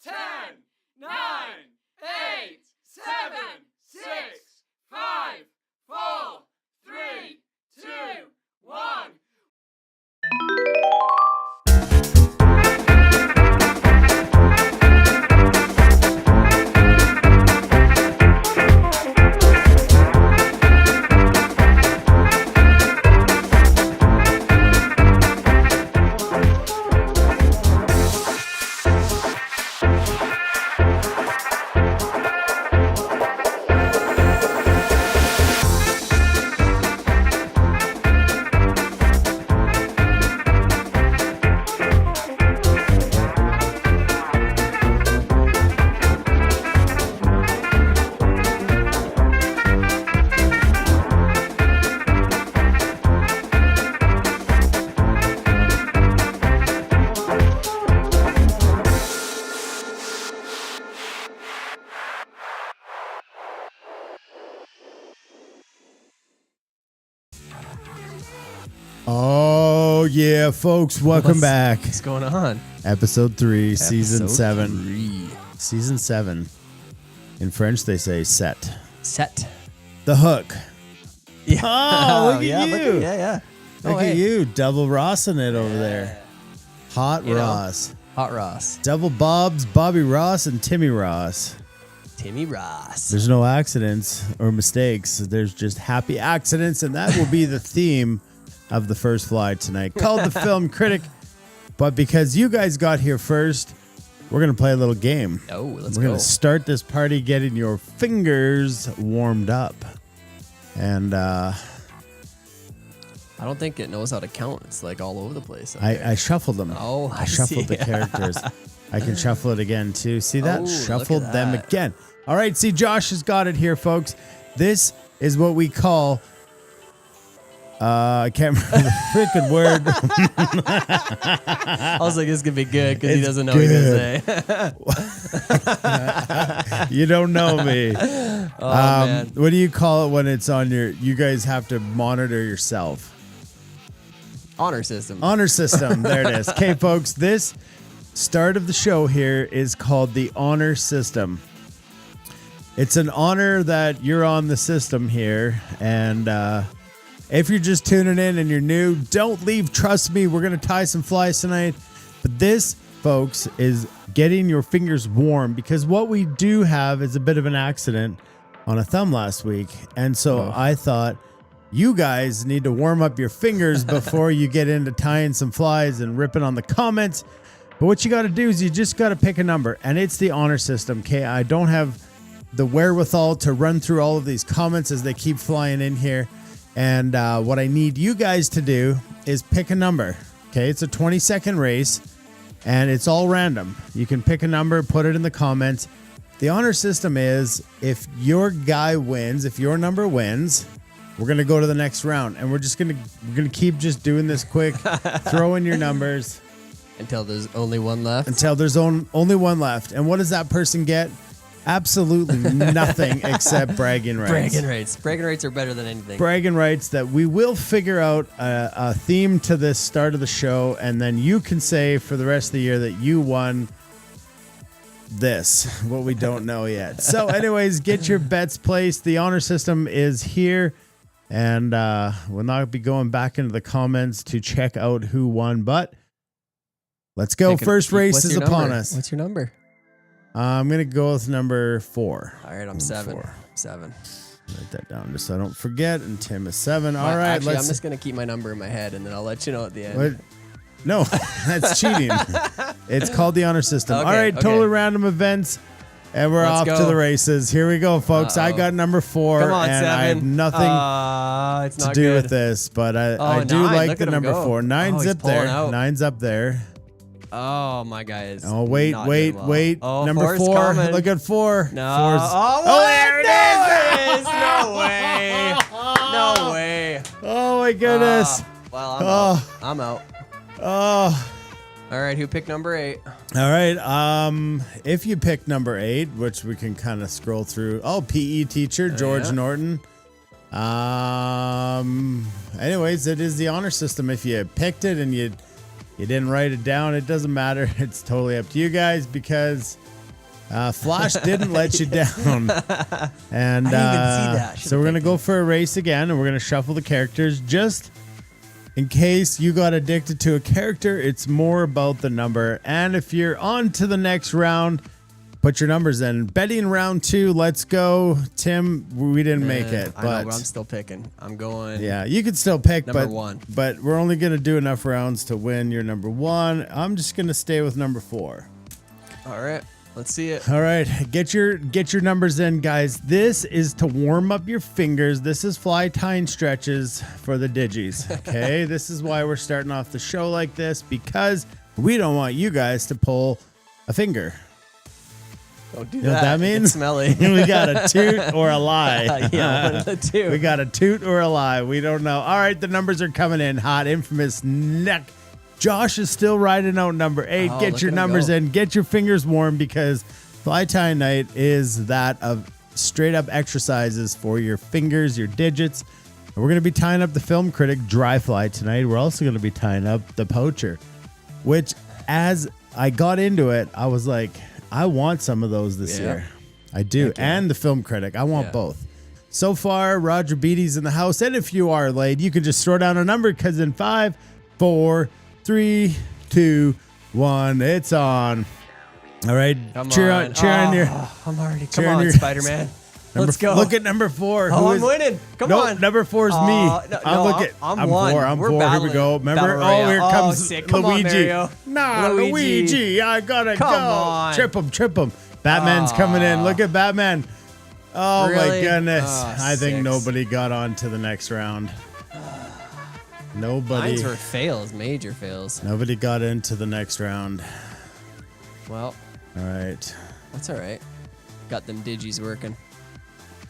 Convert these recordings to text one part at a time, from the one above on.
10, 9, 8, 7, 6, 5, 4, 3, 2, 1. Oh, yeah, folks. Welcome back. What's going on? Episode 3, Season 7. 3. Season 7. In French, they say set. Set. The hook. Yeah. Oh, look at you. Yeah. Look at you. Double Rossing it over there. Hot Ross. Hot Ross. Double Bob's, Bobby Ross, and Timmy Ross. Timmy Ross. There's no accidents or mistakes. There's just happy accidents, and that will be the theme of the first fly tonight, called the Film Critic. But because you guys got here first, we're going to play a little game. Oh, let's go. We're going to start this party getting your fingers warmed up. And I don't think it knows how to count. It's like all over the place. I shuffled them. Oh, I shuffled the characters. I can shuffle it again, too. See that? Oh, Shuffled look at them that. again. All right, see, Josh has got it here, folks. This is what we call... I can't remember the freaking word. I was like, this could be good because he It's doesn't know what he's good. going to say. You don't know me. Man. What do you call it when it's on your... You guys have to monitor yourself. Honor system. Honor system. There it is. Okay, folks, this start of the show here is called the honor system. It's an honor that you're on the system here. And if you're just tuning in and you're new, don't leave. Trust me, we're going to tie some flies tonight. But this, folks, is getting your fingers warm, because what we do have is a bit of an accident on a thumb last week. And so I thought you guys need to warm up your fingers before you get into tying some flies and ripping on the comments. But what you got to do is you just got to pick a number, and it's the honor system. Okay, I don't have the wherewithal to run through all of these comments as they keep flying in here. And what I need you guys to do is pick a number. Okay, it's a 20-second race, and it's all random. You can pick a number, put it in the comments. The honor system is, if your guy wins, if your number wins, we're gonna go to the next round, and we're gonna keep just doing this quick. Throw in your numbers Until there's only one left. until there's only one left. And what does that person get? Absolutely nothing except bragging rights. Bragging rights. Bragging rights are better than anything. Bragging rights that we will figure out a theme to this start of the show, and then you can say for the rest of the year that you won this, what we don't know yet. So anyways, get your bets placed. The honor system is here, and we'll not be going back into the comments to check out who won, but let's go. First race is upon us. What's your number? I'm going to go with number 4. All right, I'm 7. 4. 7. Write that down just so I don't forget. And Tim is 7. All Well, right, actually, I'm just going to keep my number in my head, and then I'll let you know at the end. What? No, that's cheating. It's called the honor system. Okay, All right, okay. totally random events, and we're Let's off go. to the races. Here we go, folks. I got number 4, Come on, and 7. I have nothing it's to not do good. with this, but I do 9. like Look the at him number go. 4. 9's he's up there. pulling out. 9's up there. Oh, my guy is. Oh, wait. not doing well. Oh, Number 4's 4. coming. Look at 4. No. 4's Oh, there it is. No way. No way. Oh, my goodness. Well, I'm out. Oh. All right, who picked number 8? All right. If you pick number 8, which we can kind of scroll through. Oh, PE teacher, George Norton. Anyways, it is the honor system. If you picked it and you didn't write it down, it doesn't matter. It's totally up to you guys, because Flash didn't let you down. And I didn't even see that. so we're going to go for a race again, and we're going to shuffle the characters just in case you got addicted to a character. It's more about the number. And if you're on to the next round, put your numbers in. Betting round 2, let's go. Tim, we didn't make it. I But know, but I'm still picking. I'm going. yeah, you could still pick, Number 1. but we're only going to do enough rounds to win your number 1. I'm just going to stay with number 4. All right. Let's see it. All right, get your numbers in, guys. This is to warm up your fingers. This is fly tying stretches for the digis. Okay, this is why we're starting off the show like this, because we don't want you guys to pull a finger. Don't do You know what that means? It's smelly. We got a toot or a lie. Yeah, one of the two. We got a toot or a lie. We don't know. All right, the numbers are coming in hot. Infamous neck. Josh is still riding out number 8. Oh, Get look your at him numbers go. in. Get your fingers warm, because fly tying night is that of straight up exercises for your fingers, your digits. And we're going to be tying up the Film Critic dry fly tonight. We're also going to be tying up the Poacher, which as I got into it, I was like, I want some of those this year. I do. Heck yeah. And the Film Critic. I want Yeah. both. So far, Roger Beatty's in the house. And if you are late, you can just throw down a number, because in 5, 4, 3, 2, 1, it's on. All right. Come cheer on. Cheer on your. I'm already. cheer Come on on, your- Spider-Man. Number, Let's go. Look at number 4. Oh, I'm winning. Come no, on. number 4 is me. No, I'm one. 4. I'm We're 4. Here we battling. go. Remember? Battle Oh, Royale. here Oh, comes sick. Come on, Luigi. Mario. Nah, Luigi. I gotta Come go. on. Trip him. Batman's coming in. Look at Batman. Oh, Really? my goodness. Oh, I think 6. nobody got on to the next round. Nobody. Mines were fails, major fails. Nobody got into the next round. Well, All right. that's all right. Got them digis working.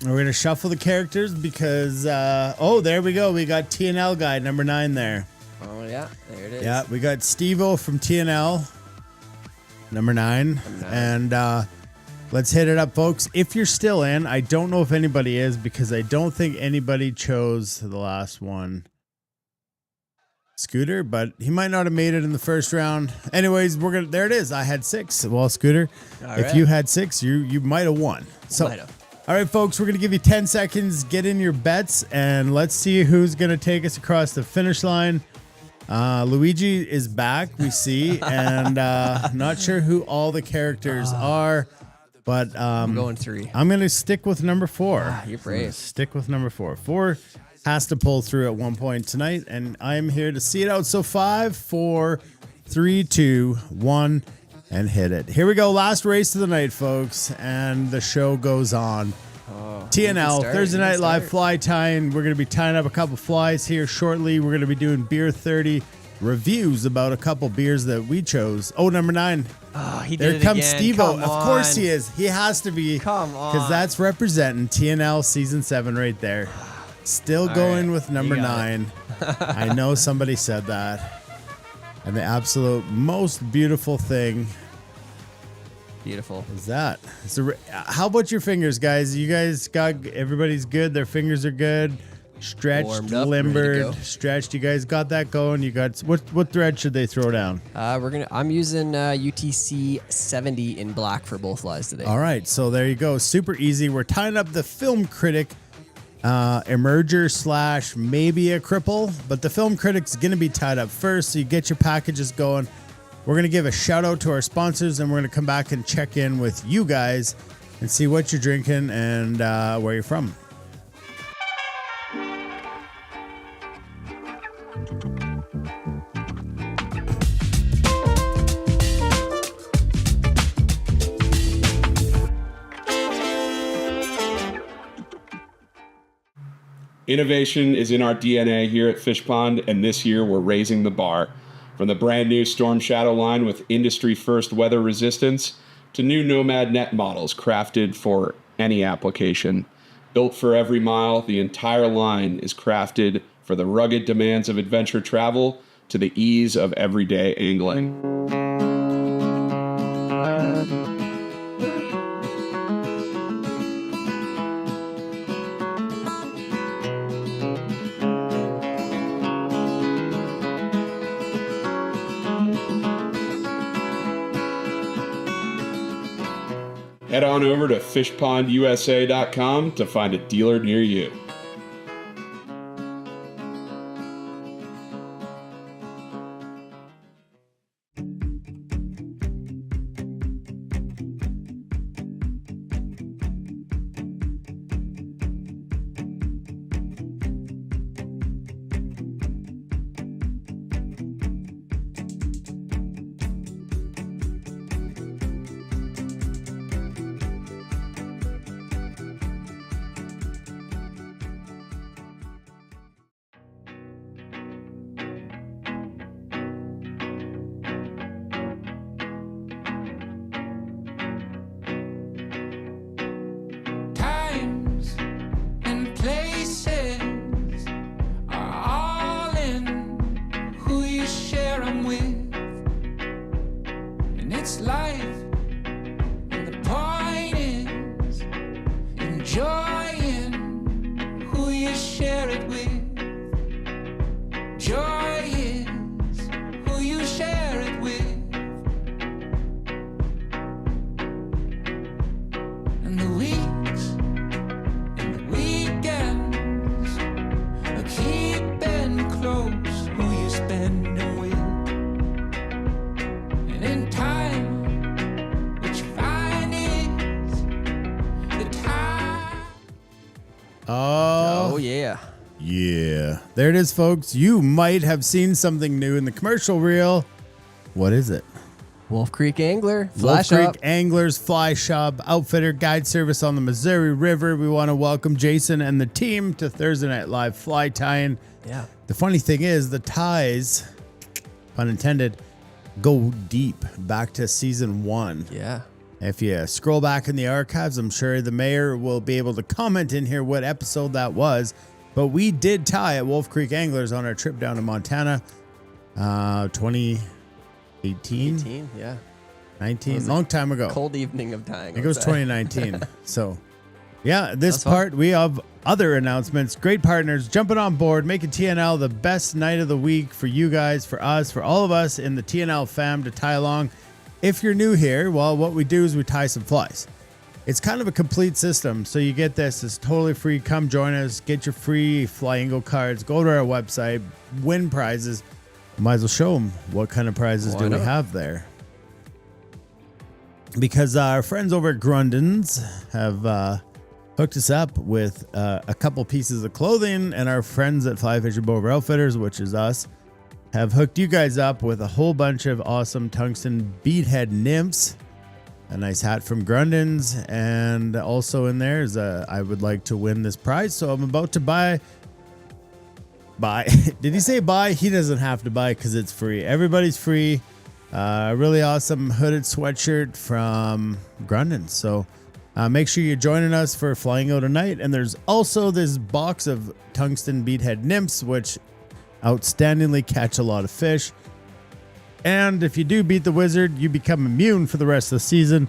We're going to shuffle the characters because, there we go. We got TNL guy, number 9 there. Oh, yeah. There it is. Yeah, we got Steve-O from TNL, number 9. And let's hit it up, folks. If you're still in, I don't know if anybody is, because I don't think anybody chose the last one. Scooter, but he might not have made it in the first round. Anyways, there it is. I had 6. Well, Scooter, if you had 6, you might have won. So, Might have. all right, folks, we're going to give you 10 seconds. Get in your bets, and let's see who's going to take us across the finish line. Luigi is back, we see, and not sure who all the characters are, but I'm going 3. I'm going to stick with number 4. You're brave. Stick with number 4. 4 has to pull through at one point tonight, and I'm here to see it out. So 5, 4, 3, 2, 1, and hit it. Here we go. Last race of the night, folks, and the show goes on. TNL, Thursday Night Live fly tying. We're going to be tying up a couple flies here shortly. We're going to be doing Beer 30 reviews about a couple beers that we chose. Oh, number 9. Oh, he did There it comes again. Steve-O. Come Of course on. he is. He has to be. Come on. Because that's representing TNL Season 7 right there. Still going right. with number You got 9. I know somebody said that. And the absolute most beautiful thing Beautiful. is that. How about your fingers, guys? You guys everybody's good. Their fingers are good. Stretched, Warmed up, ready to limbered, go. stretched. You guys got that going. You got what thread should they throw down? I'm using UTC 70 in black for both flies today. All right, so there you go. Super easy. We're tying up the Film Critic emerger / maybe a cripple, but the Film Critic's going to be tied up first, so you get your packages going. We're going to give a shout out to our sponsors, and we're going to come back and check in with you guys and see what you're drinking and where you're from. Innovation is in our DNA here at Fish Pond, and this year we're raising the bar. From the brand new Storm Shadow line with industry-first weather resistance to new Nomad Net models crafted for any application. Built for every mile, the entire line is crafted for the rugged demands of adventure travel to the ease of everyday angling. Head on over to fishpondusa.com to find a dealer near you. Times and places are all in who you share them with, and it's life, and the point is enjoying who you share it with. Joy is who you share it with. And the weeks and the weekends are keeping close who you spend them with. And in time, what you find is the time. Oh, Oh, yeah. yeah. There it is, folks. You might have seen something new in the commercial reel. What is it? Wolf Creek Angler. Wolf Flash Creek up. Anglers Fly Shop Outfitter Guide Service on the Missouri River. We want to welcome Jason and the team to Thursday Night Live fly tying. Yeah. The funny thing is, the ties, pun intended, go deep back to season 1. Yeah. If you scroll back in the archives, I'm sure the mayor will be able to comment in here what episode that was. But we did tie at Wolf Creek Anglers on our trip down to Montana, 2018, 18. Yeah. 19, was a long time ago. Cold evening of tying. I think it was 2019. So, yeah, this That's fun. part, we have other announcements. Great partners jumping on board, making TNL the best night of the week for you guys, for us, for all of us in the TNL fam to tie along. If you're new here, well, what we do is we tie some flies. It's kind of a complete system. So you get this. It's totally free. Come join us. Get your free Flyingo cards. Go to our website. Win prizes. Might as well show them what kind of prizes Why do we not? have there. Because our friends over at Grundon's have hooked us up with a couple pieces of clothing, and our friends at Fly Fishing Boat Outfitters, which is us, have hooked you guys up with a whole bunch of awesome tungsten beadhead nymphs. A nice hat from Grundon's, and also in there is I would like to win this prize, so I'm about to buy. Did he say buy? He doesn't have to buy because it's free. Everybody's free. Really awesome hooded sweatshirt from Grundon's. So make sure you're joining us for Flying Out tonight. And there's also this box of tungsten beadhead nymphs, which outstandingly catch a lot of fish. And if you do beat the wizard, you become immune for the rest of the season,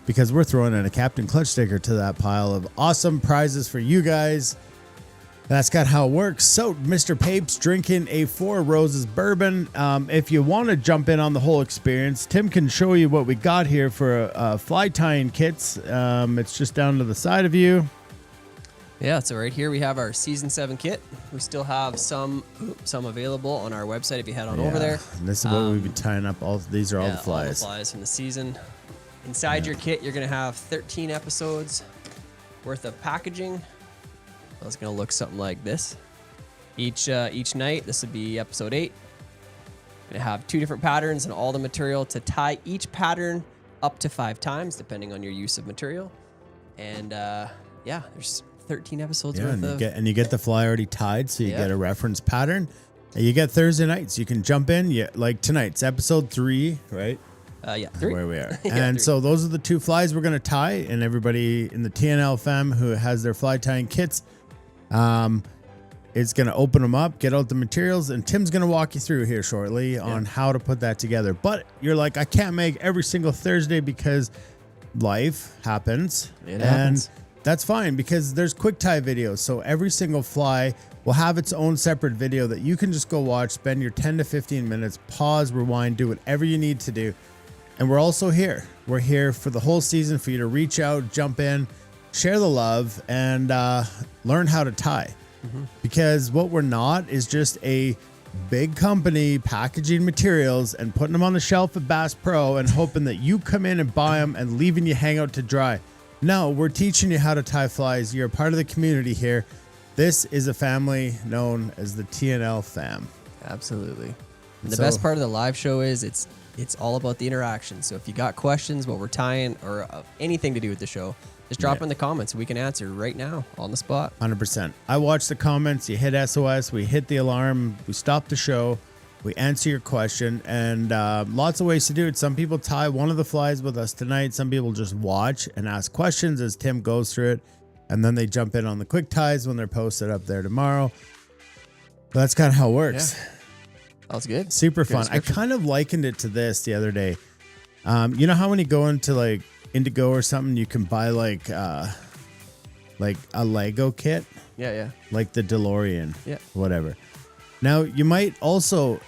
because we're throwing in a Captain Clutch sticker to that pile of awesome prizes for you guys. That's got how it works. So Mr. Papes drinking a Four Roses bourbon. If you want to jump in on the whole experience, Tim can show you what we got here for fly tying kits. It's just down to the side of you. Yeah, so right here we have our season 7 kit. We still have some available on our website if you head on over there. And this is what we've been tying up. These are all the flies. All the flies from the season. Inside your kit, you're gonna have 13 episodes worth of packaging. So it's gonna look something like this. Each night, this would be episode 8. Gonna have 2 different patterns and all the material to tie each pattern up to 5 times, depending on your use of material. And yeah, there's 13 episodes Yeah, worth and of. you get the fly already tied, so you Yeah. get a reference pattern. And you get Thursday nights. You can jump in. Like tonight's episode 3, right? Yeah, 3. Where we are. Yeah, And 3. so those are the 2 flies we're going to tie. And everybody in the TNL fam who has their fly tying kits is going to open them up, get out the materials, and Tim's going to walk you through here shortly on how to put that together. But you're like, I can't make every single Thursday because life happens. It happens. That's fine, because there's quick tie videos. So every single fly will have its own separate video that you can just go watch, spend your 10 to 15 minutes, pause, rewind, do whatever you need to do. And we're also here. We're here for the whole season for you to reach out, jump in, share the love, and learn how to tie. Because what we're not is just a big company packaging materials and putting them on the shelf at Bass Pro and hoping that you come in and buy them and leaving you hang out to dry. No, we're teaching you how to tie flies. You're a part of the community here. This is a family known as the TNL fam. Absolutely. And the best part of the live show is it's all about the interaction. So if you got questions, what we're tying, or anything to do with the show, just drop in the comments. We can answer right now on the spot. 100%. I watch the comments. You hit SOS. We hit the alarm. We stop the show. We answer your question. And lots of ways to do it. Some people tie one of the flies with us tonight. Some people just watch and ask questions as Tim goes through it. And then they jump in on the quick ties when they're posted up there tomorrow. But that's kind of how it works. Yeah. That was good. Super fun. I kind of likened it to this the other day. You know how when you go into like Indigo or something, you can buy like a Lego kit, Yeah. like the DeLorean, Yeah. whatever. Now you might also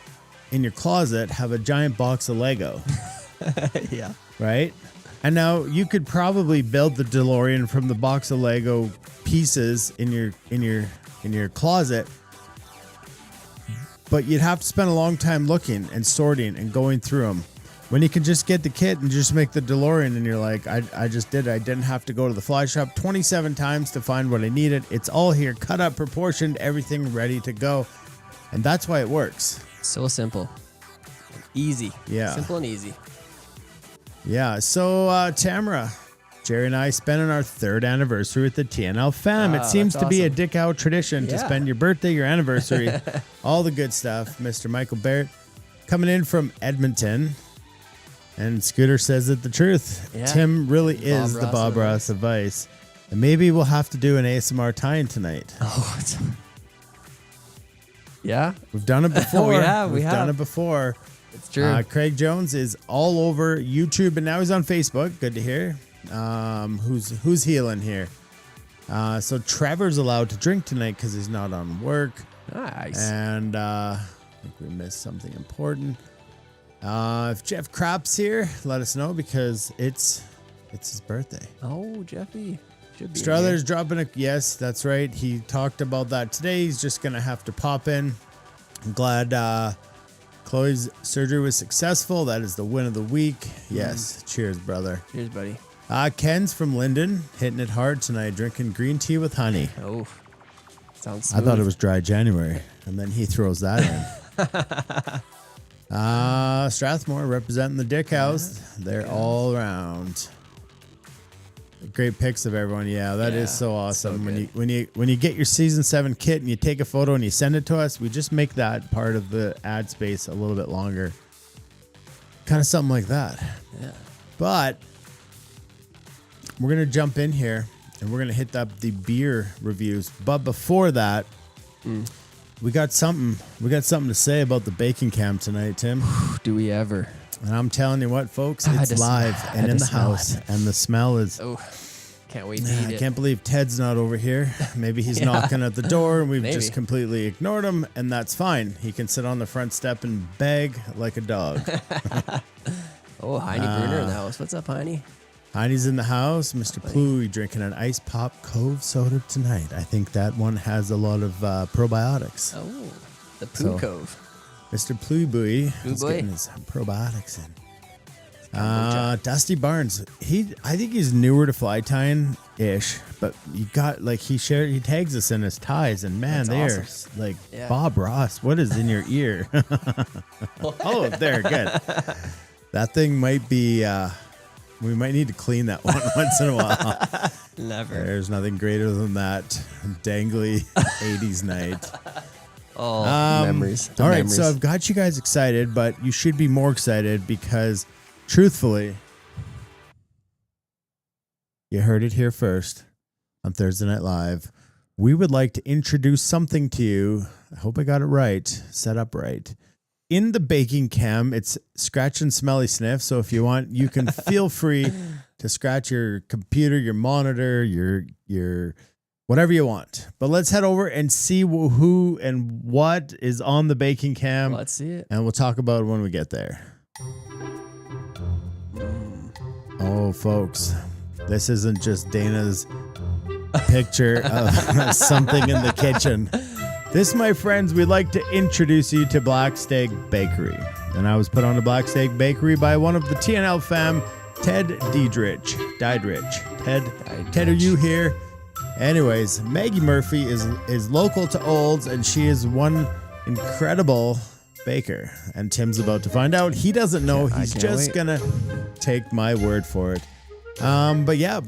in your closet have a giant box of Lego, Yeah. right? And now you could probably build the DeLorean from the box of Lego pieces in your closet. But you'd have to spend a long time looking and sorting and going through them. When you can just get the kit and just make the DeLorean and you're like, I just did it. I didn't have to go to the fly shop 27 times to find what I needed. It's all here, cut up, proportioned, everything ready to go. And that's why it works. So simple. Easy. Yeah. Simple and easy. Yeah. So, Tamara, Jerry and I spending our 3rd anniversary with the TNL fam. It seems to be a Dick Out tradition to spend your birthday, your anniversary, all the good stuff. Mr. Michael Barrett coming in from Edmonton. And Scooter says it the truth. Yeah. Tim really is Bob the Ross Bob Ross of Ice. And maybe we'll have to do an ASMR tie-in tonight. Oh, yeah. We've done it before. We have done it before. It's true. Craig Jones is all over YouTube, and now he's on Facebook. Good to hear. Who's healing here? So Trevor's allowed to drink tonight because he's not on work. Nice. And I think we missed something important. If Jeff Crapp's here, let us know because it's his birthday. Oh, Jeffy. Should be. Strother's dropping a yes, that's right. He talked about that today. He's just gonna have to pop in. I'm glad Chloe's surgery was successful. That is the win of the week. Yes. Cheers, brother. Cheers, buddy. Ken's from Linden, hitting it hard tonight, drinking green tea with honey. Oh, sounds I smooth. thought it was dry January, and then he throws that in. Strathmore representing the Dick House. They're all around. Great pics of everyone. Yeah, that is so awesome. So when you get your season 7 kit and you take a photo and you send it to us, we just make that part of the ad space a little bit longer. Kind of something like that. Yeah. But we're gonna jump in here and we're gonna hit up the beer reviews. But before that, we got something to say about the bacon cam tonight, Tim. Do we ever? And I'm telling you what, folks, I it's had to live smell- I and had in to the smell house, it. and the smell is. Oh, can't wait to I eat it. can't believe Ted's not over here. Maybe he's knocking at the door and we've Maybe. just completely ignored him, and that's fine. He can sit on the front step and beg like a dog. Oh, Heine Bruner in the house. What's up, Heine? Heine's in the house. Mr. Pluie drinking an Ice Pop Cove soda tonight. I think that one has a lot of probiotics. Oh, the Poo So- Cove. Mr. Pluie Buoy is Boy. getting his probiotics in. Dusty Barnes, I think he's newer to fly tying ish, but you got like he tags us in his ties, and man, That's they're like Yeah. Bob Ross. What is in your ear? Oh, there, good. That thing might be. We might need to clean that one once in a while. Never. There's nothing greater than that dangly 80s night. Oh, memories. The All right, memories. so I've got you guys excited, but you should be more excited because, truthfully, you heard it here first on Thursday Night Live. We would like to introduce something to you. I hope I got it right, set up right. In the baking cam, it's scratch and smelly sniff. So if you want, you can feel free to scratch your computer, your monitor, your whatever you want. But let's head over and see who and what is on the baking cam. Let's see it. And we'll talk about it when we get there. Oh, folks, this isn't just Dana's picture of something in the kitchen. This, my friends, we'd like to introduce you to Black Steak Bakery. And I was put on to Black Steak Bakery by one of the TNL fam, Ted Diedrich. Ted, are you here? Anyways, Maggie Murphy is local to Olds, and she is one incredible baker. And Tim's about to find out. He doesn't know. He's just gonna take my word for it. But yeah,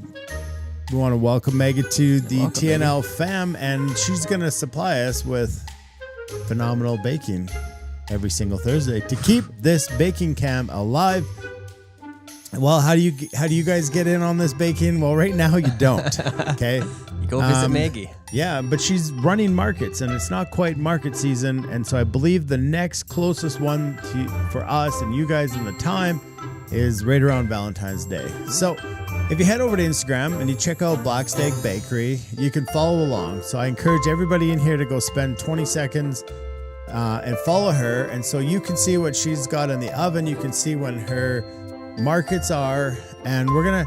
we want to welcome Maggie to the TNL fam, and she's gonna supply us with phenomenal baking every single Thursday to keep this baking cam alive. Well, how do you guys get in on this baking? Well, right now you don't. Okay. You go visit Maggie. Yeah, but she's running markets, and it's not quite market season, and so I believe the next closest one for us and you guys in the time is right around Valentine's Day. So if you head over to Instagram and you check out Black Steak Bakery, you can follow along. So I encourage everybody in here to go spend 20 seconds and follow her, and so you can see what she's got in the oven. You can see when her markets are, and we're gonna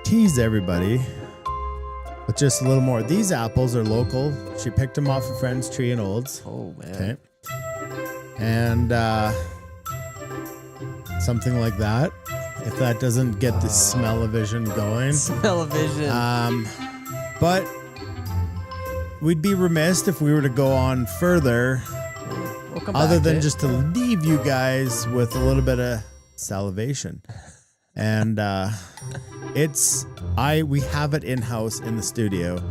tease everybody with just a little more. These apples are local. She picked them off a friend's tree in Olds. Oh, man. Okay. And something like that. If that doesn't get the smell-o-vision going. Smell-o-vision. But we'd be remiss if we were to go on further, We'll come other back than to it. just to leave you guys with a little bit of salivation. And we have it in-house in the studio,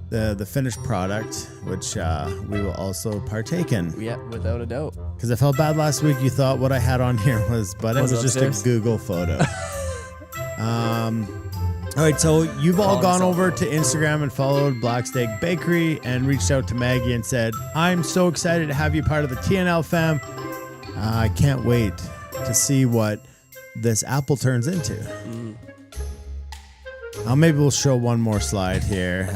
the finished product, which we will also partake in. Yeah, without a doubt. Because I felt bad last week. You thought what I had on here was Was just upstairs? a Google photo. All right, so you've all gone over to Instagram and followed Black Steak Bakery and reached out to Maggie and said, I'm so excited to have you part of the TNL fam. I can't wait to see what this apple turns into. Maybe we'll show one more slide here.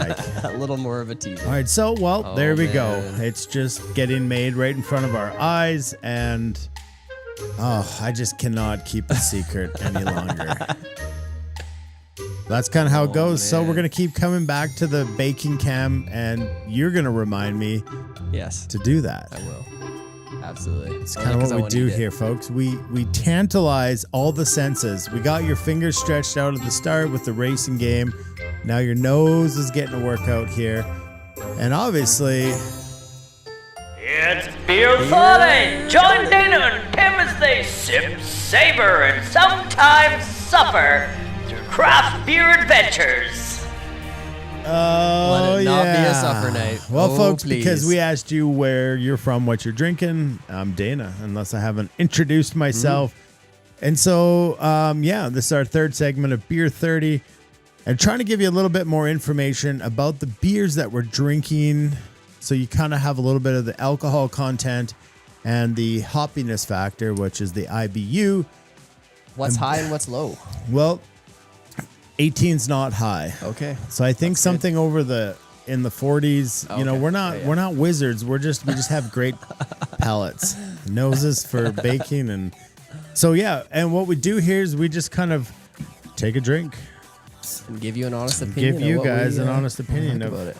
A little more of a teaser. All right, so, there we go. man. It's just getting made right in front of our eyes, and I just cannot keep a secret any longer. That's kind of how it goes. So man. we're going to keep coming back to the baking cam, and you're going to remind me Yes, to do that. I will. Absolutely. It's kind of what we do here, folks. We tantalize all the senses. We got your fingers stretched out at the start with the racing game. Now your nose is getting a workout here. And obviously, It's Beer 40! Join Dana and Tim as they sip, savor, and sometimes suffer through craft beer adventures. oh Let it not yeah. be a supper night. Well, Oh, folks, please. because we asked you where you're from, what you're drinking, I'm Dana, unless I haven't introduced myself. And so, this is our third segment of Beer 30. And trying to give you a little bit more information about the beers that we're drinking, so you kind of have a little bit of the alcohol content and the hoppiness factor, which is the IBU. What's high and what's low? Well, 18's not high. Okay. So I think That's something over in the 40s. You know, Okay. we're not Yeah. we're not wizards. We just have great palates, noses for baking, and so yeah. And what we do here is we just kind of take a drink, And give you an honest opinion. give of you what guys we, an honest opinion like of about it.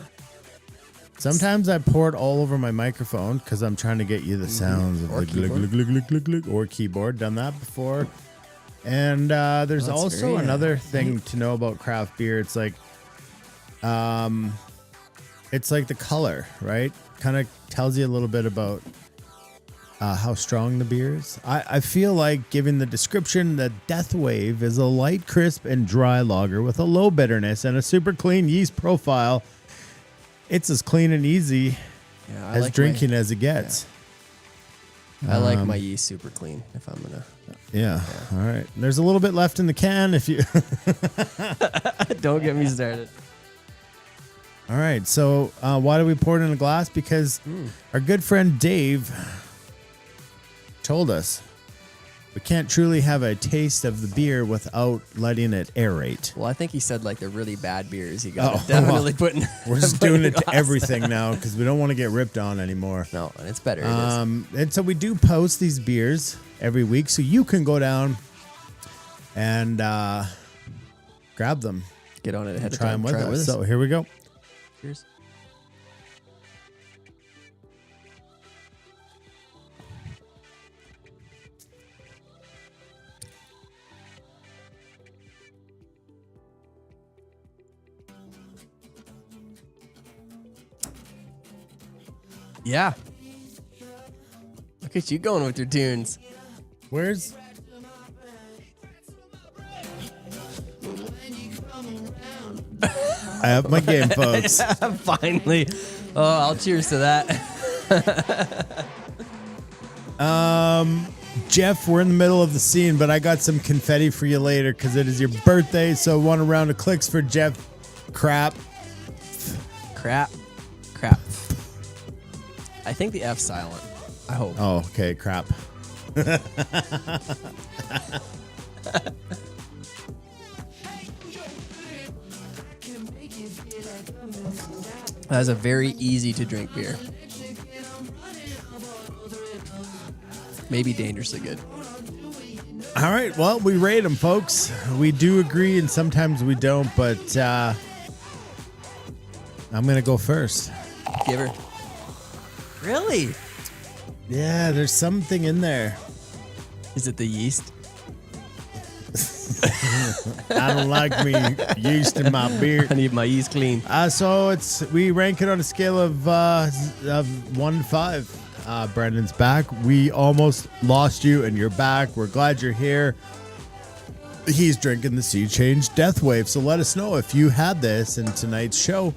Sometimes I pour it all over my microphone because I'm trying to get you the sounds of Or the glug, keyboard. glug, glug, glug, glug, or keyboard. Done that before. And there's That's also very, another thing to know about craft beer. It's like the color, right? Kind of tells you a little bit about how strong the beer is. I feel like giving the description that Death Wave is a light, crisp, and dry lager with a low bitterness and a super clean yeast profile. It's as clean and easy Yeah, as drinking as it gets. I like my yeast super clean. If I'm gonna, Yeah. All right. There's a little bit left in the can if you. don't get me started. All right. So why do we pour it in a glass? Because our good friend Dave told us we can't truly have a taste of the beer without letting it aerate. Well, I think he said like the really bad beers. You got Oh, to definitely well, put in. We're just put in doing a it to glass. everything now because we don't want to get ripped on anymore. No, and it's better. It is. And so we do post these beers every week, so you can go down and grab them. Get on it ahead of Try time. them with Try it us. So here we go. Cheers. Yeah. Look at you going with your tunes. Where's... I have my game, folks. Finally. Oh, I'll cheers to that. Jeff, we're in the middle of the scene, but I got some confetti for you later because it is your birthday. So one round of clicks for Jeff. Crap. Crap. I think the F's silent. I hope. Oh, okay. Crap. That is a very easy to drink beer. Maybe dangerously good. All right. Well, we rate them, folks. We do agree, and sometimes we don't, but I'm going to go first. Give her. Really? Yeah, there's something in there. Is it the yeast? I don't like me yeast in my beer. I need my yeast clean. So we rank it on a scale of 1 to 5. Brendan's back. We almost lost you, and you're back. We're glad you're here. He's drinking the Sea Change Death Wave. So let us know if you had this in tonight's show.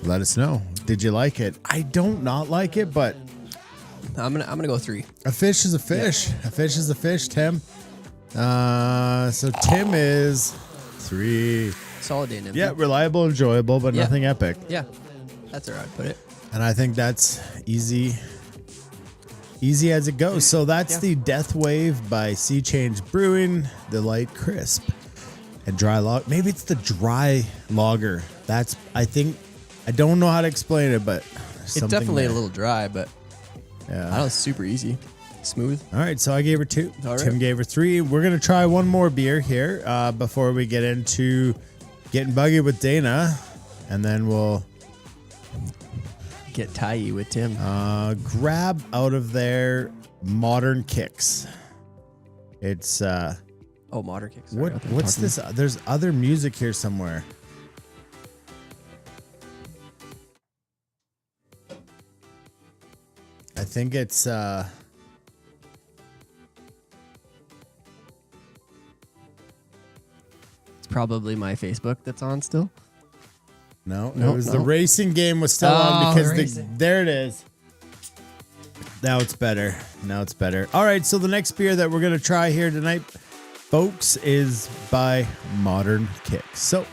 Let us know. Did you like it? I don't not like it, but I'm gonna go 3. a fish is a fish. Yeah. A fish is a fish, Tim. So Tim is 3. Solid day, Nimby. Yeah, reliable, enjoyable, but Yeah. nothing epic. Yeah. That's where I'd put it. And I think that's easy as it goes. So that's the Death Wave by Sea Change Brewing, the light crisp and dry log. Maybe it's the dry lager. That's, I think, I don't know how to explain it, but It's definitely a little dry, but I don't know, it's super easy. Smooth. All right, so I gave her 2. All right. Tim gave her 3. We're going to try one more beer here before we get into getting buggy with Dana, and then we'll Get tie with Tim. grab out of there Modern Kicks. It's Modern Kicks. Sorry, I thought you were what's talking. this? There's other music here somewhere. I think it's It's probably my Facebook that's on still. no, No, it was no. the racing game was still Oh, on because the racing. there it is. Now it's better. All right, so the next beer that we're gonna try here tonight, folks, is by Modern Kicks. So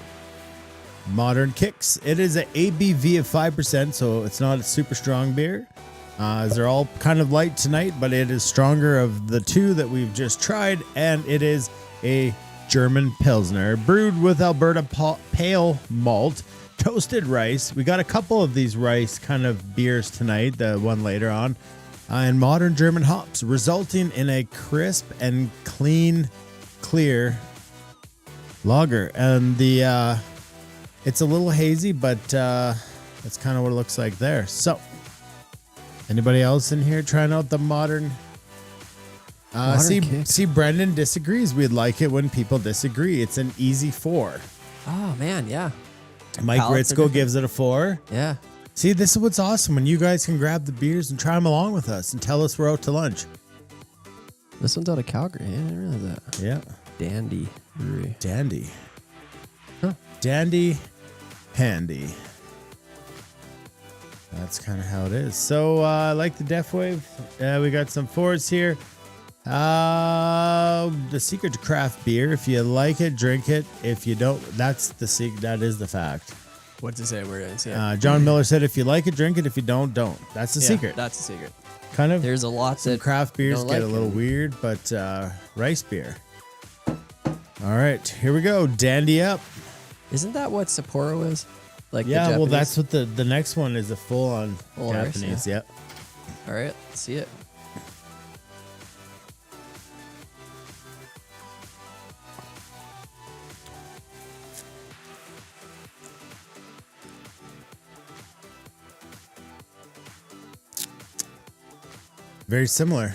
Modern Kicks, it is an ABV of 5%, so it's not a super strong beer. They're all kind of light tonight, but it is stronger of the 2 that we've just tried, and it is a German Pilsner brewed with Alberta pale malt, toasted rice. We got a couple of these rice kind of beers tonight, the one later on, and modern German hops, resulting in a crisp and clear lager. And the it's a little hazy, but that's kind of what it looks like there. So anybody else in here trying out the modern? Kicks. See, Brendan disagrees. We'd like it when people disagree. It's an easy 4. Oh man, yeah. Mike Palates are Ritzko different. gives it a 4. Yeah. See, this is what's awesome when you guys can grab the beers and try them along with us and tell us we're out to lunch. This one's out of Calgary. I didn't realize that. Yeah. Dandy Brewery. Dandy. Huh. Dandy. Handy. That's kind of how it is. So I like the Death Wave. We got some 4s here. The secret to craft beer. If you like it, drink it. If you don't, that's the secret. That is the fact. What's it say? Where is it? John Miller said, if you like it, drink it. If you don't, don't. That's the secret. That's the secret. Kind of. There's a lot Some that craft beers don't get like a little it. weird, but rice beer. All right, here we go. Dandy up. Isn't that what Sapporo is? Like the Yeah, well, Japanese? that's what the next one is, a full-on Full rice, Japanese. yeah. Yep. All right, let's see it. Very similar.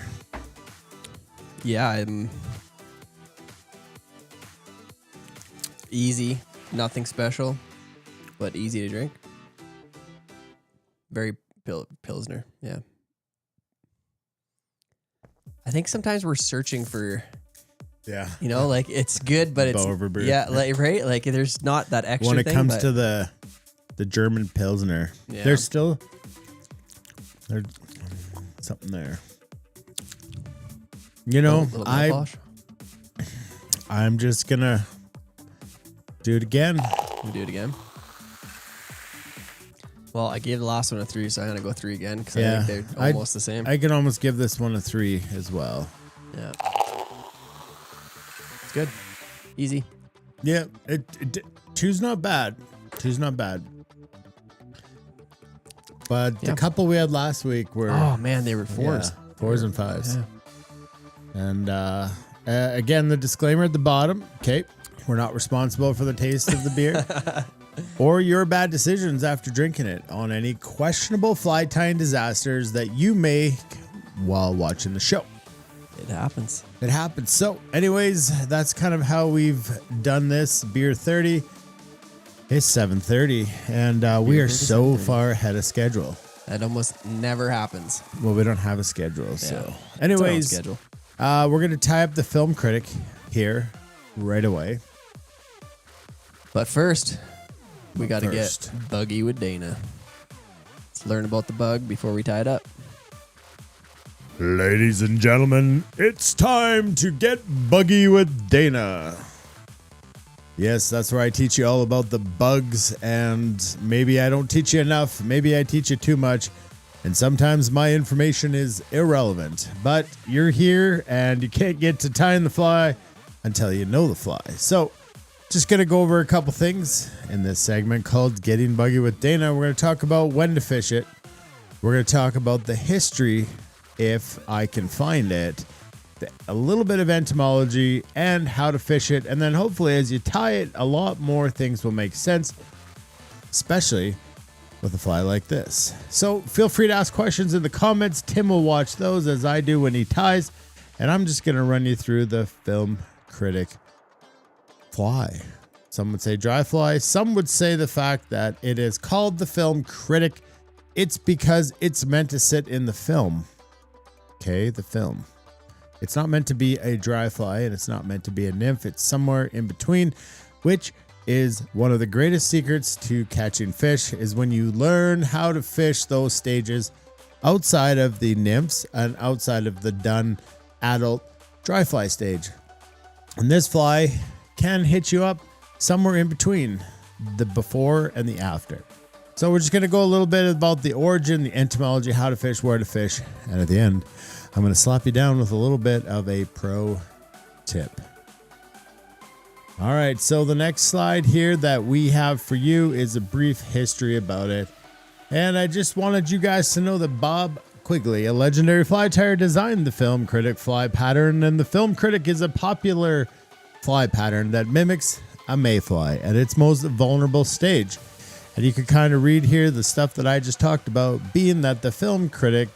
Yeah, I'm easy, nothing special, but easy to drink. Very Pilsner, yeah. I think sometimes we're searching for, Yeah. you know, like it's good, but it's Overbrew. yeah, like right, like there's not that extra. When it thing, comes but to the German Pilsner, Yeah. there's something there. You know, little mouthwash. I'm just gonna do it again. We'll do it again. Well, I gave the last one a 3, so I'm gonna go 3 again because I think they're almost the same. I can almost give this one a 3 as well. Yeah, it's good, easy. Yeah, two's not bad. Two's not bad. But the couple we had last week were Oh man, they were 4s. 4s and 5s. Yeah. And again, the disclaimer at the bottom. Okay, we're not responsible for the taste of the beer or your bad decisions after drinking it on any questionable fly tying disasters that you make while watching the show. It happens. It happens. So, anyways, that's kind of how we've done this. Beer 30. It's 7:30, and we are so far ahead of schedule. That almost never happens. Well, we don't have a schedule, so. It's our own Anyways, schedule. we're going to tie up the Film Critic here right away. But first, we got to get First. buggy with Dana. Let's learn about the bug before we tie it up. Ladies and gentlemen, it's time to get buggy with Dana. Yes, that's where I teach you all about the bugs, and maybe I don't teach you enough, maybe I teach you too much, and sometimes my information is irrelevant. But you're here, and you can't get to tying the fly until you know the fly. So, just going to go over a couple things in this segment called Getting Buggy with Dana. We're going to talk about when to fish it. We're going to talk about the history, if I can find it, a little bit of entomology, and how to fish it. And then hopefully as you tie it, a lot more things will make sense, especially with a fly like this. So feel free to ask questions in the comments. Tim will watch those as I do when he ties. And I'm just going to run you through the Film Critic fly. Some would say dry fly. Some would say the fact that it is called the Film Critic. It's because it's meant to sit in the film. Okay, the film. It's not meant to be a dry fly, and it's not meant to be a nymph. It's somewhere in between, which is one of the greatest secrets to catching fish, is when you learn how to fish those stages outside of the nymphs and outside of the done adult dry fly stage. And this fly can hit you up somewhere in between the before and the after. So we're just going to go a little bit about the origin, the entomology, how to fish, where to fish, and at the end, I'm going to slap you down with a little bit of a pro tip. All right, so the next slide here that we have for you is a brief history about it. And I just wanted you guys to know that Bob Quigley, a legendary fly tyer, designed the Film Critic fly pattern. And the Film Critic is a popular fly pattern that mimics a mayfly at its most vulnerable stage. And you can kind of read here the stuff that I just talked about, being that the Film Critic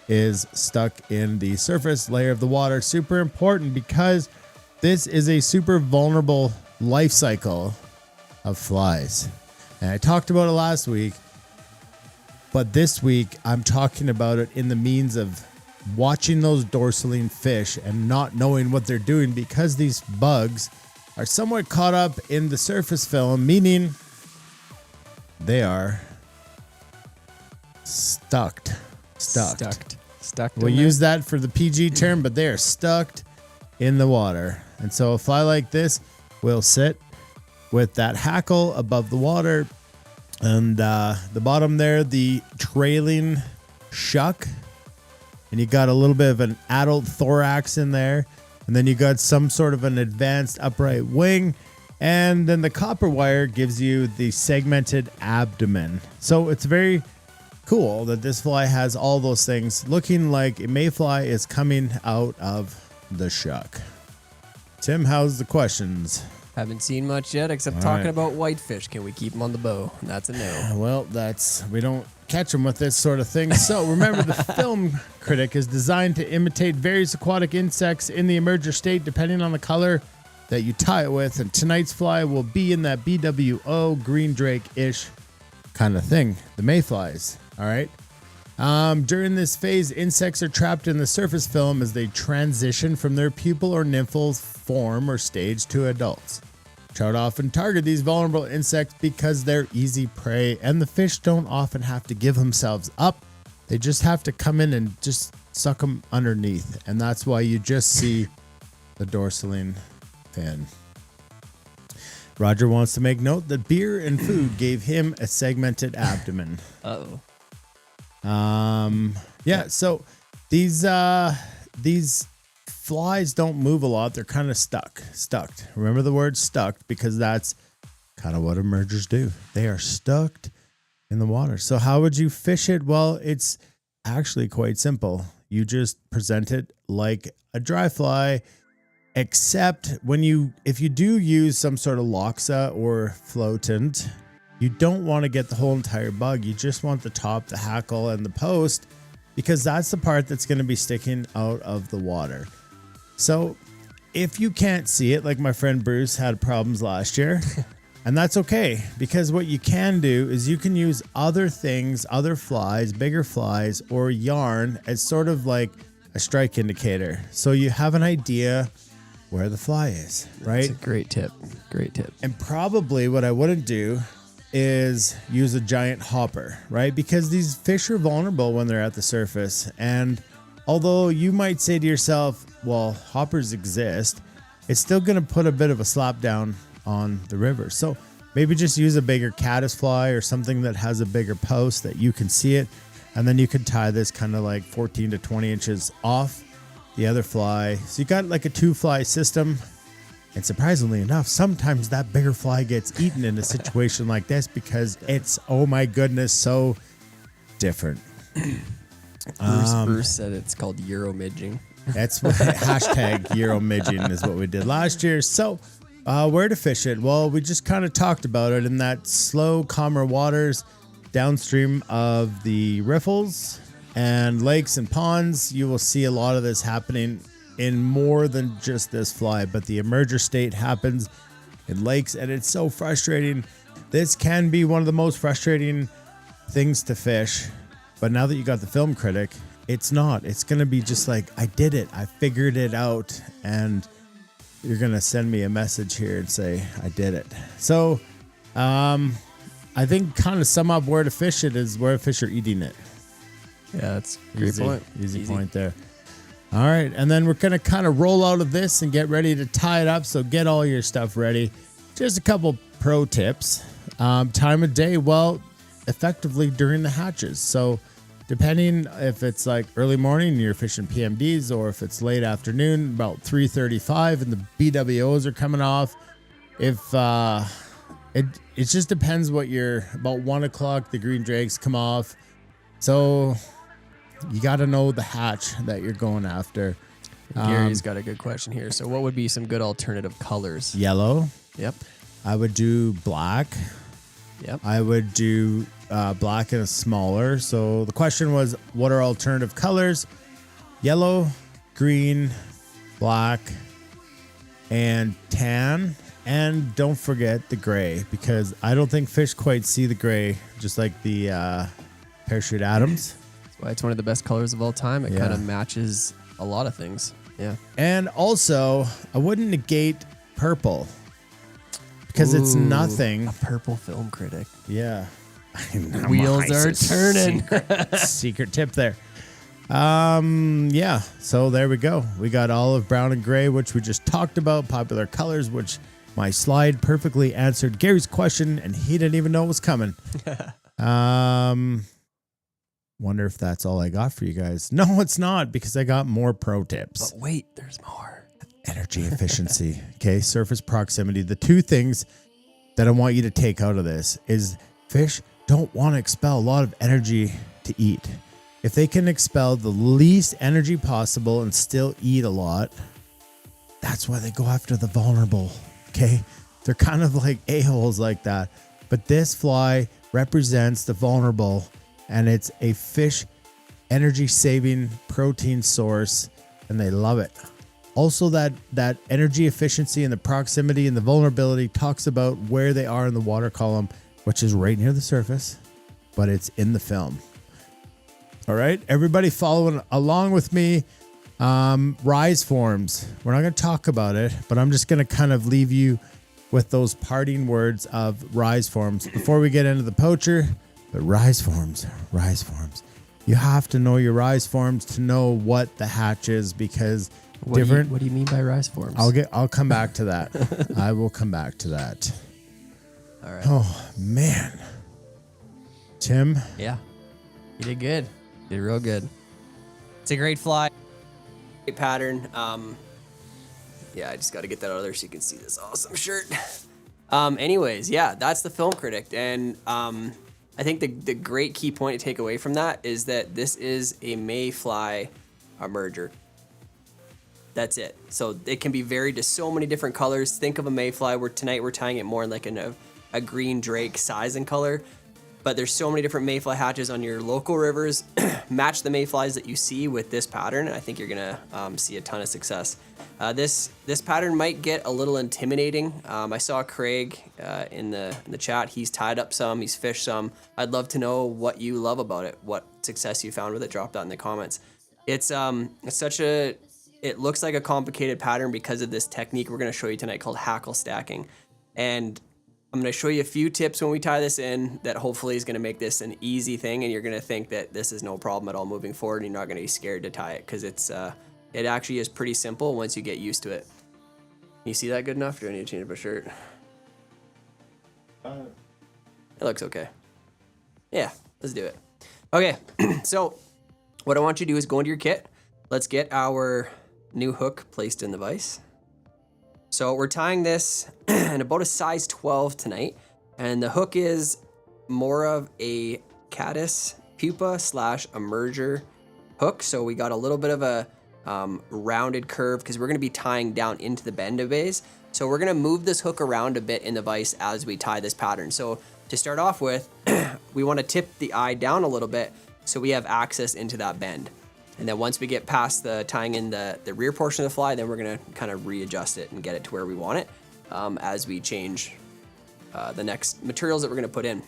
is stuck in the surface layer of the water. Super important because this is a super vulnerable life cycle of flies. And I talked about it last week, but this week I'm talking about it in the means of watching those dorsaline fish and not knowing what they're doing, because these bugs are somewhat caught up in the surface film, meaning they are stuck. We'll use that for the PG term, but they are stuck in the water. And so a fly like this will sit with that hackle above the water, and the bottom there, the trailing shuck, and you got a little bit of an adult thorax in there, and then you got some sort of an advanced upright wing, and then the copper wire gives you the segmented abdomen. So it's very cool that this fly has all those things, looking like a mayfly is coming out of the shuck. Tim, how's the questions? Haven't seen much yet, except All talking right. about whitefish. Can we keep them on the bow? And that's a no. Well, we don't catch them with this sort of thing. So remember, the Film Critic is designed to imitate various aquatic insects in the emerger state, depending on the color that you tie it with. And tonight's fly will be in that BWO green drake-ish kind of thing, the mayflies. All right. During this phase, insects are trapped in the surface film as they transition from their pupal or nymphal form or stage to adults. Trout often target these vulnerable insects because they're easy prey, and the fish don't often have to give themselves up. They just have to come in and just suck them underneath, and that's why you just see the dorsaline fin. Roger wants to make note that beer and food gave him a segmented abdomen. Uh-oh. Yeah, so these flies don't move a lot. They're kind of stuck. Remember the word stuck, because that's kind of what emergers do. They are stuck in the water. So how would you fish it? Well, it's actually quite simple. You just present it like a dry fly, except if you do use some sort of loxa or floatant, you don't want to get the whole entire bug. You just want the top, the hackle, and the post, because that's the part that's going to be sticking out of the water. So if you can't see it, like my friend Bruce had problems last year, and that's okay, because what you can do is you can use other things, other flies, bigger flies, or yarn as sort of like a strike indicator. So you have an idea where the fly is, right? That's a great tip. Great tip. And probably what I wouldn't do is use a giant hopper, right? Because these fish are vulnerable when they're at the surface. And although you might say to yourself, well, hoppers exist, it's still going to put a bit of a slap down on the river. So maybe just use a bigger caddisfly or something that has a bigger post that you can see it. And then you can tie this kind of like 14 to 20 inches off the other fly. So you got like a 2-fly system. And surprisingly enough, sometimes that bigger fly gets eaten in a situation like this because it's, oh my goodness, so different. Bruce said it's called Euromidging. That's what hashtag Euromidging is what we did last year. So where to fish it? Well, we just kind of talked about it in that slow, calmer waters downstream of the riffles and lakes and ponds. You will see a lot of this happening in more than just this fly, but the emerger state happens in lakes, and it's so frustrating. This can be one of the most frustrating things to fish, but now that you got the Film Critic, it's not. It's going to be just like, I did it. I figured it out, and you're going to send me a message here and say, I did it. So I think kind of sum up where to fish it is where fish are eating it. Yeah, that's a great point. Easy point there. All right, and then we're going to kind of roll out of this and get ready to tie it up, so get all your stuff ready. Just a couple pro tips. Time of day, well, effectively during the hatches. So depending if it's like early morning and you're fishing PMDs, or if it's late afternoon, about 3:35 and the BWOs are coming off. If it just depends what about 1 o'clock, the green drakes come off. So you got to know the hatch that you're going after. Gary's got a good question here. So what would be some good alternative colors? Yellow. Yep. I would do black. Yep. I would do black and a smaller. So the question was, what are alternative colors? Yellow, green, black, and tan. And don't forget the gray, because I don't think fish quite see the gray, just like the parachute Adams. That's why it's one of the best colors of all time. It kind of matches a lot of things. Yeah. And also, I wouldn't negate purple, because it's nothing. A purple Film Critic. Yeah. Wheels are turning. Secret tip there. Yeah. So there we go. We got olive, brown, and gray, which we just talked about. Popular colors, which my slide perfectly answered Gary's question, and he didn't even know it was coming. Wonder if that's all I got for you guys. No, it's not, because I got more pro tips. But wait, there's more. Energy efficiency. Okay, surface proximity. The two things that I want you to take out of this is fish don't want to expel a lot of energy to eat. If they can expel the least energy possible and still eat a lot, that's why they go after the vulnerable. Okay, They're kind of like a-holes like that. But this fly represents the vulnerable, and it's a fish energy saving protein source, and they love it. Also, that energy efficiency and the proximity and the vulnerability talks about where they are in the water column, which is right near the surface, but it's in the film. All right, everybody following along with me. Rise forms. We're not going to talk about it, but I'm just going to kind of leave you with those parting words of rise forms before we get into the poacher. But rise forms. You have to know your rise forms to know what the hatch is, because What do you mean by rise forms? I'll come back to that. I will come back to that. All right. Oh man, Tim. Yeah, you did good. You did real good. It's a great fly, great pattern. Yeah, I just got to get that out of there so you can see this awesome shirt. Anyways, yeah, that's the Film Critic, and I think the great key point to take away from that is that this is a mayfly emerger. That's it. So it can be varied to so many different colors. Think of a mayfly. Tonight we're tying it more in like a green drake size and color. But there's so many different mayfly hatches on your local rivers. Match the mayflies that you see with this pattern, and I think you're gonna see a ton of success. This pattern might get a little intimidating. I saw Craig in the chat. He's tied up some. He's fished some. I'd love to know what you love about it. What success you found with it. Drop that in the comments. It's it looks like a complicated pattern because of this technique we're going to show you tonight called hackle stacking. And I'm going to show you a few tips when we tie this in that hopefully is going to make this an easy thing, and you're going to think that this is no problem at all moving forward, and you're not going to be scared to tie it, because it actually is pretty simple once you get used to it. Can you see that good enough? Do I need to change up a shirt? It looks okay. Yeah, let's do it. Okay, so what I want you to do is go into your kit. Let's get our new hook placed in the vise. So we're tying this in about a size 12 tonight, and the hook is more of a caddis pupa / emerger hook. So we got a little bit of a rounded curve because we're going to be tying down into the bend of bays. So we're going to move this hook around a bit in the vise as we tie this pattern. So to start off with, we want to tip the eye down a little bit so we have access into that bend. And then once we get past the tying in the rear portion of the fly, then we're gonna kind of readjust it and get it to where we want it as we change the next materials that we're gonna put in.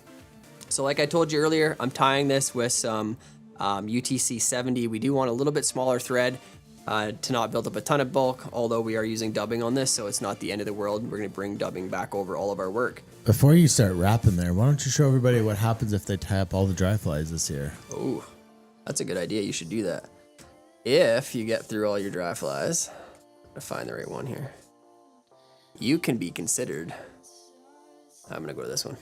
So like I told you earlier, I'm tying this with some UTC 70. We do want a little bit smaller thread to not build up a ton of bulk, although we are using dubbing on this, so it's not the end of the world. We're gonna bring dubbing back over all of our work. Before you start wrapping there, why don't you show everybody what happens if they tie up all the dry flies this year? Oh, that's a good idea. You should do that. If you get through all your dry flies, I'm gonna find the right one here, you can be considered, I'm gonna go to this one,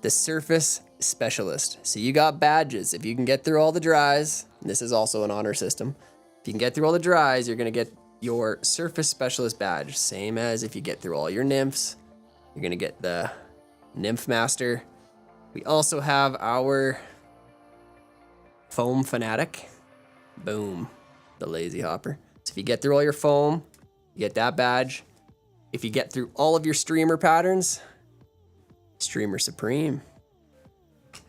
the surface specialist. So you got badges. If you can get through all the dries, and this is also an honor system, if you can get through all the dries, you're gonna get your surface specialist badge. Same as if you get through all your nymphs, you're gonna get the nymph master. We also have our foam fanatic. Boom, the lazy hopper. So if you get through all your foam, you get that badge. If you get through all of your streamer patterns, streamer supreme.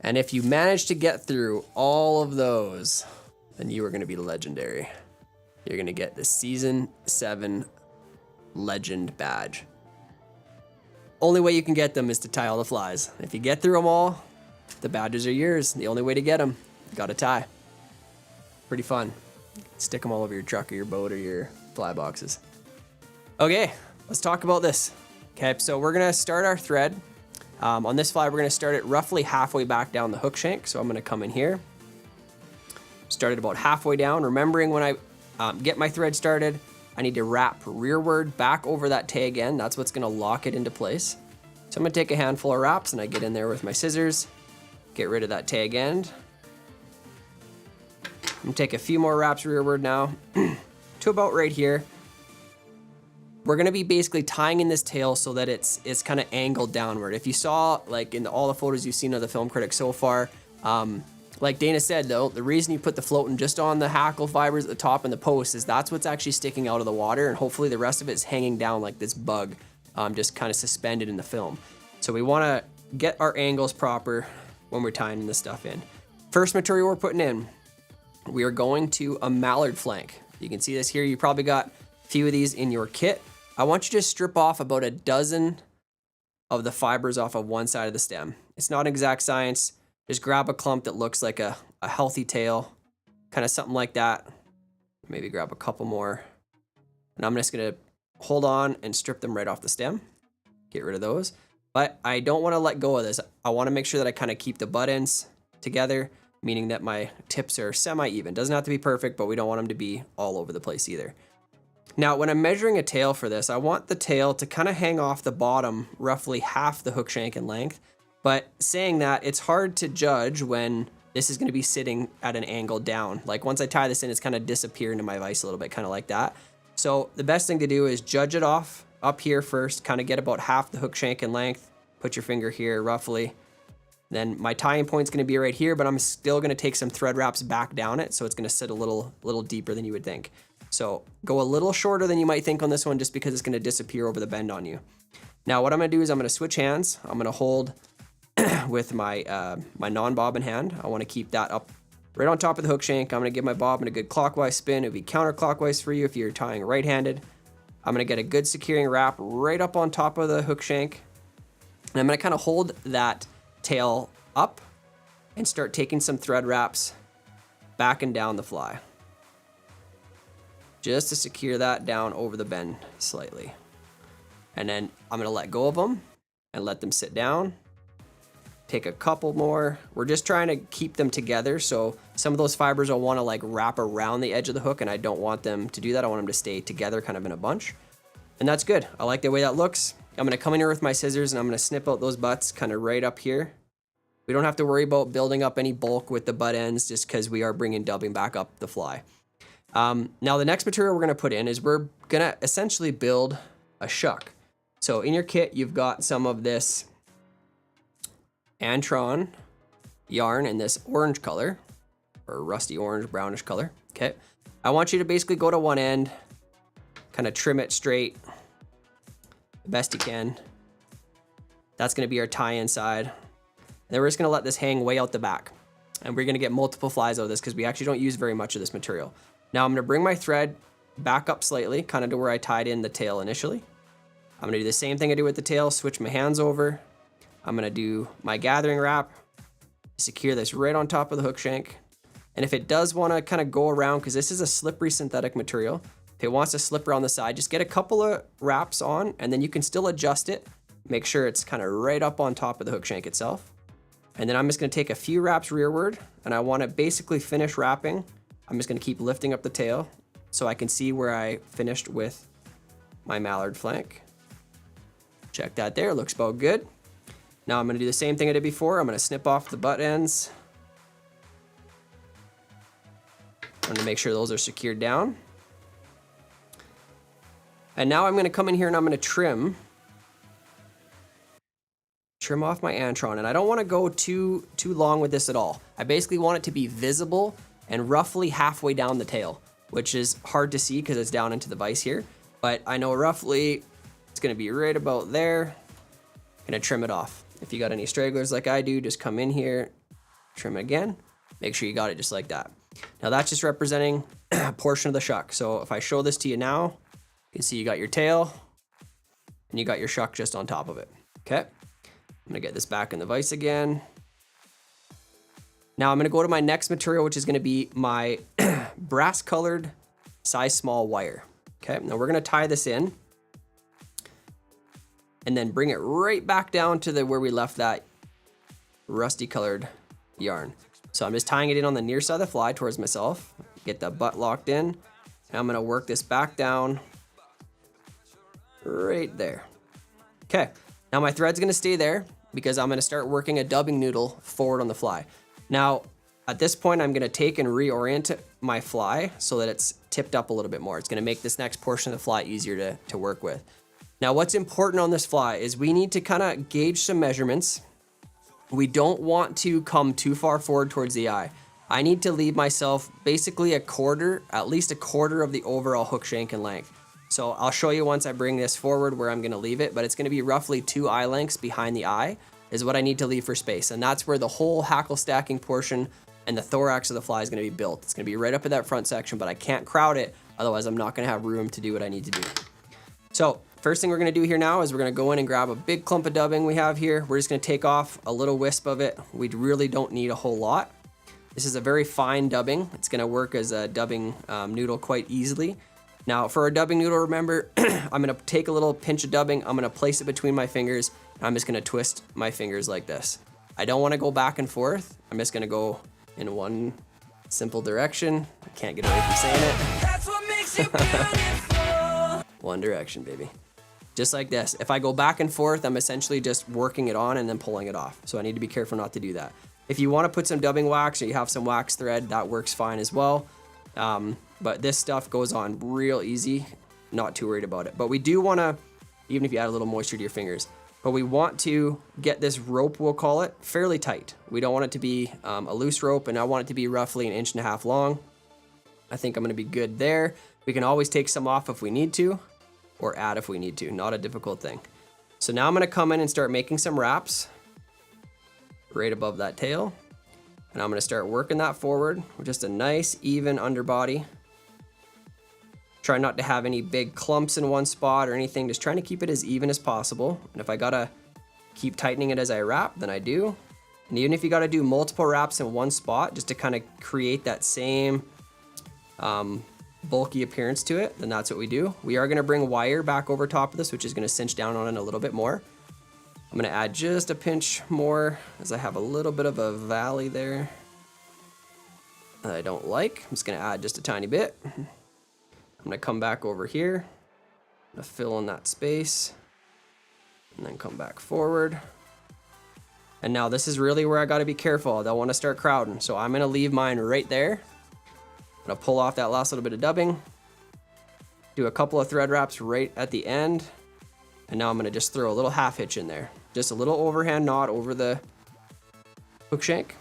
And if you manage to get through all of those, then you are going to be legendary. You're going to get the season 7 legend badge. Only way you can get them is to tie all the flies. If you get through them all, the badges are yours. The only way to get them, you got to tie. Pretty fun. Stick them all over your truck or your boat or your fly boxes. Okay, let's talk about this. Okay, so we're gonna start our thread. On this fly, we're gonna start it roughly halfway back down the hook shank. So I'm gonna come in here, start it about halfway down. Remembering when I get my thread started, I need to wrap rearward back over that tag end. That's what's gonna lock it into place. So I'm gonna take a handful of wraps and I get in there with my scissors, get rid of that tag end. I'm gonna take a few more wraps rearward now to about right here. We're gonna be basically tying in this tail so that it's kind of angled downward. If you saw, like in all the photos you've seen of the Film Critic so far, like Dana said though, the reason you put the floating just on the hackle fibers at the top and the post is that's what's actually sticking out of the water, and hopefully the rest of it's hanging down like this bug just kind of suspended in the film. So we want to get our angles proper when we're tying this stuff in. First material we're putting in, we are going to a mallard flank. You can see this here. You probably got a few of these in your kit. I want you to strip off about a dozen of the fibers off of one side of the stem. It's not exact science. Just grab a clump that looks like a healthy tail, kind of something like that. Maybe grab a couple more. And I'm just gonna hold on and strip them right off the stem. Get rid of those. But I don't wanna let go of this. I wanna make sure that I kind of keep the butt ends together, meaning that my tips are semi-even. Doesn't have to be perfect, but we don't want them to be all over the place either. Now, when I'm measuring a tail for this, I want the tail to kind of hang off the bottom roughly half the hook shank in length. But saying that, it's hard to judge when this is going to be sitting at an angle down. Like once I tie this in, it's kind of disappear into my vise a little bit, kind of like that. So the best thing to do is judge it off up here first, kind of get about half the hook shank in length. Put your finger here roughly. Then my tying point's going to be right here, but I'm still going to take some thread wraps back down it, so it's going to sit a little deeper than you would think. So go a little shorter than you might think on this one, just because it's going to disappear over the bend on you. Now what I'm going to do is I'm going to switch hands. I'm going to hold with my my non-bobbin hand. I want to keep that up right on top of the hook shank. I'm going to give my bobbin a good clockwise spin. It would be counterclockwise for you if you're tying right-handed. I'm going to get a good securing wrap right up on top of the hook shank. And I'm going to kind of hold that tail up and start taking some thread wraps back and down the fly, just to secure that down over the bend slightly. And then I'm gonna let go of them and let them sit down. Take a couple more. We're just trying to keep them together, so some of those fibers will want to like wrap around the edge of the hook, and I don't want them to do that. I want them to stay together kind of in a bunch. And that's good. I like the way that looks. I'm gonna come in here with my scissors and I'm gonna snip out those butts kind of right up here. We don't have to worry about building up any bulk with the butt ends, just because we are bringing dubbing back up the fly. Now the next material we're gonna put in is we're gonna essentially build a shuck. So in your kit, you've got some of this Antron yarn in this orange color, or rusty orange, brownish color. Okay. I want you to basically go to one end, kind of trim it straight the best you can. That's gonna be our tie-in side. And then we're just gonna let this hang way out the back. And we're gonna get multiple flies out of this because we actually don't use very much of this material. Now I'm gonna bring my thread back up slightly, kind of to where I tied in the tail initially. I'm gonna do the same thing I do with the tail, switch my hands over. I'm gonna do my gathering wrap, secure this right on top of the hook shank. And if it does wanna kind of go around, because this is a slippery synthetic material, if it wants to slip around the side, just get a couple of wraps on, and then you can still adjust it. Make sure it's kind of right up on top of the hook shank itself. And then I'm just gonna take a few wraps rearward, and I wanna basically finish wrapping. I'm just gonna keep lifting up the tail so I can see where I finished with my mallard flank. Check that there, looks about good. Now I'm gonna do the same thing I did before. I'm gonna snip off the butt ends. I'm gonna make sure those are secured down. And now I'm gonna come in here and I'm gonna trim off my Antron. And I don't wanna go too long with this at all. I basically want it to be visible and roughly halfway down the tail, which is hard to see because it's down into the vise here. But I know roughly it's gonna be right about there. Gonna trim it off. If you got any stragglers like I do, just come in here, trim it again. Make sure you got it just like that. Now that's just representing a portion of the shuck. So if I show this to you now, you can see you got your tail and you got your shuck just on top of it. Okay, I'm gonna get this back in the vise again. Now I'm gonna go to my next material, which is gonna be my brass colored size small wire. Okay, now we're gonna tie this in and then bring it right back down to where we left that rusty colored yarn. So I'm just tying it in on the near side of the fly towards myself, get the butt locked in, and I'm gonna work this back down right there. Okay, now my thread's gonna stay there because I'm gonna start working a dubbing noodle forward on the fly. Now, at this point, I'm gonna take and reorient my fly so that it's tipped up a little bit more. It's gonna make this next portion of the fly easier to work with. Now, what's important on this fly is we need to kind of gauge some measurements. We don't want to come too far forward towards the eye. I need to leave myself basically at least a quarter of the overall hook shank in length. So I'll show you once I bring this forward where I'm going to leave it, but it's going to be roughly 2 eye lengths behind the eye is what I need to leave for space. And that's where the whole hackle stacking portion and the thorax of the fly is going to be built. It's going to be right up at that front section, but I can't crowd it. Otherwise, I'm not going to have room to do what I need to do. So first thing we're going to do here now is we're going to go in and grab a big clump of dubbing we have here. We're just going to take off a little wisp of it. We really don't need a whole lot. This is a very fine dubbing. It's going to work as a dubbing noodle quite easily. Now for a dubbing noodle, remember, I'm going to take a little pinch of dubbing. I'm going to place it between my fingers. And I'm just going to twist my fingers like this. I don't want to go back and forth. I'm just going to go in one simple direction. I can't get away from saying it. That's what makes you beautiful. One direction, baby. Just like this. If I go back and forth, I'm essentially just working it on and then pulling it off. So I need to be careful not to do that. If you want to put some dubbing wax or you have some wax thread, that works fine as well. But this stuff goes on real easy. Not too worried about it. But we do want to, even if you add a little moisture to your fingers, but we want to get this rope, we'll call it, fairly tight. We don't want it to be a loose rope, and I want it to be roughly 1.5 inches long. I think I'm going to be good there. We can always take some off if we need to, or add if we need to. Not a difficult thing. So now I'm going to come in and start making some wraps right above that tail. And I'm going to start working that forward with just a nice, even underbody. Try not to have any big clumps in one spot or anything. Just trying to keep it as even as possible. And if I got to keep tightening it as I wrap, then I do. And even if you got to do multiple wraps in one spot just to kind of create that same bulky appearance to it, then that's what we do. We are going to bring wire back over top of this, which is going to cinch down on it a little bit more. I'm going to add just a pinch more as I have a little bit of a valley there that I don't like. I'm just going to add just a tiny bit. I'm going to come back over here. I'm going to fill in that space and then come back forward. And now this is really where I got to be careful. I don't want to start crowding. So I'm going to leave mine right there. I'm going to pull off that last little bit of dubbing. Do a couple of thread wraps right at the end. And now I'm going to just throw a little half hitch in there. Just a little overhand knot over the hook shank.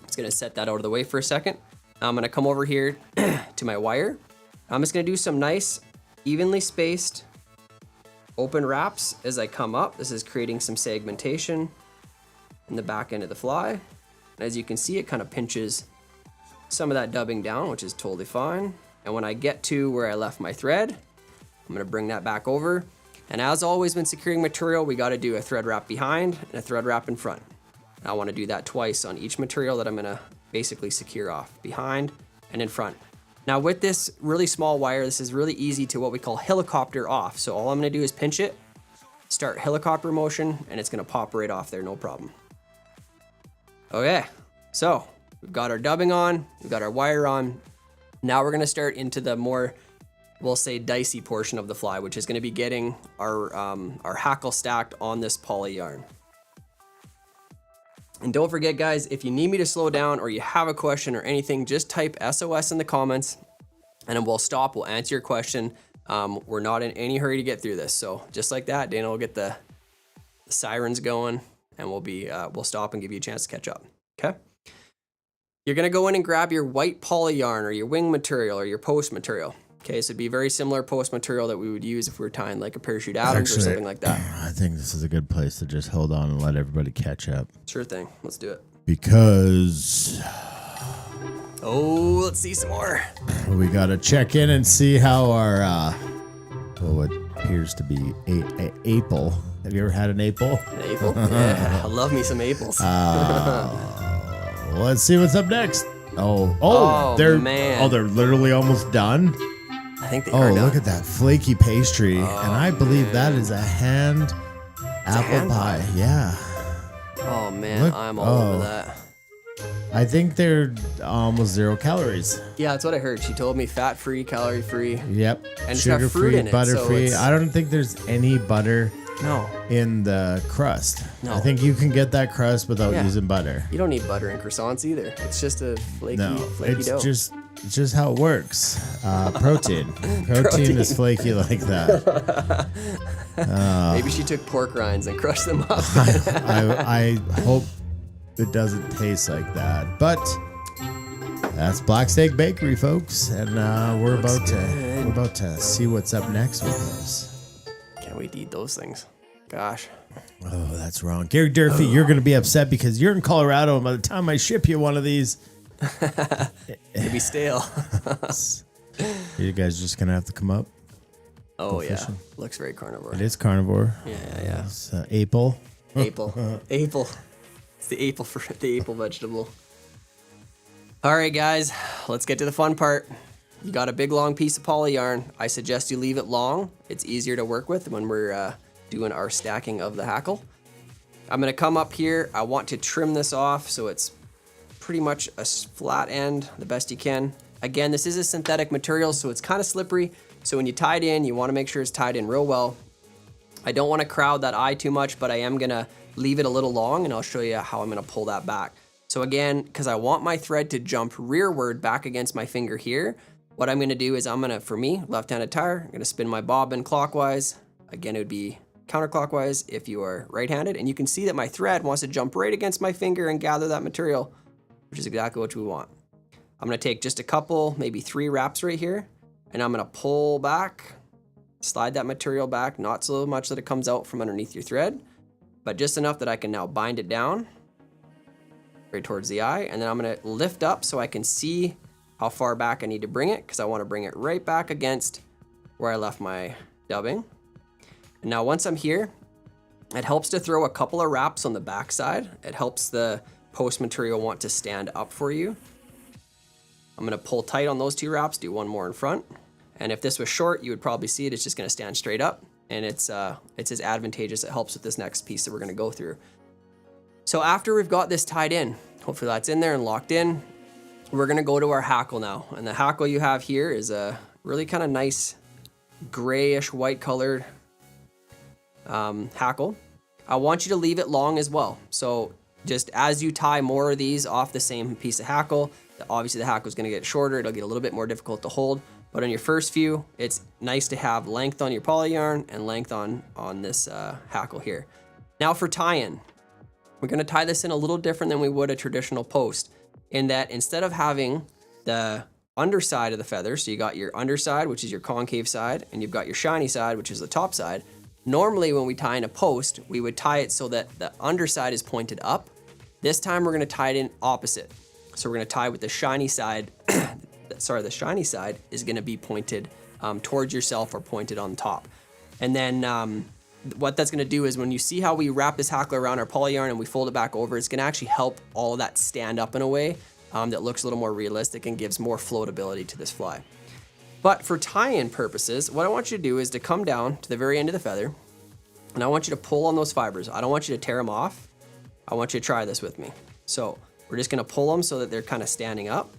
Just going to set that out of the way for a second. Now I'm going to come over here to my wire. I'm just going to do some nice, evenly spaced open wraps as I come up. This is creating some segmentation in the back end of the fly. And as you can see, it kind of pinches some of that dubbing down, which is totally fine. And when I get to where I left my thread, I'm going to bring that back over. And as always, when securing material, we got to do a thread wrap behind and a thread wrap in front. And I want to do that twice on each material that I'm going to basically secure off, behind and in front. Now with this really small wire, this is really easy to what we call helicopter off. So all I'm going to do is pinch it, start helicopter motion, and it's going to pop right off there, no problem. Okay, so we've got our dubbing on, we've got our wire on. Now we're going to start into the more, we'll say, dicey portion of the fly, which is going to be getting our hackle stacked on this poly yarn. And don't forget, guys, if you need me to slow down or you have a question or anything, just type SOS in the comments and then we'll stop. We'll answer your question. We're not in any hurry to get through this. So just like that, Dana will get the sirens going and we'll stop and give you a chance to catch up. Okay. You're going to go in and grab your white poly yarn or your wing material or your post material. Okay, so it'd be very similar post material that we would use if we were tying like a parachute Adams or something like that. I think this is a good place to just hold on and let everybody catch up. Sure thing. Let's do it. Because let's see some more. We got to check in and see how our, what appears to be a apple. Have you ever had an apple? An apple? Yeah, I love me some apples. Let's see what's up next. They're literally almost done. I think they are done. Look at that flaky pastry. And I believe that is a hand apple pie. Yeah. Oh, man. I'm all over that. I think they're almost 0 calories. Yeah, that's what I heard. She told me fat-free, calorie-free. Yep. And it's got fruit in it. Butter-free. I don't think there's any butter in the crust. No. I think you can get that crust without using butter. You don't need butter in croissants either. It's just a flaky dough. It's just how it works. Protein. Protein is flaky like that. Maybe she took pork rinds and crushed them up. I hope it doesn't taste like that. But That's Black Steak Bakery, folks, and we're about to see what's up next with us. Can't wait to eat those things. Gosh. Oh, that's wrong. Gary Durfee, you're going to be upset because you're in Colorado, and by the time I ship you one of these, It'd be stale. you guys just going to have to come up. Oh, yeah. fishing. Looks very carnivore. It is carnivore. Yeah. It's apple. Apple. It's the apple vegetable. All right, guys, let's get to the fun part. You got a big long piece of poly yarn. I suggest you leave it long. It's easier to work with when we're doing our stacking of the hackle. I'm gonna come up here. I want to trim this off so it's pretty much a flat end, the best you can. Again, this is a synthetic material, so it's kind of slippery. So when you tie it in, you wanna make sure it's tied in real well. I don't wanna crowd that eye too much, but I am gonna leave it a little long, and I'll show you how I'm gonna pull that back. So again, because I want my thread to jump rearward back against my finger here, what I'm gonna do is for me, left-handed tire, I'm gonna spin my bobbin clockwise. Again, it would be counterclockwise if you are right-handed, and you can see that my thread wants to jump right against my finger and gather that material, which is exactly what we want. I'm gonna take just a couple, maybe 3 wraps right here, and I'm gonna pull back, slide that material back, not so much that it comes out from underneath your thread, but just enough that I can now bind it down right towards the eye, and then I'm gonna lift up so I can see how far back I need to bring it, because I wanna bring it right back against where I left my dubbing. And now once I'm here, it helps to throw a couple of wraps on the back side. It helps the post material want to stand up for you. I'm gonna pull tight on those 2 wraps, do 1 more in front. And if this was short, you would probably see it's just gonna stand straight up, and it's as advantageous. It helps with this next piece that we're gonna go through. So after we've got this tied in, hopefully that's in there and locked in, we're gonna go to our hackle now. And the hackle you have here is a really kind of nice grayish white colored hackle. I want you to leave it long as well. So just as you tie more of these off the same piece of hackle, obviously the hackle is gonna get shorter, it'll get a little bit more difficult to hold. But on your first few, it's nice to have length on your poly yarn and length on this hackle here. Now for tie-in. We're gonna tie this in a little different than we would a traditional post, in that instead of having the underside of the feather, so you got your underside, which is your concave side, and you've got your shiny side, which is the top side. Normally when we tie in a post, we would tie it so that the underside is pointed up. This time we're gonna tie it in opposite. So we're gonna tie with the shiny side, the shiny side is gonna be pointed towards yourself or pointed on top. And then what that's gonna do is when you see how we wrap this hackle around our poly yarn and we fold it back over, it's gonna actually help all of that stand up in a way that looks a little more realistic and gives more floatability to this fly. But for tie-in purposes, what I want you to do is to come down to the very end of the feather, and I want you to pull on those fibers. I don't want you to tear them off. I want you to try this with me. So we're just gonna pull them so that they're kind of standing up.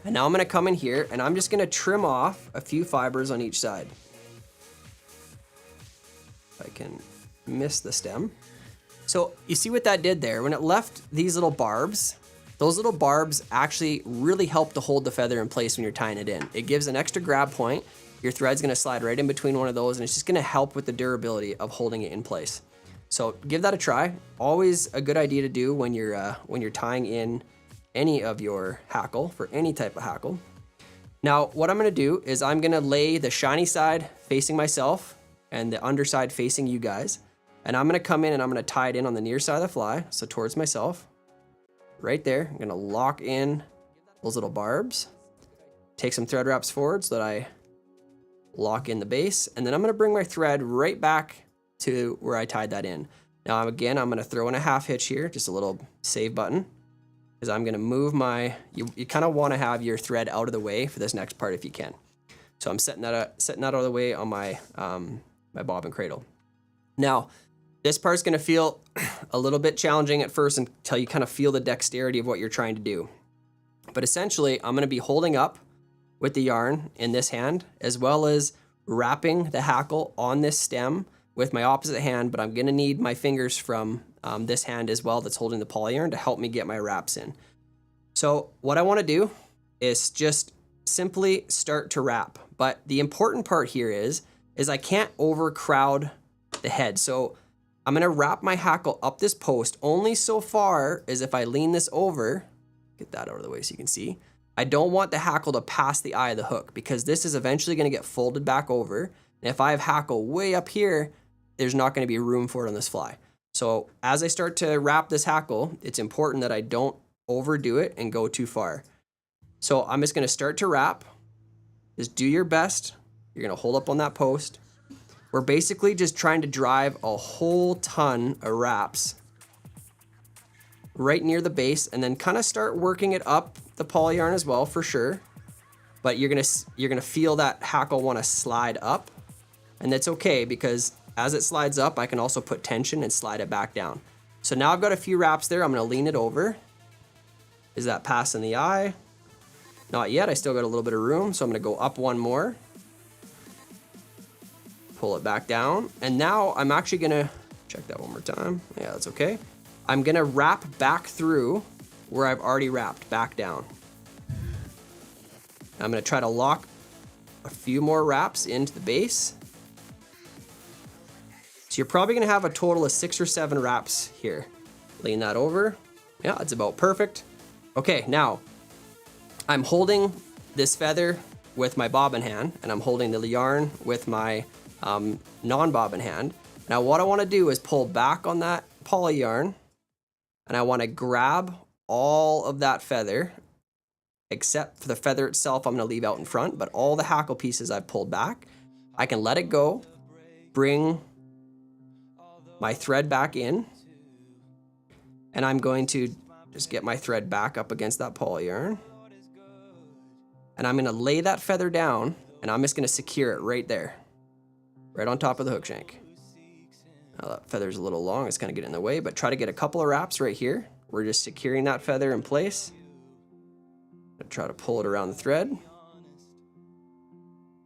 And now I'm gonna come in here and I'm just gonna trim off a few fibers on each side. I can miss the stem. So you see what that did there? When it left these little barbs, those little barbs actually really help to hold the feather in place when you're tying it in. It gives an extra grab point. Your thread's gonna slide right in between one of those, and it's just gonna help with the durability of holding it in place. So give that a try. Always a good idea to do when you're tying in any of your hackle, for any type of hackle. Now what I'm gonna do is I'm gonna lay the shiny side facing myself and the underside facing you guys. And I'm gonna come in and I'm gonna tie it in on the near side of the fly, so towards myself. Right there, I'm gonna lock in those little barbs. Take some thread wraps forward so that I lock in the base, and then I'm gonna bring my thread right back to where I tied that in. Now again, I'm gonna throw in a half hitch here, just a little save button, because I'm gonna move you kind of wanna have your thread out of the way for this next part if you can. So I'm setting that out of the way on my my bobbin cradle. Now, this part's gonna feel a little bit challenging at first until you kind of feel the dexterity of what you're trying to do. But essentially, I'm gonna be holding up with the yarn in this hand, as well as wrapping the hackle on this stem with my opposite hand, but I'm gonna need my fingers from this hand as well that's holding the poly yarn to help me get my wraps in. So what I wanna do is just simply start to wrap. But the important part here is I can't overcrowd the head. So I'm gonna wrap my hackle up this post only so far as if I lean this over, get that out of the way so you can see. I don't want the hackle to pass the eye of the hook because this is eventually going to get folded back over. And if I have hackle way up here, there's not going to be room for it on this fly. So as I start to wrap this hackle, it's important that I don't overdo it and go too far. So I'm just going to start to wrap. Just do your best. You're going to hold up on that post. We're basically just trying to drive a whole ton of wraps right near the base and then kind of start working it up the poly yarn as well for sure. But you're gonna feel that hackle want to slide up, and that's okay because as it slides up, I can also put tension and slide it back down. So now I've got a few wraps there. I'm gonna lean it over. Is that passing the eye? Not yet. I still got a little bit of room, so I'm gonna go up one more. Pull it back down, and now I'm actually gonna check that one more time. Yeah, that's okay. I'm gonna wrap back through where I've already wrapped back down. I'm gonna try to lock a few more wraps into the base. So you're probably gonna have a total of 6 or 7 wraps here. Lean that over. Yeah, it's about perfect. Okay, now I'm holding this feather with my bobbin hand, and I'm holding the yarn with my non-bobbin hand. Now what I want to do is pull back on that poly yarn, and I want to grab all of that feather, except for the feather itself I'm going to leave out in front, but all the hackle pieces I've pulled back. I can let it go, bring my thread back in, and I'm going to just get my thread back up against that poly yarn, and I'm going to lay that feather down, and I'm just going to secure it right there, right on top of the hook shank. Now that feather's a little long, it's kind of getting in the way, but try to get a couple of wraps right here. We're just securing that feather in place. Try to pull it around the thread.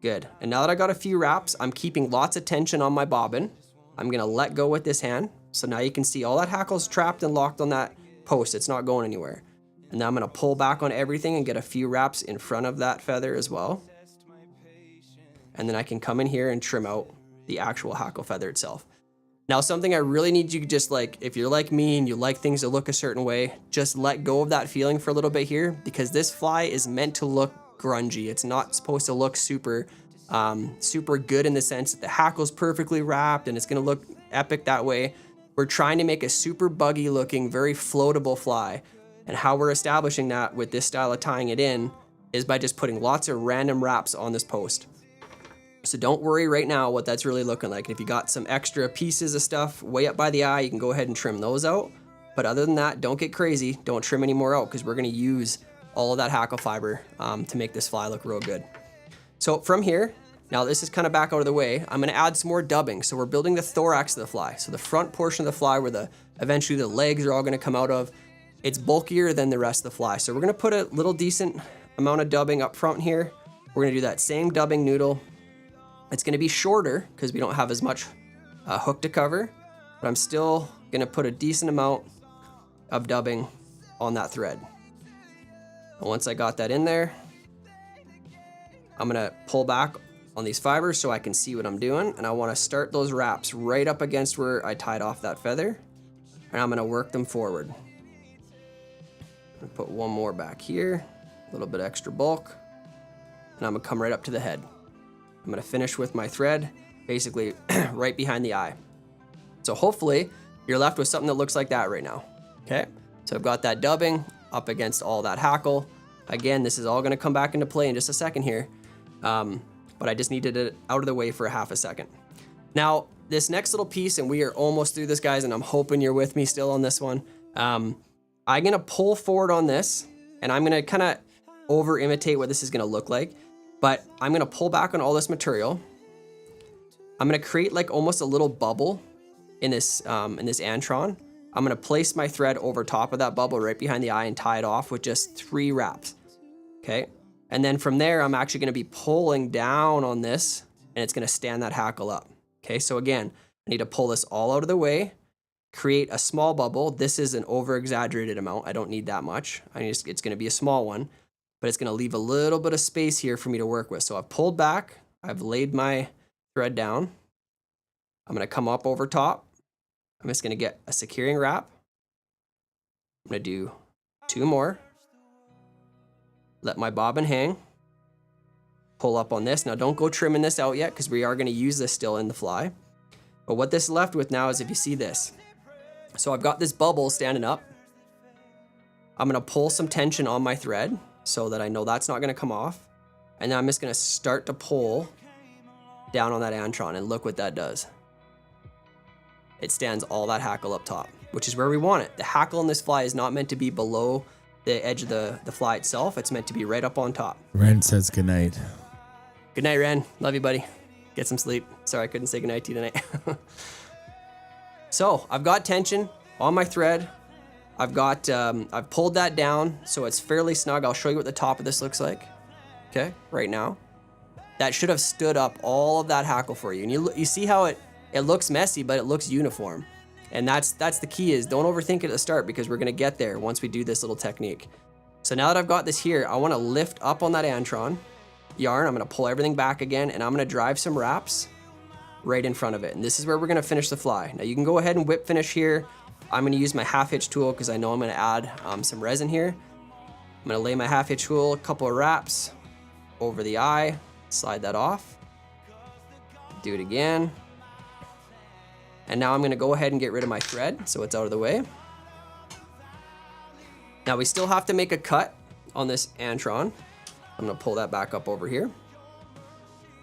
Good. And now that I got a few wraps, I'm keeping lots of tension on my bobbin. I'm gonna let go with this hand. So now you can see all that hackle's trapped and locked on that post. It's not going anywhere. And now I'm gonna pull back on everything and get a few wraps in front of that feather as well. And then I can come in here and trim out the actual hackle feather itself. Now, something I really need you to just like, if you're like me and you like things to look a certain way, just let go of that feeling for a little bit here, because this fly is meant to look grungy. It's not supposed to look super good in the sense that the hackle's perfectly wrapped and it's gonna look epic that way. We're trying to make a super buggy looking, very floatable fly. And how we're establishing that with this style of tying it in is by just putting lots of random wraps on this post. So don't worry right now what that's really looking like. And if you got some extra pieces of stuff way up by the eye, you can go ahead and trim those out. But other than that, don't get crazy. Don't trim any more out because we're gonna use all of that hackle fiber to make this fly look real good. So from here, now this is kind of back out of the way, I'm gonna add some more dubbing. So we're building the thorax of the fly. So the front portion of the fly where eventually the legs are all gonna come out of, it's bulkier than the rest of the fly. So we're gonna put a little decent amount of dubbing up front here. We're gonna do that same dubbing noodle. It's gonna be shorter because we don't have as much hook to cover, but I'm still gonna put a decent amount of dubbing on that thread. And once I got that in there, I'm gonna pull back on these fibers so I can see what I'm doing, and I wanna start those wraps right up against where I tied off that feather, and I'm gonna work them forward. I'm gonna put one more back here, a little bit extra bulk, and I'm gonna come right up to the head. I'm gonna finish with my thread, basically right behind the eye. So hopefully you're left with something that looks like that right now. Okay, so I've got that dubbing up against all that hackle. Again, this is all gonna come back into play in just a second here, but I just needed it out of the way for a half a second. Now, this next little piece, and we are almost through this, guys, and I'm hoping you're with me still on this one. I'm gonna pull forward on this, and I'm gonna kind of over imitate what this is gonna look like. But I'm gonna pull back on all this material. I'm gonna create like almost a little bubble in this antron. I'm gonna place my thread over top of that bubble right behind the eye and tie it off with just 3 wraps, okay? And then from there, I'm actually gonna be pulling down on this and it's gonna stand that hackle up, okay? So again, I need to pull this all out of the way, create a small bubble. This is an over-exaggerated amount. I don't need that much. It's gonna be a small one, but it's gonna leave a little bit of space here for me to work with. So I've pulled back, I've laid my thread down. I'm gonna come up over top. I'm just gonna get a securing wrap. I'm gonna do 2 more. let my bobbin hang, pull up on this. Now don't go trimming this out yet because we are going to use this still in the fly. But what this is left with now is if you see this. So I've got this bubble standing up. I'm going to pull some tension on my thread so that I know that's not going to come off. And then I'm just going to start to pull down on that antron, and look what that does. It stands all that hackle up top, which is where we want it. The hackle in this fly is not meant to be below the edge of the fly itself. It's meant to be right up on top. Ren says goodnight. Good night, Ren. Love you, buddy. Get some sleep. Sorry, I couldn't say goodnight to you tonight. So I've got tension on my thread. I've pulled that down so it's fairly snug. I'll show you what the top of this looks like. Okay, right now. That should have stood up all of that hackle for you. And you see how it looks messy, but it looks uniform. And that's the key, is don't overthink it at the start, because we're gonna get there once we do this little technique. So now that I've got this here, I wanna lift up on that antron yarn. I'm gonna pull everything back again, and I'm gonna drive some wraps right in front of it. And this is where we're gonna finish the fly. Now you can go ahead and whip finish here. I'm gonna use my half hitch tool because I know I'm gonna add some resin here. I'm gonna lay my half hitch tool, a couple of wraps over the eye, slide that off, do it again. And now I'm gonna go ahead and get rid of my thread so it's out of the way. Now we still have to make a cut on this antron. I'm gonna pull that back up over here.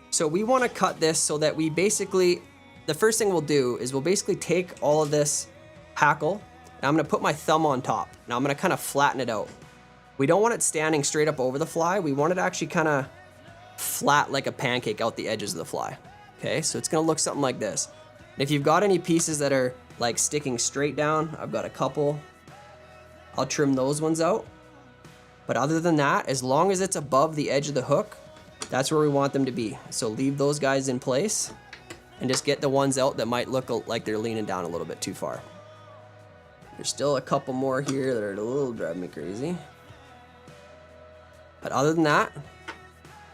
So we wanna cut this so that we basically, the first thing we'll do is we'll basically take all of this hackle, and I'm gonna put my thumb on top. Now I'm gonna kind of flatten it out. We don't want it standing straight up over the fly. We want it actually kind of flat like a pancake out the edges of the fly. Okay, so it's gonna look something like this. And if you've got any pieces that are like sticking straight down, I've got a couple. I'll trim those ones out. But other than that, as long as it's above the edge of the hook, that's where we want them to be. So leave those guys in place and just get the ones out that might look like they're leaning down a little bit too far. There's still a couple more here that are a little driving me crazy. But other than that,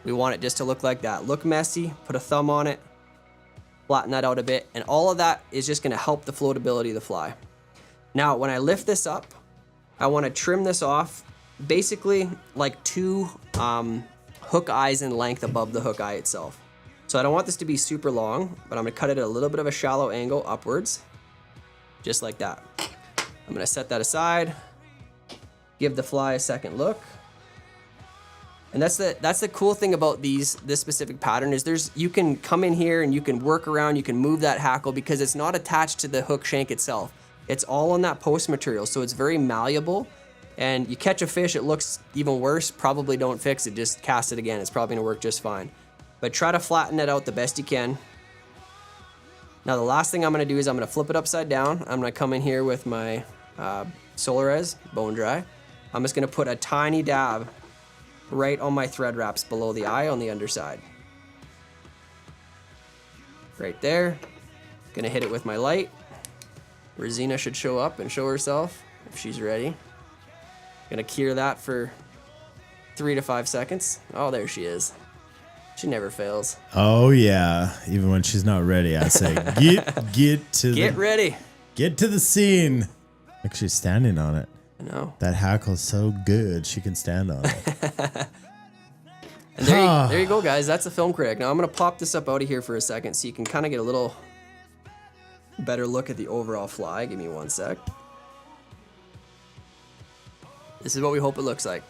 we want it just to look like that. Look messy, put a thumb on it, flatten that out a bit, and all of that is just gonna help the floatability of the fly. Now, when I lift this up, I wanna trim this off basically like 2 hook eyes in length above the hook eye itself. So I don't want this to be super long, but I'm gonna cut it at a little bit of a shallow angle upwards, just like that. I'm gonna set that aside, give the fly a second look. And that's the cool thing about this specific pattern is you can come in here and you can work around, you can move that hackle because it's not attached to the hook shank itself. It's all on that post material, so it's very malleable. And you catch a fish, it looks even worse, probably don't fix it, just cast it again. It's probably gonna work just fine. But try to flatten it out the best you can. Now the last thing I'm gonna do is I'm gonna flip it upside down. I'm gonna come in here with my Solares bone dry. I'm just gonna put a tiny dab right on my thread wraps below the eye on the underside. Right there. Gonna hit it with my light. Rosina should show up and show herself if she's ready. Gonna cure that for 3 to 5 seconds. Oh, there she is. She never fails. Oh yeah, even when she's not ready, I say get ready. Get to the scene. Like she's standing on it. I know. That hackle's so good, she can stand on it. And there you go, guys. That's the Film Critic. Now I'm gonna pop this up out of here for a second so you can kind of get a little better look at the overall fly. Give me 1 sec. This is what we hope it looks like.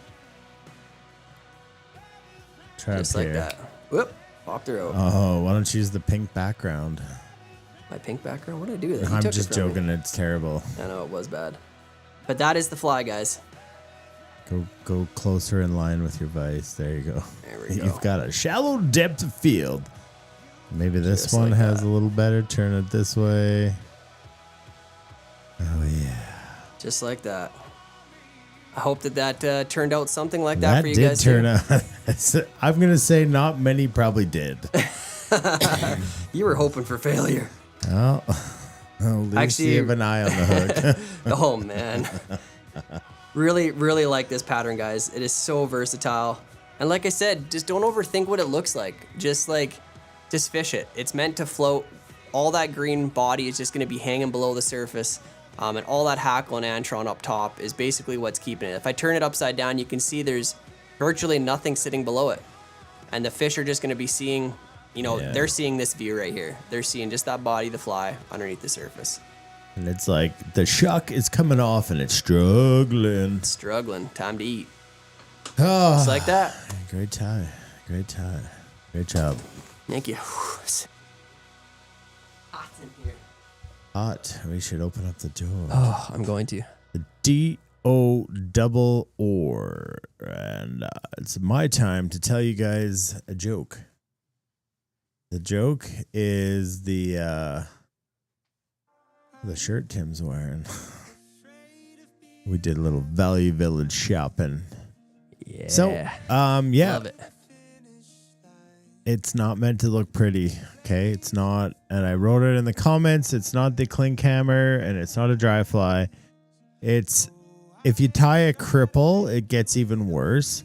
Trap Just here. like that. Whoop, popped her out. Oh, why don't you use the pink background? My pink background? What did I do with it? You I'm took it just from me. joking, it's terrible. I know, it was bad. But that is the fly, guys. Go closer in line with your vise. There you go. There we go. You've got a shallow depth of field. Maybe this Just one like has that. a little better. Turn it this way. Oh yeah. Just like that. I hope that turned out something like that for you did guys. turn out. I'm gonna say not many probably did. You were hoping for failure. Well, at least Actually- you have an eye on the hook. Oh man. Really, really like this pattern, guys. It is so versatile. And like I said, just don't overthink what it looks like. Just fish it. It's meant to float. All that green body is just gonna be hanging below the surface. And all that hackle and antron up top is basically what's keeping it. If I turn it upside down, you can see there's virtually nothing sitting below it. And the fish are just going to be seeing, they're seeing this view right here. They're seeing just that body, the fly, underneath the surface. And it's like the shuck is coming off and it's struggling. Struggling. Time to eat. Oh, Just like that. Great time. Great job. Thank you. Hot in here. Hot. We should open up the door. Oh, I'm going to. The D-O-double-O. And it's my time to tell you guys a joke. The joke is the shirt Tim's wearing. We did a little Value Village shopping. Yeah. So, yeah. Love it. It's not meant to look pretty, okay? It's not, and I wrote it in the comments. It's not the clink hammer, and it's not a dry fly. It's, if you tie a cripple, it gets even worse.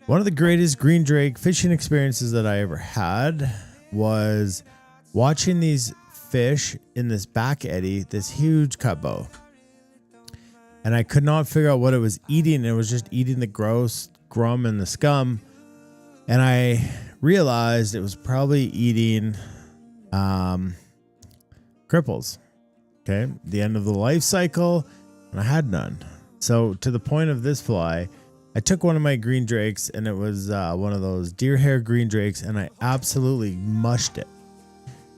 One of the greatest green drake fishing experiences that I ever had was watching these fish in this back eddy, this huge cut bow. And I could not figure out what it was eating. It was just eating the gross scrum and the scum. And I realized it was probably eating cripples. Okay. The end of the life cycle. And I had none. So to the point of this fly, I took one of my green drakes, and it was one of those deer hair green drakes, and I absolutely mushed it.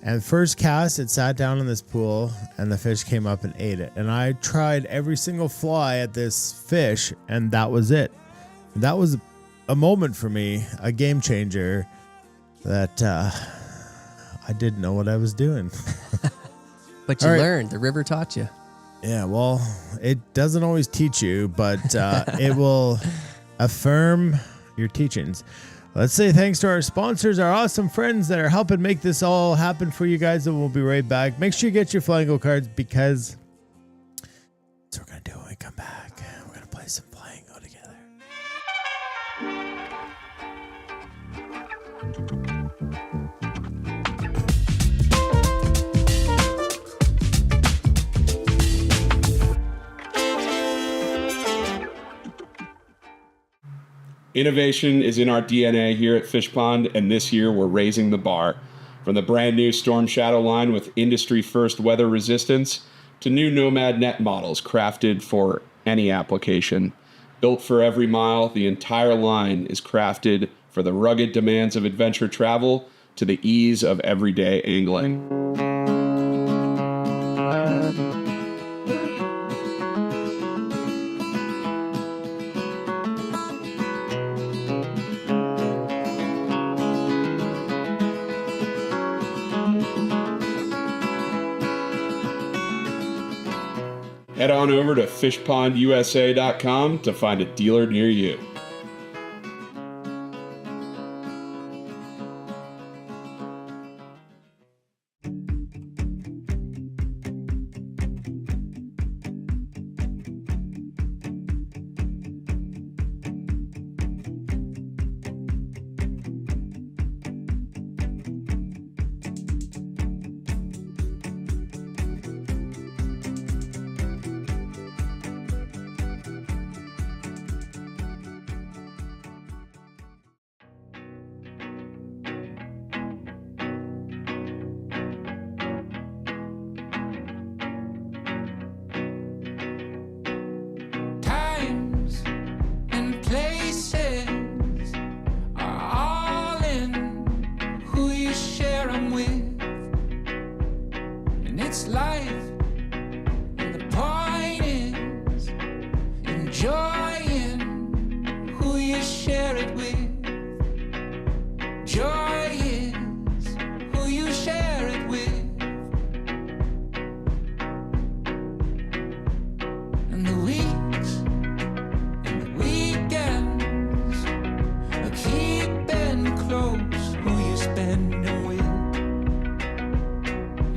And first cast, it sat down in this pool, and the fish came up and ate it. And I tried every single fly at this fish, and that was it. And that was a moment for me, a game changer, that I didn't know what I was doing. But you learned. The river taught you. Yeah, well, it doesn't always teach you, but it will affirm your teachings. Let's say thanks to our sponsors, our awesome friends that are helping make this all happen for you guys, and we'll be right back. Make sure you get your Flying Go cards, because that's what we're going to do when we come back. We're going to play some Flying Go together. Innovation is in our DNA here at Fish Pond, and this year we're raising the bar. From the brand new Storm Shadow line with industry-first weather resistance to new Nomad net models crafted for any application. Built for every mile, the entire line is crafted for the rugged demands of adventure travel to the ease of everyday angling. Head on over to fishpondusa.com to find a dealer near you. Times and places are all in who you share 'em with, and it's life. And the point is enjoying who you share it with. Joy is who you share it with. And the weeks and the weekends are keeping close who you spend them with.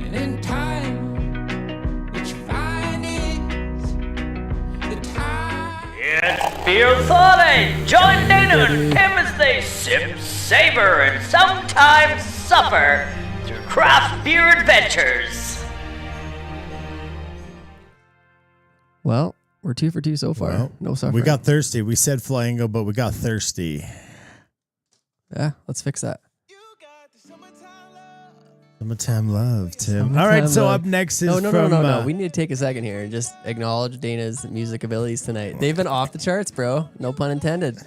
And in time, what you find is the time. It's Beer Friday! Join Dana and Tim as they sip, savor, and sometimes suffer through craft beer adventures. Well, We're 2 for 2 so far. Well, No suffering. we got thirsty. We said flamingo, but we got thirsty. Yeah, let's fix that. Summertime love, Tim. Summertime All right, so love. up next is No. We need to take a second here and just acknowledge Dana's music abilities tonight. They've been off the charts, bro. No pun intended.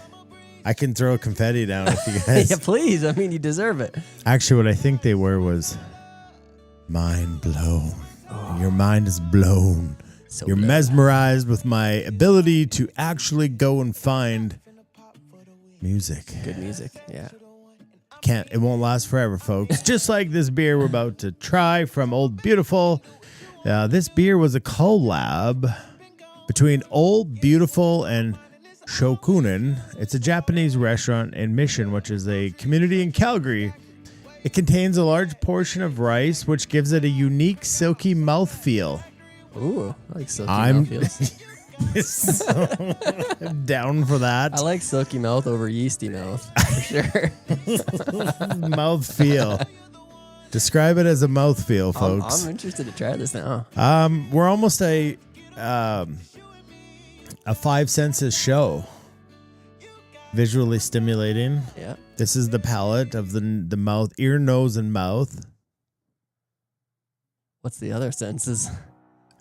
I can throw confetti down if you guys. Yeah, please. I mean, you deserve it. Actually, what I think they were was mind blown. Your mind is blown. So You're blown. mesmerized with my ability to actually go and find music. Good music. Yeah. It won't last forever, folks. Just like this beer we're about to try from Old Beautiful. This beer was a collab between Old Beautiful and Shokunin. It's a Japanese restaurant in Mission, which is a community in Calgary. It contains a large portion of rice, which gives it a unique silky mouthfeel. Ooh, I like silky I'm mouth. I'm down for that. I like silky mouth over yeasty mouth, for sure. Mouthfeel. Describe it as a mouthfeel, folks. I'm interested to try this now. We're almost a 5 senses show. Visually stimulating. Yeah. This is the palate of the mouth, ear, nose, and mouth. What's the other senses?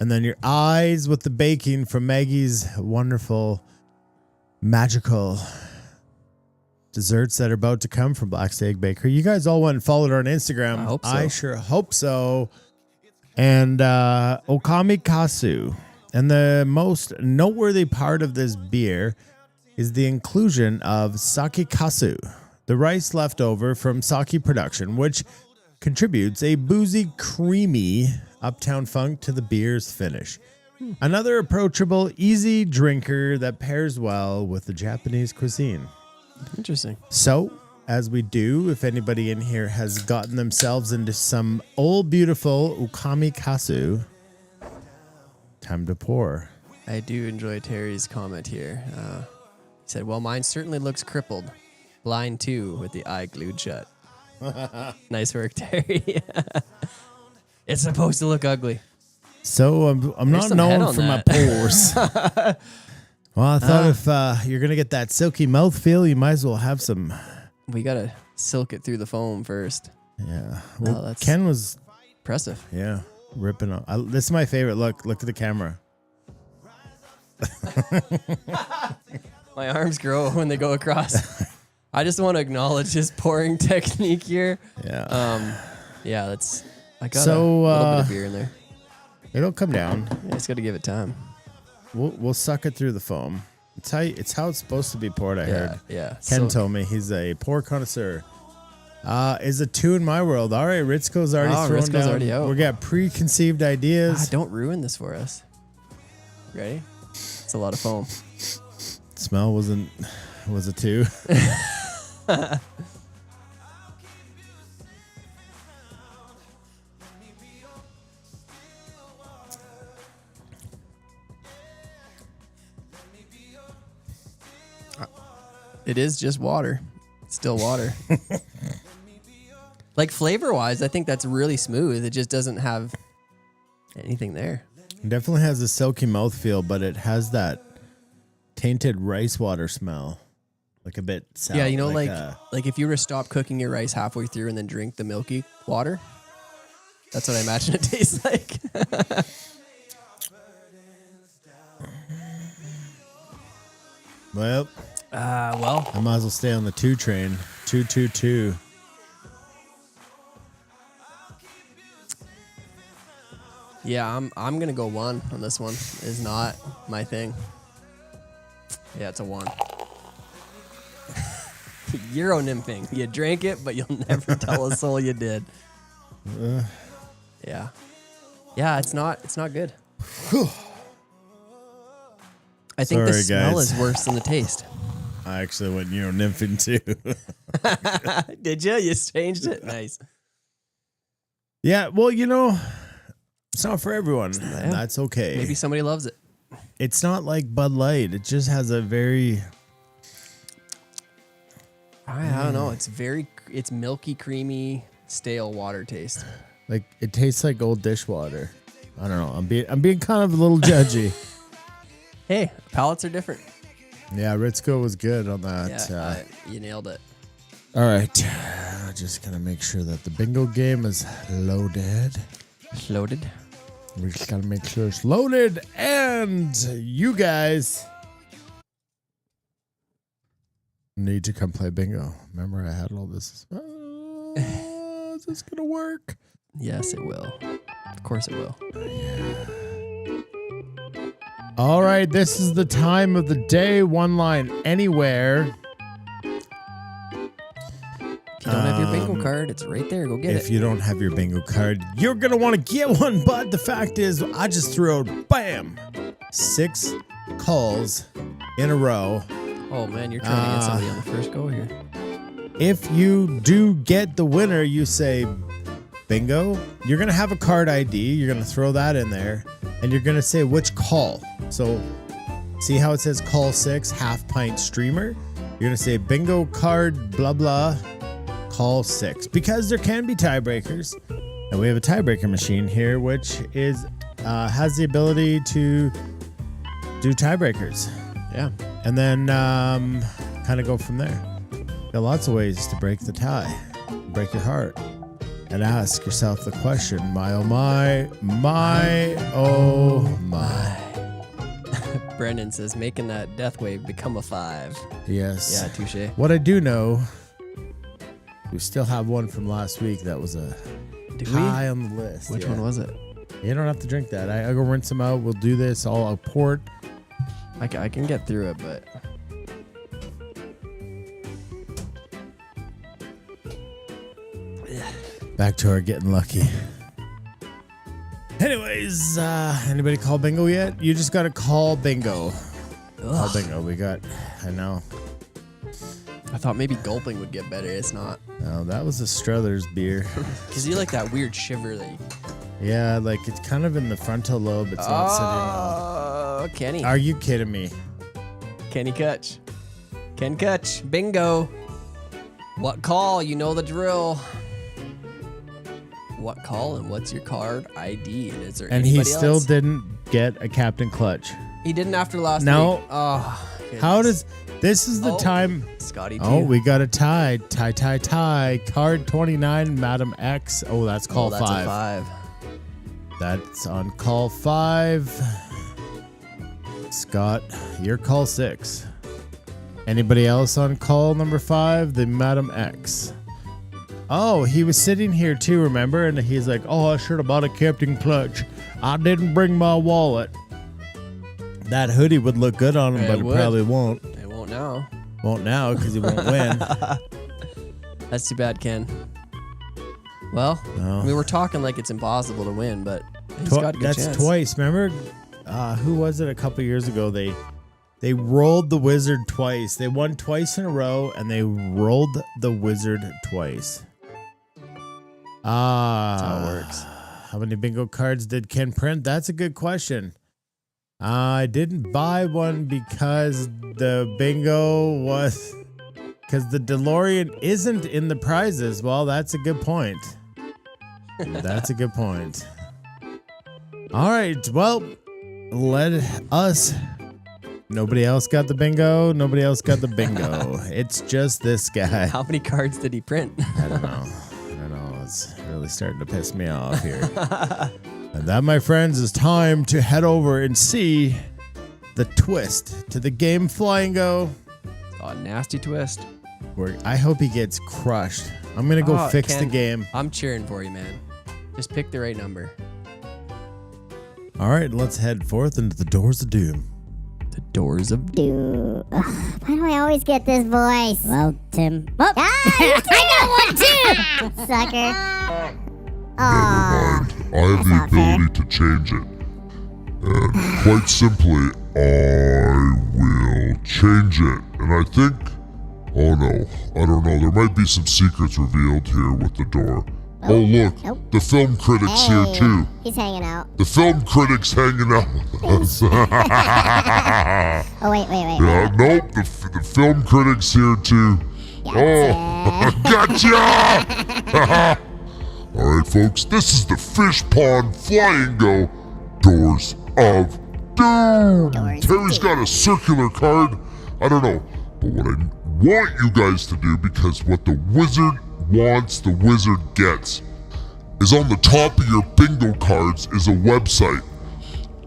And then your eyes with the baking from Maggie's wonderful, magical desserts that are about to come from Black Stag Bakery. You guys all went and followed her on Instagram. I hope so. I sure hope so. And Okami Kasu. And the most noteworthy part of this beer is the inclusion of sake kasu, the rice left over from sake production, which contributes a boozy, creamy uptown funk to the beer's finish. Another approachable, easy drinker that pairs well with the Japanese cuisine. Interesting. So, as we do, if anybody in here has gotten themselves into some Old Beautiful Okami Kasu, time to pour. I do enjoy Terry's comment here. He said, well, mine certainly looks crippled. Blind too, with the eye glued shut. Nice work, Terry. It's supposed to look ugly. So I'm There's not some head known on for my that. pores. Well, I thought if you're going to get that silky mouthfeel, you might as well have some. We got to silk it through the foam first. Yeah. Well, that's- Ken was, Impressive. yeah, ripping on. This is my favorite. Look at the camera. My arms grow when they go across. I just want to acknowledge his pouring technique here. Yeah. Yeah, that's. I got So, a little bit of beer in there. It'll come down. Yeah, just got to give it time. We'll suck it through the foam. It's how it's supposed to be poured, I heard. Yeah. Ken told me he's a pour connoisseur. Is a 2 in my world. All right, Ritzko's already thrown Ritzko's down. already out. We got preconceived ideas. Don't ruin this for us. Ready? It's a lot of foam. Smell was a 2. It is just water. It's still water. Like flavor-wise, I think that's really smooth. It just doesn't have anything there. It definitely has a silky mouthfeel, but it has that tainted rice water smell. Like a bit sour. Yeah, you know, like if you were to stop cooking your rice halfway through and then drink the milky water, that's what I imagine it tastes like. Well, well, I might as well stay on the 2 train. 222. yeah, I'm gonna go 1 on this one. Is not my thing. Yeah, it's a 1. Euro nymphing. You drank it, but you'll never tell a soul you did. Yeah. Yeah, it's not good. I think the Sorry, smell guys. is worse than the taste. I actually went nymphing too. Did you? You changed it? Nice. Yeah, well, it's not for everyone. That's okay. Maybe somebody loves it. It's not like Bud Light. It just has a very... I don't know. It's milky, creamy, stale water taste. Like, it tastes like old dishwater. I don't know. I'm being kind of a little judgy. Hey, pallets are different. Yeah, Ritzko was good on that. Yeah, you nailed it. All right. Just going to make sure that the bingo game is loaded. Loaded. We just got to make sure it's loaded. And you guys need to come play bingo. Remember, I had all this. Is this going to work? Yes, it will. Of course it will. All right. This is the time of the day. One line anywhere. If you don't have your bingo card, it's right there. Go get it. If you don't have your bingo card, you're going to want to get one. But the fact is, I just threw out, bam, 6 calls in a row. Oh, man, you're trying to get somebody on the first go here. If you do get the winner, you say bingo. You're going to have a card ID. You're going to throw that in there. And you're going to say which call. So see how it says call 6, half pint streamer? You're going to say bingo card, blah, blah. Call 6, because there can be tiebreakers, and we have a tiebreaker machine here, which is has the ability to do tiebreakers. Yeah, and then kind of go from there. Got lots of ways to break the tie, break your heart, and ask yourself the question: my oh my, my oh my. Brendan says making that death wave become a 5. Yes. Yeah, touche. What I do know. We still have one from last week that was a high on the list. Which one was it? You don't have to drink that. I go rinse them out. We'll do this. I'll pour it. I can get through it, but... Back to our getting lucky. Anyways, anybody call bingo yet? You just got to call bingo. Call bingo. We got, I know. I thought maybe gulping would get better. It's not. Oh, that was a Struthers beer. Because you like that weird shiver that you... Yeah, like it's kind of in the frontal lobe. It's not sitting Oh, Kenny. on. Are you kidding me? Kenny Kutch. Ken Kutch. Bingo. What call? You know the drill. What call and what's your card ID? And is there And he anybody still else? didn't get a Captain Clutch. He didn't after last No. week. Oh, goodness. How does... This is the Oh. time... Scotty T. Oh, we got a tie. Tie. Card 29, Madam X. Oh, that's call that's 5. A 5. That's on call 5. Scott, you're call 6. Anybody else on call number 5? The Madam X. Oh, he was sitting here too, remember? And he's like, oh, I should have bought a Captain Clutch. I didn't bring my wallet. That hoodie would look good on him, but it probably won't. It won't now. Won't now because he won't win. That's too bad, Ken. Well, No. we were talking like it's impossible to win, but he's got a good That's chance. twice. Remember, who was it a couple years ago? They rolled the wizard twice. They won twice in a row, and they rolled the wizard twice. That's how it works. How many bingo cards did Ken print? That's a good question. I didn't buy one because the bingo was... Because the DeLorean isn't in the prizes. Well, that's a good point. That's a good point. All right. Well, let us... Nobody else got the bingo. Nobody else got the bingo. It's just this guy. How many cards did he print? I don't know. It's really starting to piss me off here. And that, my friends, is time to head over and see the twist to the game Flying Go. Oh, nasty twist. Where I hope he gets crushed. I'm going to go fix the Ken, game. I'm cheering for you, man. Just pick the right number. All right, let's head forth into the doors of doom. The doors of... Dude, why do I always get this voice? Well, Tim. Oh, I got one too! Sucker. Never mind. I have the ability to change it. And quite simply, I will change it. And I think... Oh no, I don't know. There might be some secrets revealed here with the door. Oh look, the Film Critic's here too. He's hanging out. The Film Critic's hanging out with us. Oh, wait. Yeah, nope, the Film Critic's here too. Gotcha! Alright folks, this is the Fish Pond Flying Go Doors of Doom. Doors of Terry's got a circular card. I don't know. But what I want you guys to do, because what the wizard wants, the wizard gets, is on the top of your bingo cards is a website.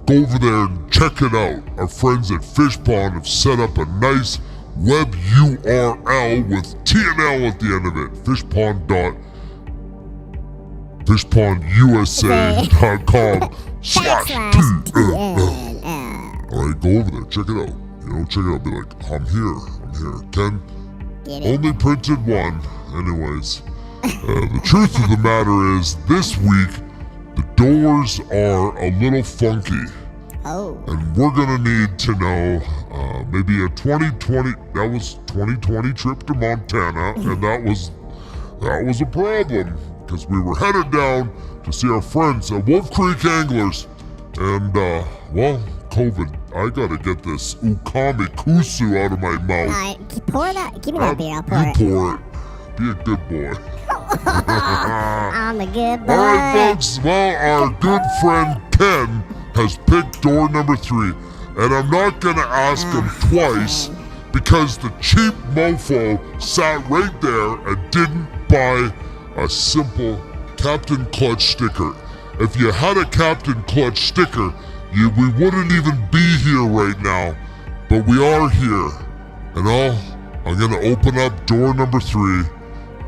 Go over there and check it out. Our friends at Fish Pond have set up a nice web URL with TNL at the end of it. fishpondusa.com/TNL. Alright, go over there, check it out. Check it out. Be like, I'm here. Ken, Get it? only printed one. Anyways, the truth of the matter is, this week, the doors are a little funky. Oh. And we're gonna need to know maybe a 2020. That was 2020 trip to Montana, and that was a problem because we were headed down to see our friends at Wolf Creek Anglers, and well, COVID. I gotta get this Okami Kasu out of my mouth. Pour that. Give me that beer. I'll pour You it. pour it. Be a good boy. I'm a good boy. All right, folks. Well, our good friend Ken has picked door number 3, and I'm not gonna ask him twice because the cheap mofo sat right there and didn't buy a simple Captain Clutch sticker. If you had a Captain Clutch sticker, we wouldn't even be here right now, but we are here. And I'm gonna open up door number 3,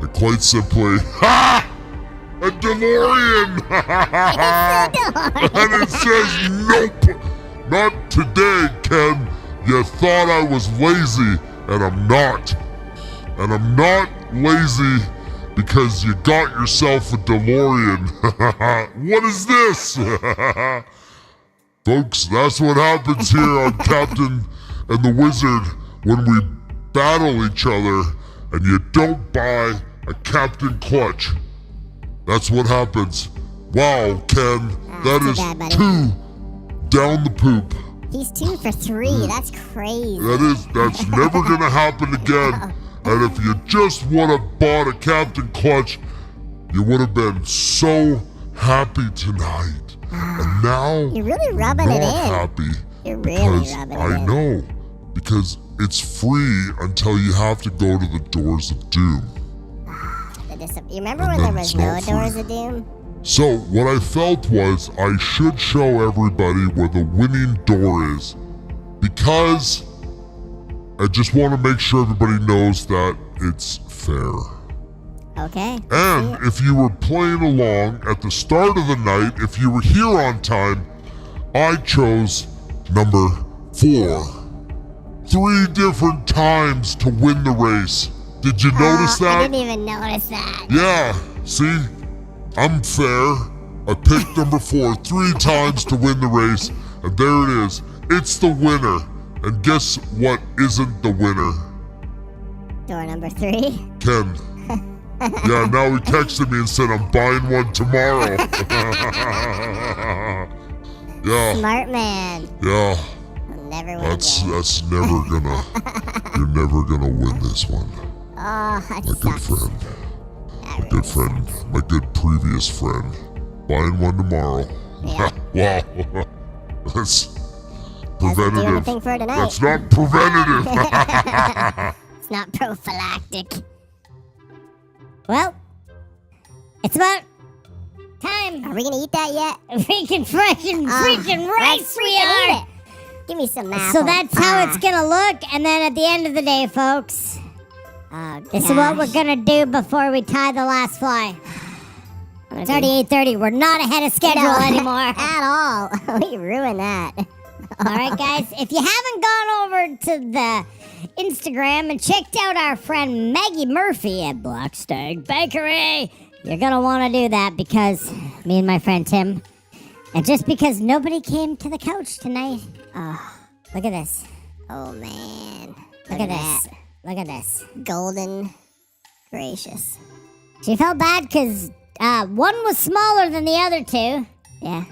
and quite simply, ha! A DeLorean! And it says, nope! Not today, Ken. You thought I was lazy, and I'm not. And I'm not lazy because you got yourself a DeLorean. What is this? Folks, that's what happens here on Captain and the Wizard when we battle each other and you don't buy a Captain Clutch. That's what happens. Wow, Ken, that too is bad, buddy. 2 down the poop. He's 2 for 3. That's crazy. That's never gonna happen again. And if you just would have bought a Captain Clutch, you would have been so happy tonight. And now You're really rubbing not it in. happy. You're really Because rubbing it I in. know, because it's free until you have to go to the Doors of Doom. You remember And when there then was it's no not free. Doors of Doom? So what I felt was I should show everybody where the winning door is, because I just want to make sure everybody knows that it's fair. Okay. And if you were playing along at the start of the night, if you were here on time, I chose number 4. 3 different times to win the race. Did you notice that? I didn't even notice that. Yeah, see? I'm fair. I picked number 4 3 times to win the race, and there it is. It's the winner. And guess what isn't the winner? Door number 3. Ken. Yeah, now he texted me and said I'm buying one tomorrow. Yeah, Smart man. yeah. I'll never win That's again. never gonna. You're never gonna win this one. Oh, that My good sucks. friend. That My good really friend. sucks. My good previous friend. Buying one tomorrow. Yeah. Wow. That's Doesn't do preventative. anything for tonight. That's not preventative. It's not prophylactic. Well, it's about time. Are we gonna eat that yet? Freaking fresh and freaking rice we freaking are. eat it. Give me some apple. So that's how it's gonna look, and then at the end of the day, folks, this is what we're gonna do before we tie the last fly. It's already 8:30. We're not ahead of schedule anymore. At all. We ruined that. All right, guys. If you haven't gone over to the Instagram and checked out our friend Maggie Murphy at Black Stag Bakery, you're gonna want to do that because me and my friend Tim, and just because nobody came to the couch tonight. Look at this. Oh man. Look at this. Look at this. Golden gracious. She felt bad because one was smaller than the other 2. Yeah.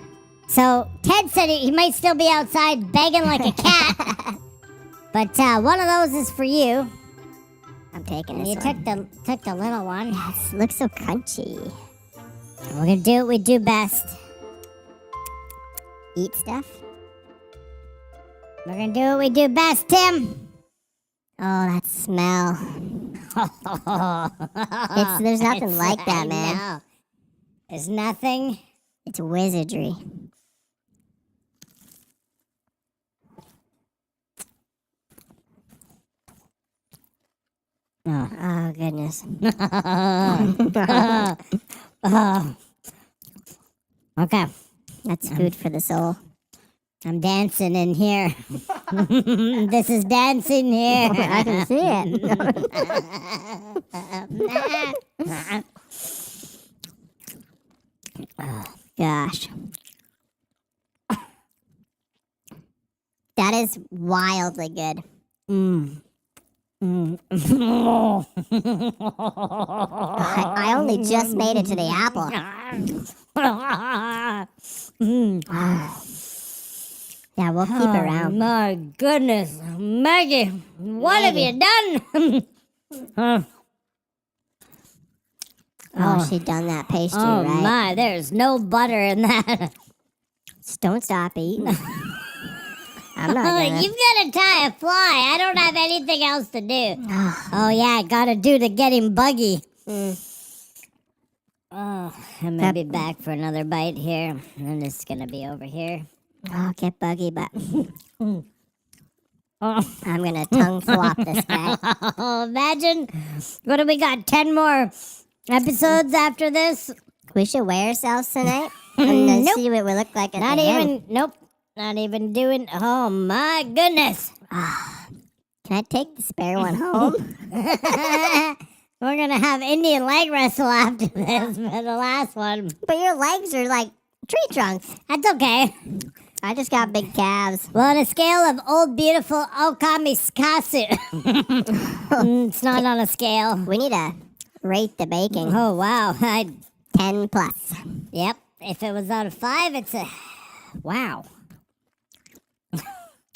So Ted said he might still be outside begging like a cat. But one of those is for you. I'm taking And this you one. took the little one. It looks so crunchy. We're gonna do what we do best. Eat stuff. We're gonna do what we do best, Tim. Oh, that smell. There's nothing like that, man. No. There's nothing. It's wizardry. Oh goodness. Okay. That's food for the soul. I'm dancing in here. This is dancing here. I can see it. Gosh. That is wildly good. I only just made it to the apple. Yeah, we'll keep it around. My goodness. Maggie, what have you done? Oh, she done that pastry, Oh right? my, there's no butter in that. Just don't stop eating. I'm not gonna. You've got to tie a fly. I don't have anything else to do. Oh yeah, I got to do to get him buggy. Oh, I'm gonna be back for another bite here. And it's gonna be over here. Oh, get buggy, but I'm gonna tongue flop this guy. Oh, imagine. What do we got? 10 more episodes after this? We should weigh ourselves tonight and then Nope. see what we look like at Not the even. end. Nope. Not even doing. Oh my goodness. Can I take the spare one home? We're gonna have Indian leg wrestle after this for the last one. But your legs are like tree trunks. That's okay. I just got big calves. Well, on a scale of old beautiful Okami Kasu, it's not on a scale. We need to rate the baking. Oh wow! 10 plus. Yep. If it was out of 5, it's a wow.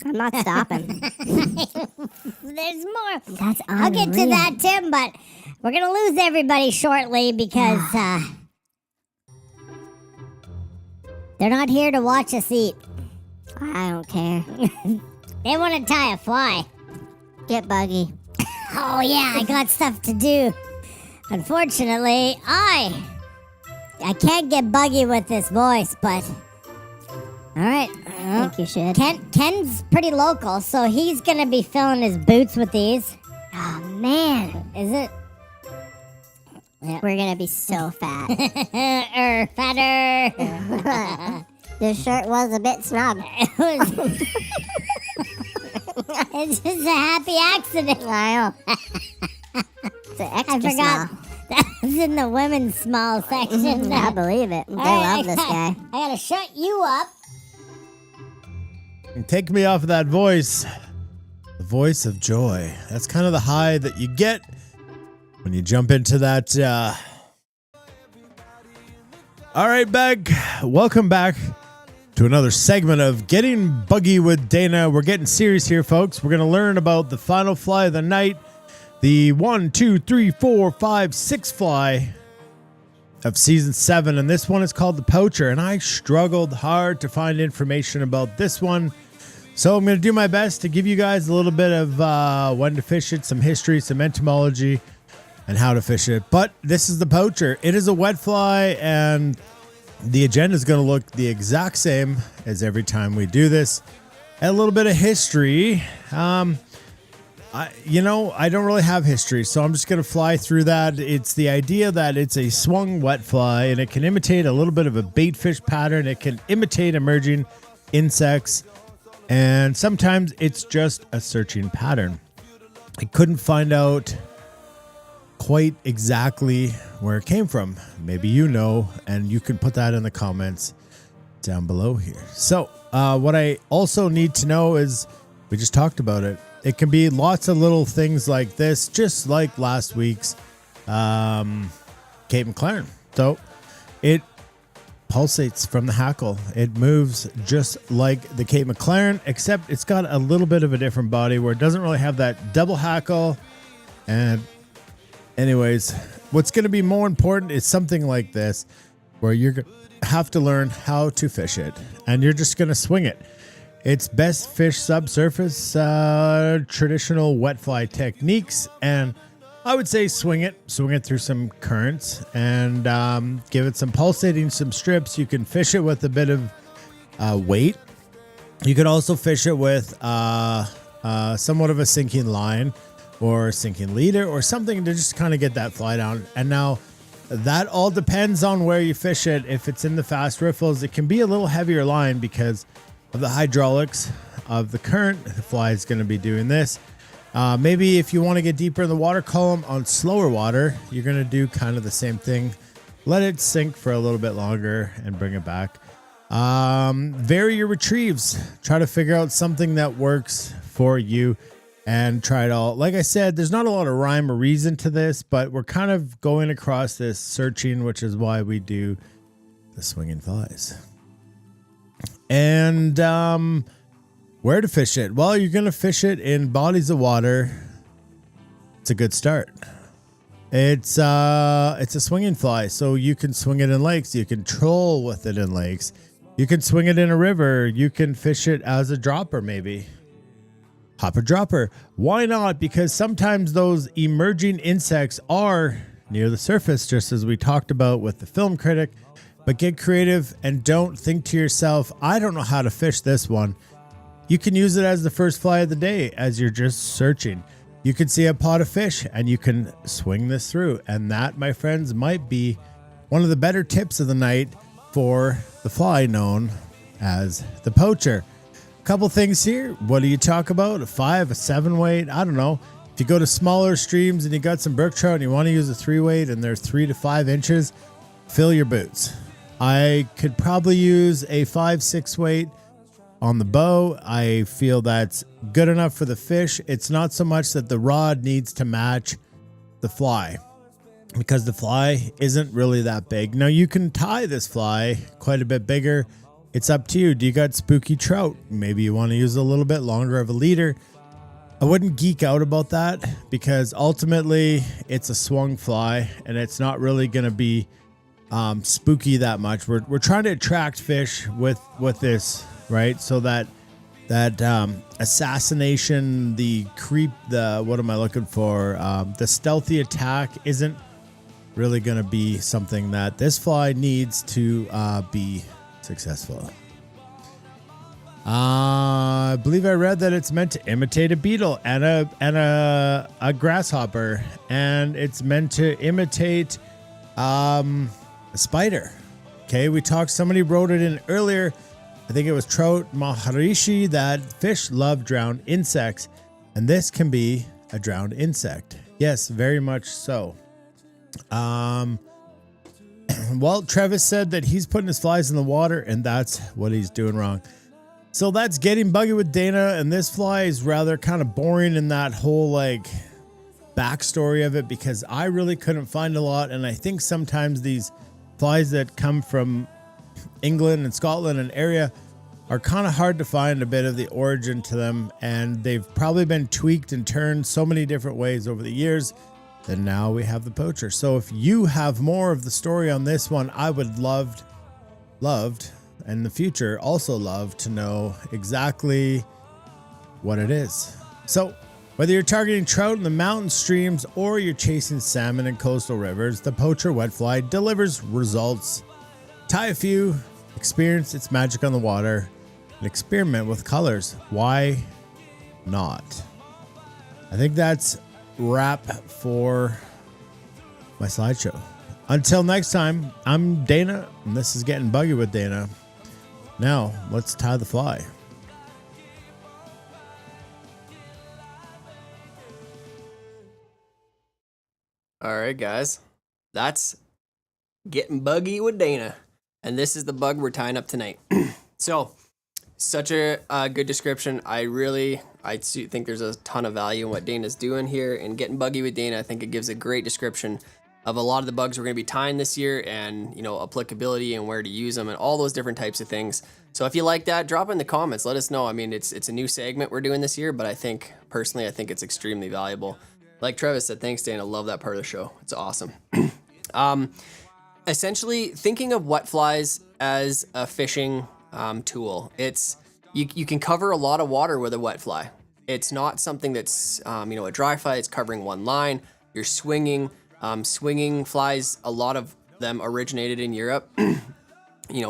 I'm not stopping. There's more. That's unreal. I'll get to that, Tim, but we're gonna lose everybody shortly because they're not here to watch us eat. I don't care. They want to tie a fly. Get buggy. Oh yeah, I got stuff to do. Unfortunately, I can't get buggy with this voice, but all right. I think you should. Ken's pretty local, so he's gonna be filling his boots with these. Oh, man. Is it? We're going to be so fat. Fatter. This shirt was a bit snug. It's just a happy accident. I know. It's an extra I forgot. small. That was in the women's small section. I believe it. They All right, love this guy. I gotta shut you up. And take me off of that voice. The voice of joy. That's kind of the high that you get when you jump into that. All right, back. Welcome back to another segment of Getting Buggy with Dana. We're getting serious here, folks. We're going to learn about the final fly of the night. The 1, 2, 3, 4, 5, 6 fly of season 7. And this one is called the Poacher. And I struggled hard to find information about this one. So I'm going to do my best to give you guys a little bit of when to fish it, some history, some entomology, and how to fish it. But this is the Poacher. It is a wet fly, and the agenda is going to look the exact same as every time we do this. A little bit of history. I don't really have history, so I'm just going to fly through that. It's the idea that it's a swung wet fly, and it can imitate a little bit of a bait fish pattern. It can imitate emerging insects, and sometimes it's just a searching pattern. I couldn't find out quite exactly where it came from. Maybe you know, and you can put that in the comments down below here. So what I also need to know is, we just talked about it. It can be lots of little things like this, just like last week's Cape McLaren. So it pulsates from the hackle. It moves just like the Cape McLaren, except it's got a little bit of a different body where it doesn't really have that double hackle. And anyways, what's going to be more important is something like this, where you're going to have to learn how to fish it, and you're just going to swing it. It's best fish subsurface, traditional wet fly techniques, and I would say swing it through some currents, and give it some pulsating, some strips. You can fish it with a bit of weight. You could also fish it with somewhat of a sinking line or sinking leader or something to just kind of get that fly down. And now that all depends on where you fish it. If it's in the fast riffles, it can be a little heavier line because of the hydraulics of the current. The fly is going to be doing this. Maybe if you want to get deeper in the water column on slower water, you're going to do kind of the same thing. Let it sink for a little bit longer and bring it back. Vary your retrieves. Try to figure out something that works for you and try it all. Like I said, there's not a lot of rhyme or reason to this, but we're kind of going across this searching, which is why we do the swinging flies. And where to fish it? Well, you're going to fish it in bodies of water. It's a good start. It's a swinging fly, so you can swing it in lakes. You can troll with it in lakes. You can swing it in a river. You can fish it as a dropper, maybe. Hopper dropper. Why not? Because sometimes those emerging insects are near the surface, just as we talked about with the Film Critic. But get creative and don't think to yourself, I don't know how to fish this one. You can use it as the first fly of the day as you're just searching. You can see a pot of fish and you can swing this through. And that, my friends, might be one of the better tips of the night for the fly known as the poacher. A couple things here. What do you talk about? A 5, a 7 weight? I don't know. If you go to smaller streams and you got some brook trout and you want to use a 3 weight and they're 3 to 5 inches, fill your boots. I could probably use a 5-6 weight on the bow. I feel that's good enough for the fish. It's not so much that the rod needs to match the fly, because the fly isn't really that big. Now you can tie this fly quite a bit bigger. It's up to you. Do you got spooky trout? Maybe you want to use a little bit longer of a leader. I wouldn't geek out about that because ultimately it's a swung fly and it's not really going to be spooky that much. We're trying to attract fish with this, right? So that assassination, the creep, what am I looking for? The stealthy attack isn't really going to be something that this fly needs to be successful. I believe I read that it's meant to imitate a beetle and a grasshopper, and it's meant to imitate a spider. Okay, we talked, somebody wrote it in earlier, I think it was Trout Maharishi, that fish love drowned insects, and this can be a drowned insect. Yes, very much so. Well, Travis said that he's putting his flies in the water, and that's what he's doing wrong. So that's Getting Buggy with Dana, and this fly is rather kind of boring in that whole like backstory of it, because I really couldn't find a lot, and I think sometimes these flies that come from England and Scotland and area are kind of hard to find a bit of the origin to them, and they've probably been tweaked and turned so many different ways over the years that now we have the poacher. So if you have more of the story on this one, I would loved and in the future also love to know exactly what it is. So whether you're targeting trout in the mountain streams or you're chasing salmon in coastal rivers, the Poacher wet fly delivers results. Tie a few, experience its magic on the water, and experiment with colors. Why not? I think that's wrap for my slideshow. Until next time, I'm Dana, and this is Getting Buggy with Dana. Now, let's tie the fly. All right, guys. That's Getting Buggy with Dana. And this is the bug we're tying up tonight. So, such a good description. I think there's a ton of value in what Dana's doing here. And Getting Buggy with Dana, I think it gives a great description of a lot of the bugs we're going to be tying this year, and applicability and where to use them and all those different types of things. So if you like that, drop it in the comments. Let us know. I mean, it's a new segment we're doing this year, but I think it's extremely valuable. Like Travis said, thanks, Dana. Love that part of the show. It's awesome. Essentially, thinking of wet flies as a fishing tool. It's you can cover a lot of water with a wet fly. It's not something that's, a dry fly. It's covering one line. You're swinging. Swinging flies, a lot of them originated in Europe.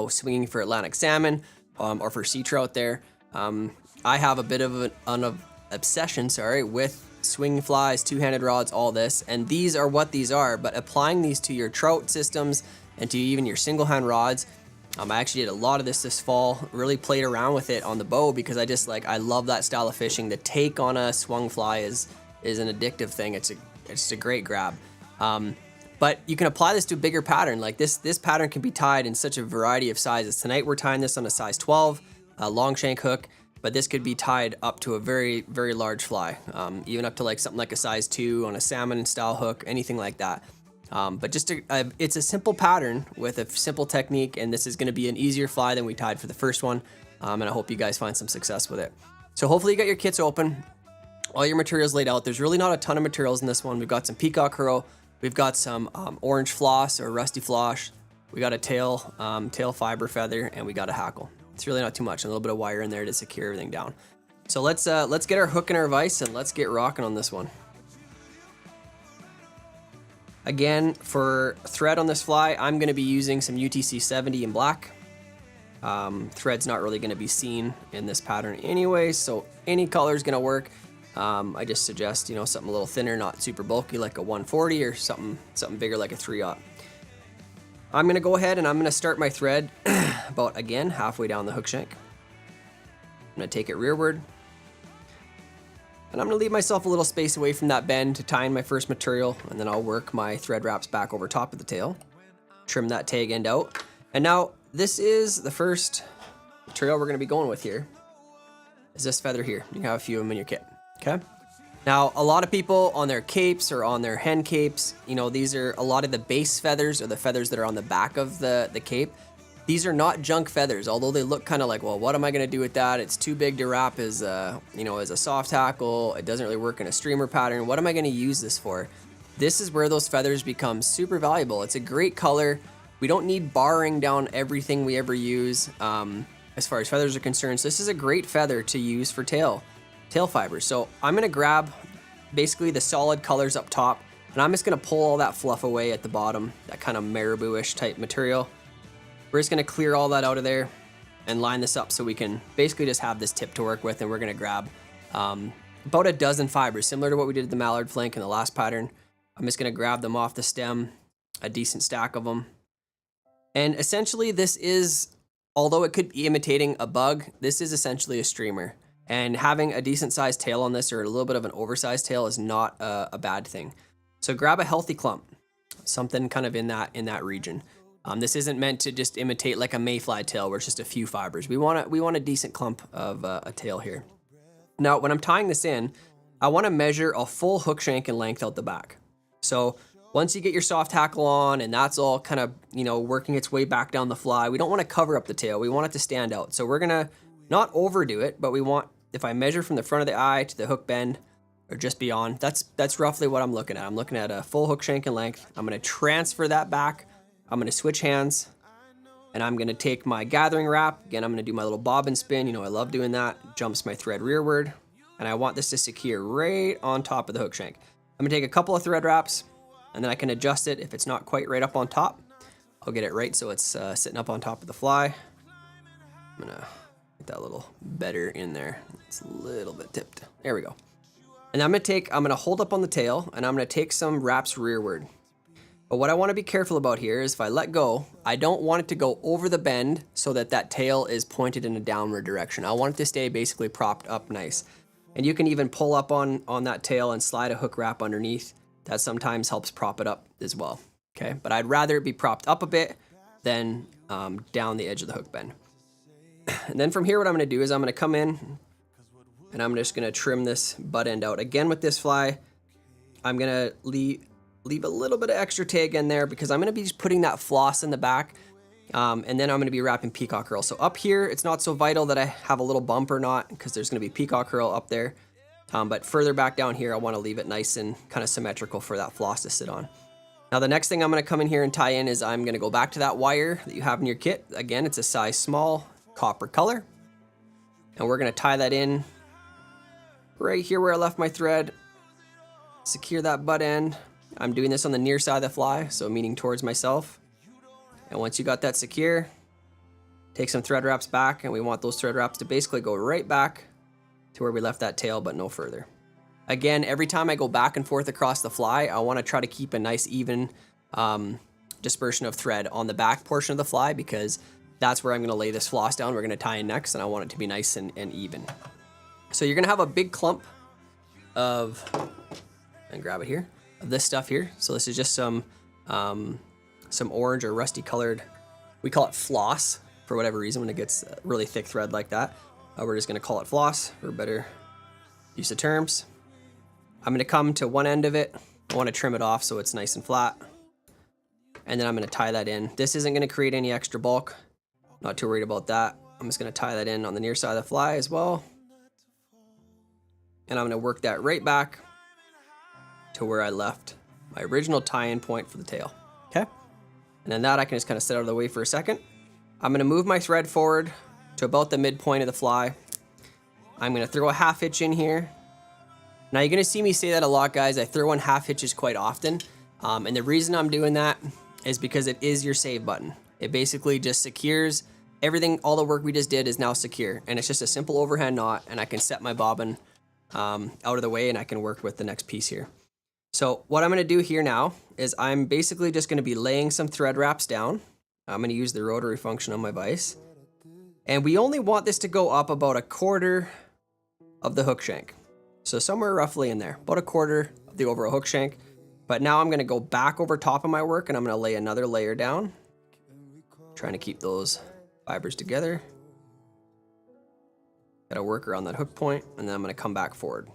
Swinging for Atlantic salmon or for sea trout there. I have a bit of an obsession, with swinging flies, two-handed rods, all this. And these are what these are. But applying these to your trout systems and to even your single-hand rods, I actually did a lot of this fall, really played around with it on the bow because I love that style of fishing. The take on a swung fly is an addictive thing. It's a great grab. But you can apply this to a bigger pattern. Like this pattern can be tied in such a variety of sizes. Tonight we're tying this on a size 12, a long shank hook, but this could be tied up to a very, very large fly, even up to like something like a size 2 on a salmon style hook, anything like that. But it's a simple pattern with a simple technique, and this is going to be an easier fly than we tied for the first one, and I hope you guys find some success with it. So hopefully you got your kits open, all your materials laid out. There's really not a ton of materials in this one. We've got some peacock herl, we've got some orange floss or rusty floss, we got a tail fiber feather, and we got a hackle. It's really not too much, a little bit of wire in there to secure everything down. So let's get our hook and our vise, and let's get rocking on this one. Again, for thread on this fly, I'm going to be using some UTC 70 in black. Thread's not really going to be seen in this pattern anyway, so any color is going to work. I just suggest, something a little thinner, not super bulky like a 140 or something bigger like a 3/0. I'm going to go ahead and I'm going to start my thread about, again, halfway down the hook shank. I'm going to take it rearward. And I'm going to leave myself a little space away from that bend to tie in my first material, and then I'll work my thread wraps back over top of the tail, trim that tag end out. And now this is the first material we're going to be going with here, is this feather here. You can have a few of them in your kit, okay? Now, a lot of people on their capes or on their hen capes, these are a lot of the base feathers or the feathers that are on the back of the cape. These are not junk feathers, although they look kind of like, well, what am I going to do with that? It's too big to wrap as a soft tackle. It doesn't really work in a streamer pattern. What am I going to use this for? This is where those feathers become super valuable. It's a great color. We don't need barring down everything we ever use as far as feathers are concerned. So this is a great feather to use for tail fibers. So I'm going to grab basically the solid colors up top, and I'm just going to pull all that fluff away at the bottom, that kind of marabou-ish type material. We're just going to clear all that out of there and line this up so we can basically just have this tip to work with, and we're going to grab about a dozen fibers, similar to what we did at the mallard flank in the last pattern. I'm just going to grab them off the stem, a decent stack of them. And essentially this is, although it could be imitating a bug, this is essentially a streamer. And having a decent sized tail on this or a little bit of an oversized tail is not a bad thing. So grab a healthy clump, something kind of in that region. This isn't meant to just imitate like a mayfly tail where it's just a few fibers. We want a decent clump of a tail here. Now, when I'm tying this in, I want to measure a full hook shank in length out the back. So once you get your soft tackle on and that's all kind of, working its way back down the fly, we don't want to cover up the tail. We want it to stand out. So we're going to not overdo it, but we want, if I measure from the front of the eye to the hook bend or just beyond, that's roughly what I'm looking at. I'm looking at a full hook shank in length. I'm going to transfer that back. I'm going to switch hands, and I'm going to take my gathering wrap. Again, I'm going to do my little bob and spin. I love doing that. Jumps my thread rearward, and I want this to secure right on top of the hook shank. I'm going to take a couple of thread wraps, and then I can adjust it. If it's not quite right up on top, I'll get it right so it's sitting up on top of the fly. I'm going to get that a little better in there. It's a little bit tipped. There we go. And I'm going to hold up on the tail, and I'm going to take some wraps rearward. But what I want to be careful about here is if I let go, I don't want it to go over the bend so that tail is pointed in a downward direction. I want it to stay basically propped up nice. And you can even pull up on that tail and slide a hook wrap underneath. That sometimes helps prop it up as well. Okay, but I'd rather it be propped up a bit than down the edge of the hook bend. And then from here, what I'm going to do is I'm going to come in and I'm just going to trim this butt end out. Again, with this fly, I'm going to leave a little bit of extra tag in there because I'm going to be just putting that floss in the back, and then I'm going to be wrapping peacock herl. So up here, it's not so vital that I have a little bump or not because there's going to be peacock herl up there. But further back down here, I want to leave it nice and kind of symmetrical for that floss to sit on. Now, the next thing I'm going to come in here and tie in is I'm going to go back to that wire that you have in your kit. Again, it's a size small copper color. And we're gonna tie that in right here where I left my thread. Secure that butt end. I'm doing this on the near side of the fly, so meaning towards myself. And once you got that secure, take some thread wraps back, and we want those thread wraps to basically go right back to where we left that tail, but no further. Again, every time I go back and forth across the fly, I want to try to keep a nice even dispersion of thread on the back portion of the fly, because that's where I'm going to lay this floss down. We're going to tie in next, and I want it to be nice and even. So you're going to have a big clump of, and grab it here, of this stuff here. So this is just some orange or rusty colored, we call it floss for whatever reason when it gets really thick thread like that. We're just going to call it floss for better use of terms. I'm going to come to one end of it. I want to trim it off so it's nice and flat. And then I'm going to tie that in. This isn't going to create any extra bulk. Not too worried about that. I'm just going to tie that in on the near side of the fly as well. And I'm going to work that right back to where I left my original tie-in point for the tail. Okay? And then that I can just kind of set out of the way for a second. I'm going to move my thread forward to about the midpoint of the fly. I'm going to throw a half hitch in here. Now you're going to see me say that a lot, guys. I throw in half hitches quite often. And the reason I'm doing that is because it is your save button. It basically just secures everything. All the work we just did is now secure. And it's just a simple overhand knot, and I can set my bobbin out of the way, and I can work with the next piece here. So what I'm going to do here now is I'm basically just going to be laying some thread wraps down. I'm going to use the rotary function on my vise. And we only want this to go up about 1/4 of the hook shank. So somewhere roughly in there, about 1/4 of the overall hook shank. But now I'm going to go back over top of my work, and I'm going to lay another layer down. Trying to keep those fibers together. Got to work around that hook point, and then I'm going to come back forward.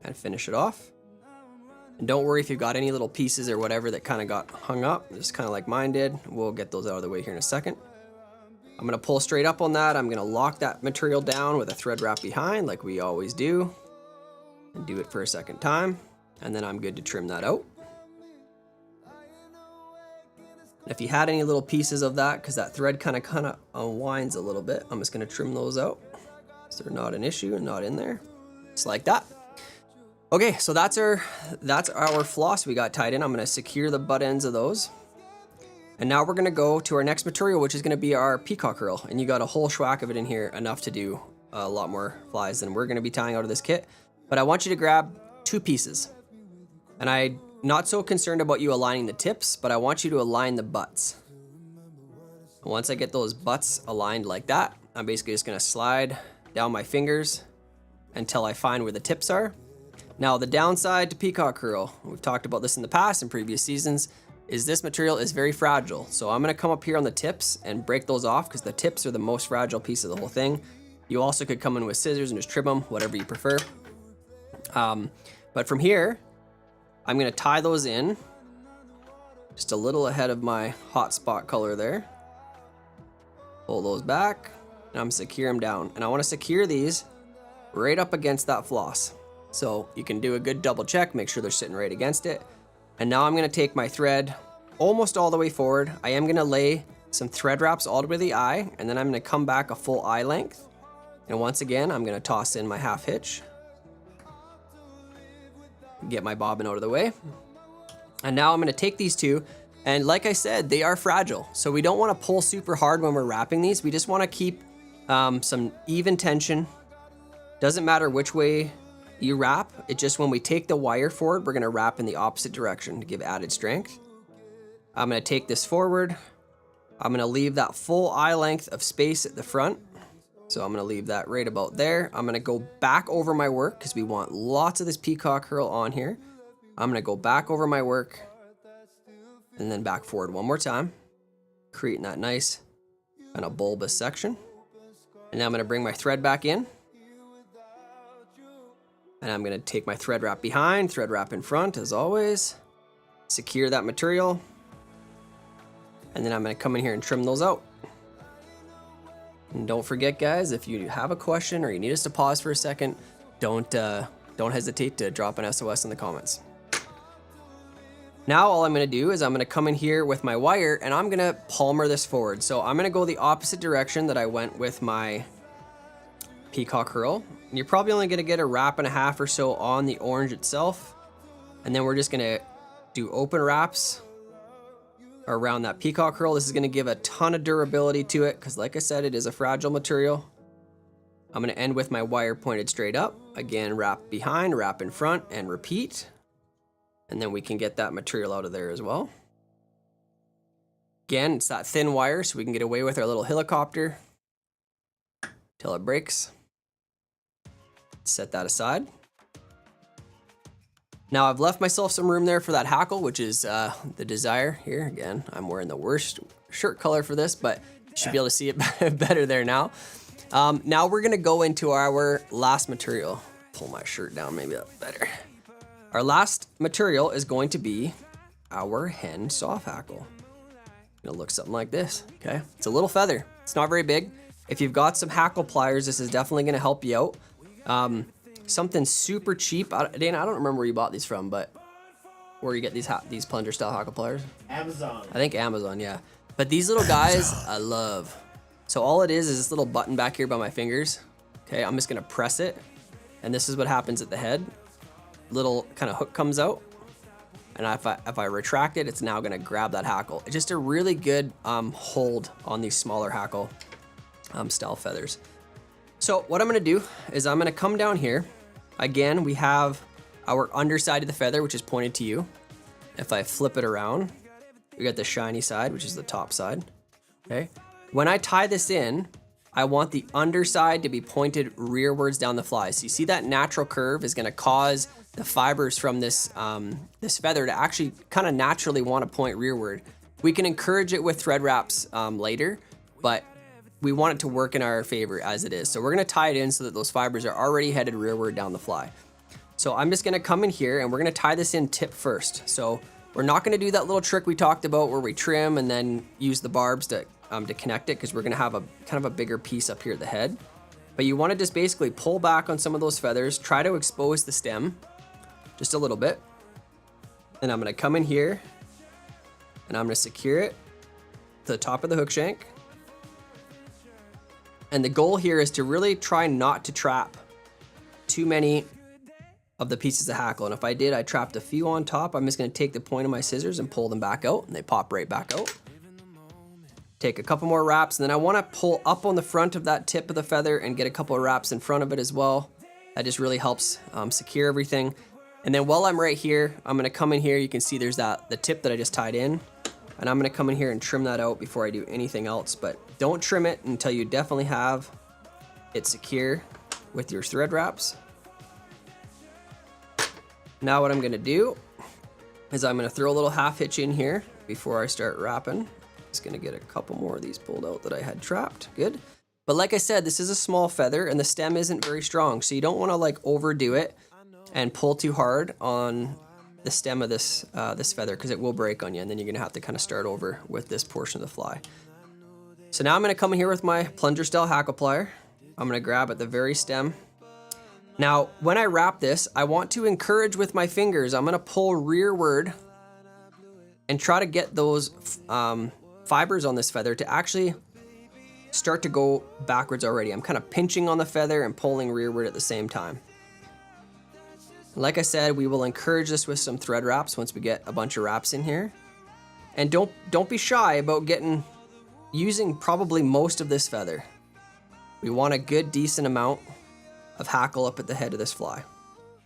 And finish it off. And don't worry if you've got any little pieces or whatever that kind of got hung up, just kind of like mine did. We'll get those out of the way here in a second. I'm going to pull straight up on that. I'm going to lock that material down with a thread wrap behind like we always do. And do it for a second time. And then I'm good to trim that out. If you had any little pieces of that, because that thread kind of unwinds a little bit, I'm just going to trim those out. So they're not an issue and not in there. Just like that. Okay, so that's our floss we got tied in. I'm going to secure the butt ends of those. And now we're going to go to our next material, which is going to be our peacock herl. And you got a whole schwack of it in here, enough to do a lot more flies than we're going to be tying out of this kit. But I want you to grab 2 pieces. And I'm not so concerned about you aligning the tips, but I want you to align the butts. And once I get those butts aligned like that, I'm basically just going to slide down my fingers until I find where the tips are. Now, the downside to peacock herl, we've talked about this in the past in previous seasons, is this material is very fragile. So I'm going to come up here on the tips and break those off, because the tips are the most fragile piece of the whole thing. You also could come in with scissors and just trim them, whatever you prefer. But from here, I'm going to tie those in just a little ahead of my hot spot color there. Pull those back, and I'm going to secure them down. And I want to secure these right up against that floss. So you can do a good double check, make sure they're sitting right against it. And now I'm going to take my thread almost all the way forward. I am going to lay some thread wraps all the way to the eye, and then I'm going to come back a full eye length. And once again, I'm going to toss in my half hitch. Get my bobbin out of the way. And now I'm going to take these 2, and like I said, they are fragile. So we don't want to pull super hard when we're wrapping these. We just want to keep some even tension. Doesn't matter which way you wrap, it just when we take the wire forward, we're going to wrap in the opposite direction to give added strength. I'm going to take this forward. I'm going to leave that full eye length of space at the front. So I'm going to leave that right about there. I'm going to go back over my work because we want lots of this peacock herl on here. I'm going to go back over my work and then back forward one more time, creating that nice kind of bulbous section. And now I'm going to bring my thread back in. And I'm going to take my thread wrap behind, thread wrap in front as always, secure that material. And then I'm going to come in here and trim those out. And don't forget, guys, if you have a question or you need us to pause for a second, don't hesitate to drop an SOS in the comments. Now all I'm gonna do is I'm gonna come in here with my wire and I'm gonna palmer this forward. So I'm gonna go the opposite direction that I went with my peacock herl. And you're probably only gonna get a wrap and a half or so on the orange itself. And then we're just gonna do open wraps around that peacock herl. This is gonna give a ton of durability to it because like I said, it is a fragile material. I'm gonna end with my wire pointed straight up. Again, wrap behind, wrap in front, and repeat. And then we can get that material out of there as well. Again, it's that thin wire so we can get away with our little helicopter till it breaks. Set that aside. Now I've left myself some room there for that hackle, which is the desire here. Again, I'm wearing the worst shirt color for this, but you should be able to see it better there now. Now we're gonna go into our last material. Pull my shirt down, maybe that's better. Our last material is going to be our hen soft hackle. It'll look something like this, okay? It's a little feather, it's not very big. If you've got some hackle pliers, this is definitely gonna help you out. Something super cheap. Dana, I don't remember where you bought these from, but where you get these plunger style hackle pliers? Amazon. I think Amazon, yeah. But these little guys, I love. So all it is this little button back here by my fingers. Okay, I'm just gonna press it, and this is what happens at the head. Little kind of hook comes out, and if I retract it, it's now gonna grab that hackle. It's just a really good hold on these smaller hackle style feathers. So what I'm gonna do is I'm gonna come down here. Again, we have our underside of the feather, which is pointed to you. If I flip it around, we got the shiny side, which is the top side, okay? When I tie this in, I want the underside to be pointed rearwards down the fly. So you see that natural curve is gonna cause the fibers from this, this feather to actually kind of naturally want to point rearward. We can encourage it with thread wraps later, but we want it to work in our favor as it is. So we're gonna tie it in so that those fibers are already headed rearward down the fly. So I'm just gonna come in here and we're gonna tie this in tip first. So we're not gonna do that little trick we talked about where we trim and then use the barbs to connect it, because we're gonna have a kind of a bigger piece up here at the head. But you wanna just basically pull back on some of those feathers, try to expose the stem just a little bit. And I'm gonna come in here and I'm gonna secure it to the top of the hook shank. And the goal here is to really try not to trap too many of the pieces of hackle. And if I did, I trapped a few on top, I'm just gonna take the point of my scissors and pull them back out, and they pop right back out. Take a couple more wraps, and then I wanna pull up on the front of that tip of the feather and get a couple of wraps in front of it as well. That just really helps secure everything. And then while I'm right here, I'm gonna come in here, you can see there's the tip that I just tied in, and I'm gonna come in here and trim that out before I do anything else. But don't trim it until you definitely have it secure with your thread wraps. Now what I'm gonna do is I'm gonna throw a little half hitch in here before I start wrapping. Just gonna get a couple more of these pulled out that I had trapped, good. But like I said, this is a small feather and the stem isn't very strong, so you don't wanna like overdo it and pull too hard on the stem of this this feather, because it will break on you, and then you're gonna have to kind of start over with this portion of the fly. So now I'm gonna come in here with my plunger style hackle plier. I'm gonna grab at the very stem. Now, when I wrap this, I want to encourage with my fingers. I'm gonna pull rearward and try to get those fibers on this feather to actually start to go backwards already. I'm kind of pinching on the feather and pulling rearward at the same time. Like I said, we will encourage this with some thread wraps once we get a bunch of wraps in here. And don't be shy about using probably most of this feather. We want a good decent amount of hackle up at the head of this fly.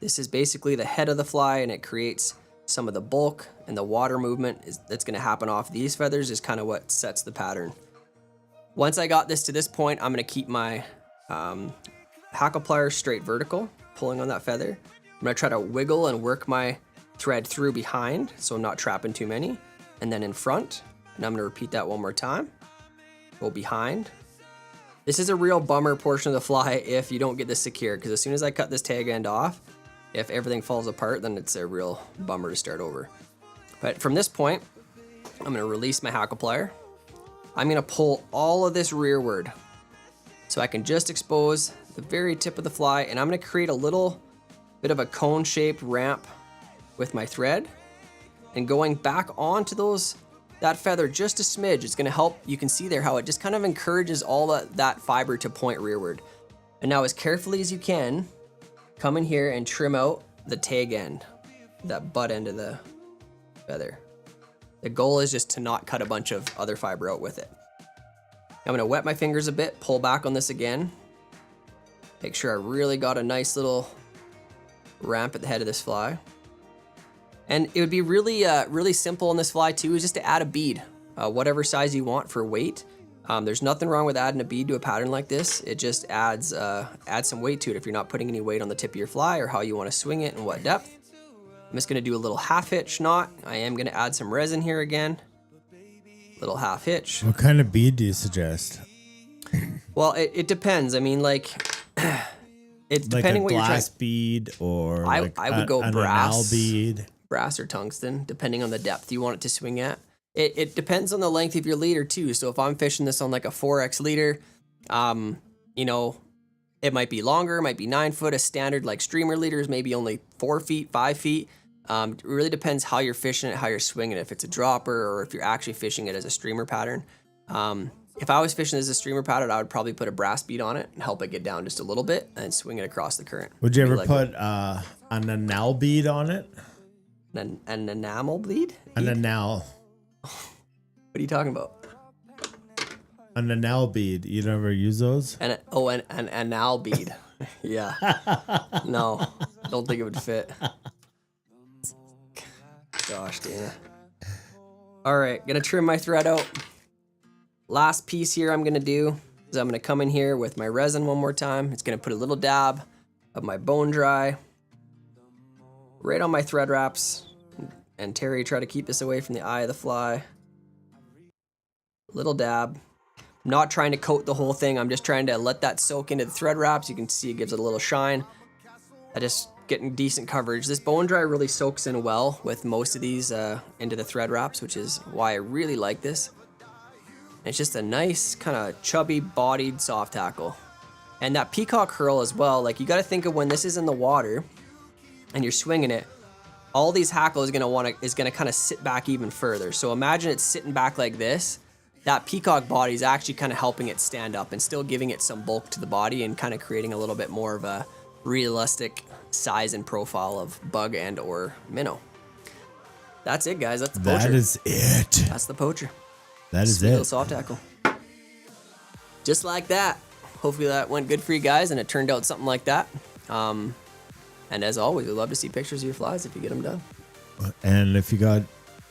This is basically the head of the fly, and it creates some of the bulk, and the water movement that's gonna happen off these feathers is kind of what sets the pattern. Once I got this to this point, I'm gonna keep my hackle pliers straight vertical, pulling on that feather. I'm gonna try to wiggle and work my thread through behind, so I'm not trapping too many, and then in front, and I'm gonna repeat that one more time. Go behind. This is a real bummer portion of the fly if you don't get this secure, because as soon as I cut this tag end off, if everything falls apart, then it's a real bummer to start over. But from this point, I'm gonna release my hackle plier. I'm gonna pull all of this rearward so I can just expose the very tip of the fly, and I'm gonna create a little bit of a cone-shaped ramp with my thread and going back onto that feather just a smidge. It's going to help. You can see there how it just kind of encourages all that fiber to point rearward. And now as carefully as you can, come in here and trim out the tag end, that butt end of the feather. The goal is just to not cut a bunch of other fiber out with it. I'm going to wet my fingers a bit, pull back on this again. Make sure I really got a nice little ramp at the head of this fly. And it would be really, really simple on this fly too, is just to add a bead, whatever size you want for weight. There's nothing wrong with adding a bead to a pattern like this. It just adds some weight to it if you're not putting any weight on the tip of your fly or how you want to swing it and what depth. I'm just going to do a little half hitch knot. I am going to add some resin here again. Little half hitch. What kind of bead do you suggest? Well, it depends. I mean, like, it's depending like what a you're trying. glass bead or I would go an brass. enamel bead. Brass or tungsten, depending on the depth you want it to swing at. It depends on the length of your leader too. So if I'm fishing this on like a 4X leader, you know, it might be longer, it might be 9 foot. A standard like streamer leader is maybe only 4 feet, 5 feet. It really depends how you're fishing it, how you're swinging it. If it's a dropper or if you're actually fishing it as a streamer pattern. If I was fishing as a streamer pattern, I would probably put a brass bead on it and help it get down just a little bit and swing it across the current. Would you ever Like put an enamel bead on it? an enamel bead? An enamel. What are you talking about? An enamel bead. You never use those? An anal bead. Yeah. No, don't think it would fit. Gosh, Dana. All right, gonna trim my thread out. Last piece here I'm gonna do is I'm gonna come in here with my resin one more time. It's gonna put a little dab of my bone dry right on my thread wraps. And Terry, try to keep this away from the eye of the fly. Little dab. I'm not trying to coat the whole thing. I'm just trying to let that soak into the thread wraps. You can see it gives it a little shine. I just getting decent coverage. This bone dry really soaks in well with most of these into the thread wraps, which is why I really like this. And it's just a nice kind of chubby bodied soft tackle. And that peacock curl as well, like you got to think of when this is in the water and you're swinging it, all these hackle is gonna kind of sit back even further. So imagine it's sitting back like this. That peacock body is actually kind of helping it stand up and still giving it some bulk to the body and kind of creating a little bit more of a realistic size and profile of bug and or minnow. That's it, guys. That's the poacher. That is it. That's the poacher. That is Sweet little it. soft tackle. Just like that. Hopefully that went good for you guys and it turned out something like that. And as always, we'd love to see pictures of your flies if you get them done. And if you got,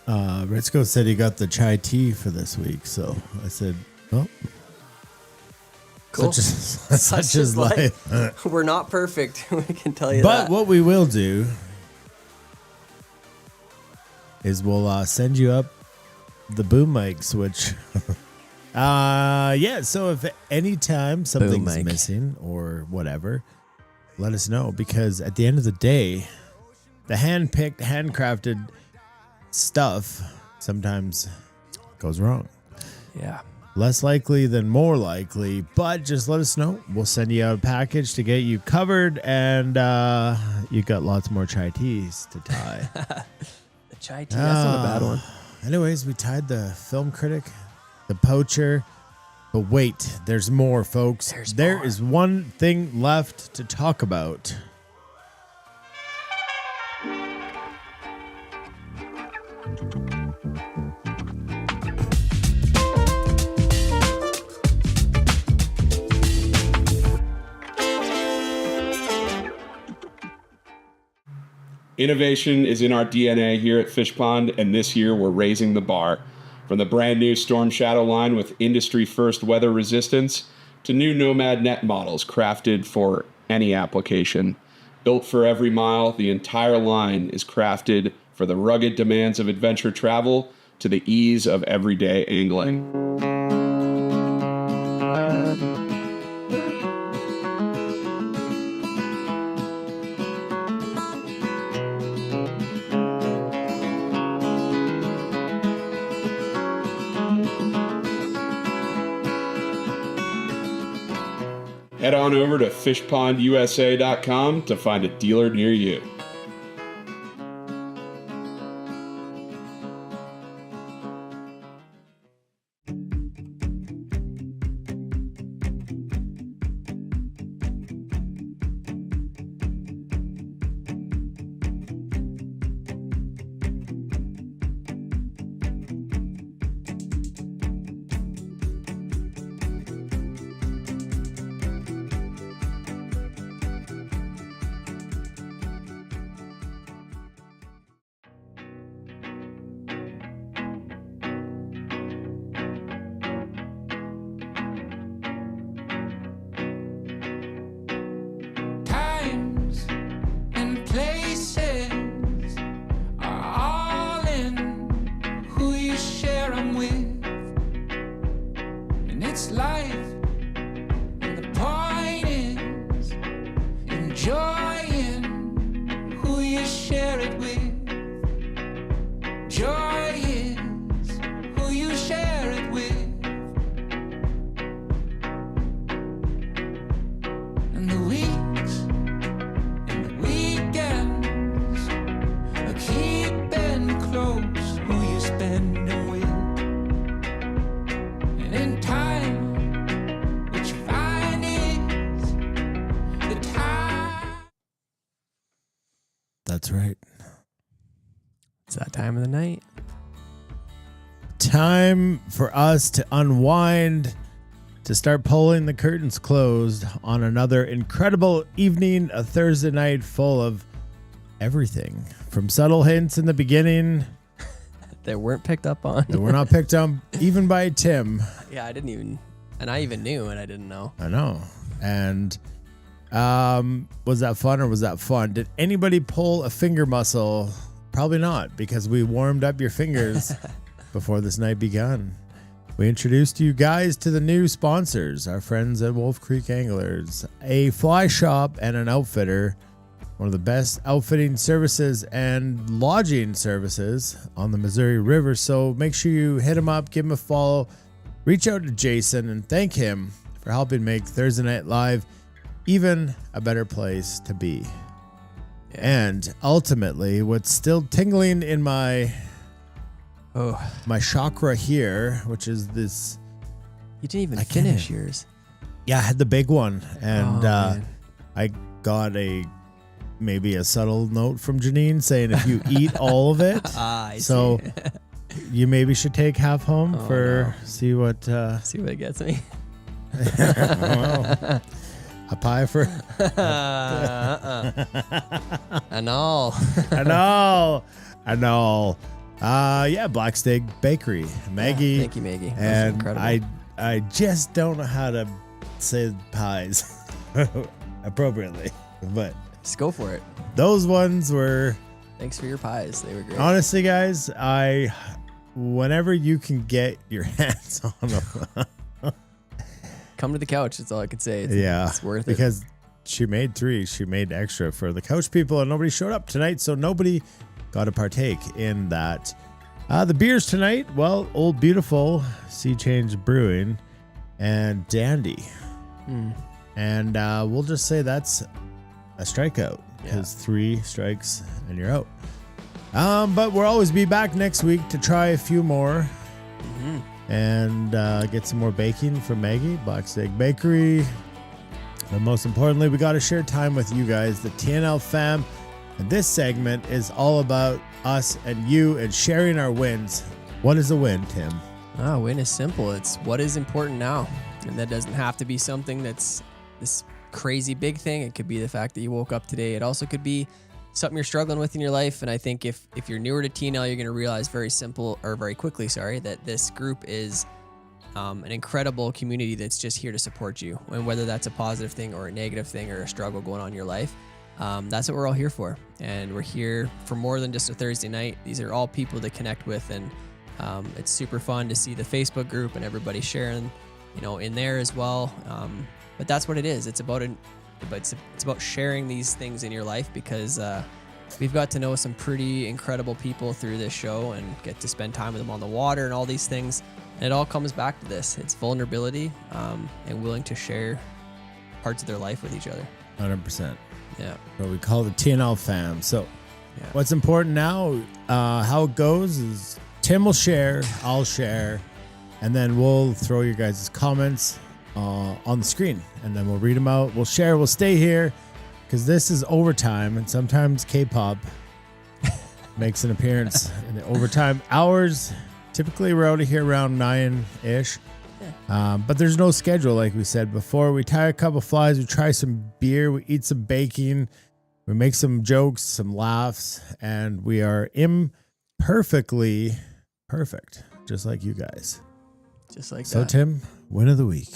Ritzko said he got the chai tea for this week. So I said, oh, Cool. such is life. We're not perfect. We can tell you But that. what we will do is we'll send you up the boom mics, which, yeah. So if anytime something's mic. missing or whatever, let us know, because at the end of the day, the hand-picked, handcrafted stuff sometimes goes wrong. Yeah. Less likely than more likely, but just let us know. We'll send you out a package to get you covered, and you got lots more chai teas to tie. The chai tea, that's not a bad one. Anyways, we tied the Film Critic, the Poacher, but wait, there's more, folks. There is one thing left to talk about. Innovation is in our DNA here at Fish Pond, and this year we're raising the bar. From the brand new Storm Shadow line with industry-first weather resistance to new Nomad net models crafted for any application. Built for every mile, the entire line is crafted for the rugged demands of adventure travel to the ease of everyday angling. Head on over to fishpondusa.com to find a dealer near you. Joy in who you share it with. Joy is who you share it with. And the weeks and the weekends are keeping close who you spend them with. And in time, what you find is the time. That's right. It's that time of the night. Time for us to unwind, to start pulling the curtains closed on another incredible evening, a Thursday night full of everything. From subtle hints in the beginning That weren't picked up on. that were not picked up even by Tim. Yeah, I didn't even, and I even knew and I didn't know. I know. And was that fun or was that fun? Did anybody pull a finger muscle? Probably not, because we warmed up your fingers before this night began. We introduced you guys to the new sponsors, our friends at Wolf Creek Anglers, a fly shop and an outfitter, one of the best outfitting services and lodging services on the Missouri River. So make sure you hit him up, give him a follow, reach out to Jason and thank him for helping make Thursday Night Live even a better place to be. And ultimately, what's still tingling in my chakra here, which is this. You didn't even I can't finish even- yours. Yeah, I had the big one, and man. I got maybe a subtle note from Janine saying if you eat all of it, I so see. you maybe should take half home Oh, for see what See what it gets me. well, a pie for And all. I know. Yeah, Black Steak Bakery, Maggie. Thank you, Maggie. That was And incredible. I just don't know how to say pies appropriately, but Just go for it. those ones were Thanks for your pies. They were great. honestly, guys. Whenever you can get your hands on them, Come to the couch. That's all I can say. It's worth it. because she made 3. She made extra for the couch people, and nobody showed up tonight, so nobody got to partake in that. The beers tonight, well, Old Beautiful, Sea Change Brewing, and Dandy. And we'll just say that's a strikeout, because 3 strikes and you're out. But we'll always be back next week to try a few more and get some more baking from Maggie, Black Steak Bakery. But most importantly, we got to share time with you guys, the TNL fam. And this segment is all about us and you and sharing our wins. What is a win, Tim? Win is simple. It's what is important now. And that doesn't have to be something that's this crazy big thing. It could be the fact that you woke up today. It also could be something you're struggling with in your life. And I think if you're newer to TNL, you're going to realize very quickly, that this group is an incredible community that's just here to support you. And whether that's a positive thing or a negative thing or a struggle going on in your life, that's what we're all here for. And we're here for more than just a Thursday night. These are all people to connect with. And it's super fun to see the Facebook group and everybody sharing, in there as well. But that's what it is. It's about it's about sharing these things in your life, because we've got to know some pretty incredible people through this show and get to spend time with them on the water and all these things. And it all comes back to this. It's vulnerability and willing to share parts of their life with each other. 100%. Yeah. What we call the TNL fam. So Yeah. what's important now, how it goes is Tim will share, I'll share, and then we'll throw your guys' comments on the screen, and then we'll read them out. We'll share. We'll stay here because this is overtime, and sometimes K-pop makes an appearance in the overtime hours. Typically, we're out of here around 9-ish. But there's no schedule, like we said before. We tie a couple flies, we try some beer, we eat some baking, we make some jokes, some laughs, and we are imperfectly perfect, just like you guys. Just like So, that. Tim, win of the week.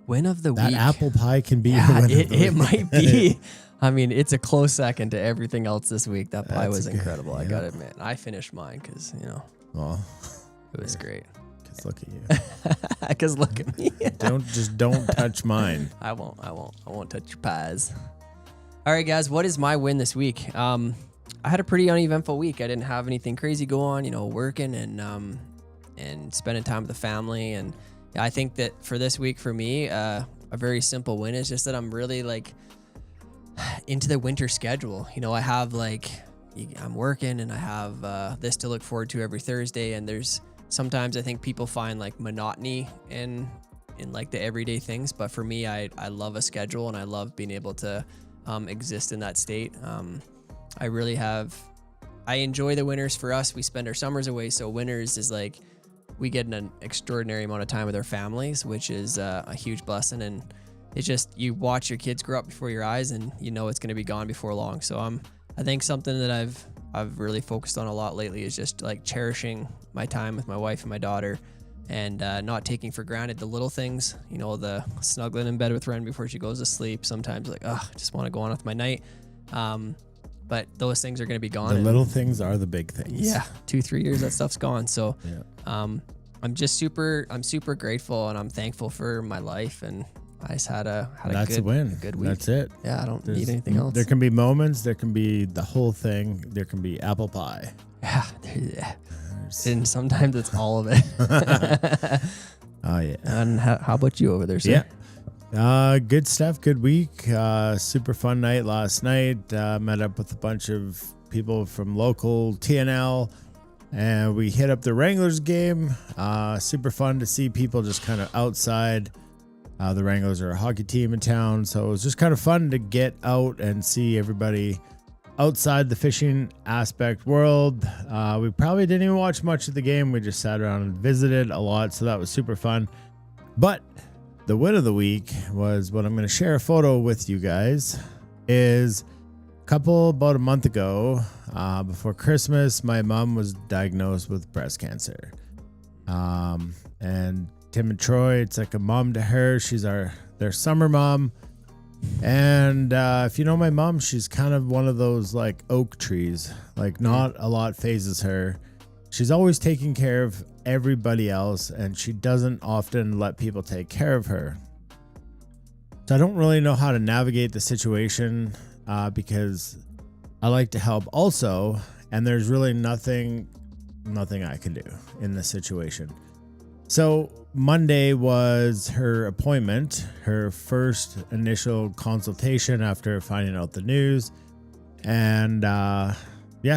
Win of the That week. apple pie can be Yeah, your win of it the week. might be. I mean, it's a close second to everything else this week. That pie That's was good, incredible. I yeah. gotta admit. I finished mine because, Well, it was great. just look at you. Because look at me. Don't touch mine. I won't touch your pies. All right, guys, what is my win this week? I had a pretty uneventful week. I didn't have anything crazy go on, working and spending time with the family. And I think that for this week, for me, a very simple win is just that I'm really like into the winter schedule. I have I'm working and I have this to look forward to every Thursday. And there's sometimes I think people find like monotony in like the everyday things. But for me, I love a schedule and I love being able to exist in that state. I enjoy the winters. For us, we spend our summers away. So winters is like, we get an extraordinary amount of time with our families, which is a huge blessing. And it's just, you watch your kids grow up before your eyes and it's going to be gone before long. So I think something that I've really focused on a lot lately is just like cherishing my time with my wife and my daughter, and not taking for granted the little things, the snuggling in bed with Ren before she goes to sleep. Sometimes like, I just want to go on with my night. But those things are going to be gone. The little things are the big things. Yeah. 2-3 years, that stuff's gone. So Yeah. I'm super grateful and I'm thankful for my life. And I just had a That's good, a win. good week. That's it. Yeah. I don't need anything else. There can be moments. There can be the whole thing. There can be apple pie. Yeah. And sometimes it's all of it. Oh, yeah. And how about you over there, sir? Yeah. Good stuff. Good week. Super fun night last night. Met up with a bunch of people from local TNL, and we hit up the Wranglers game. Super fun to see people just kind of outside. The Wranglers are a hockey team in town, so it was just kind of fun to get out and see everybody outside the fishing aspect world. We probably didn't even watch much of the game. We just sat around and visited a lot, so that was super fun. But the win of the week was what I'm going to share a photo with you guys. Is about a month ago, before Christmas, my mom was diagnosed with breast cancer. And Tim and Troy, it's like a mom to her. She's their summer mom. And if you know my mom, she's kind of one of those like oak trees. Like not a lot phases her. She's always taking care of everybody else, and she doesn't often let people take care of her. So I don't really know how to navigate the situation because I like to help also, and there's really nothing I can do in this situation. So Monday was her appointment, her first initial consultation after finding out the news. And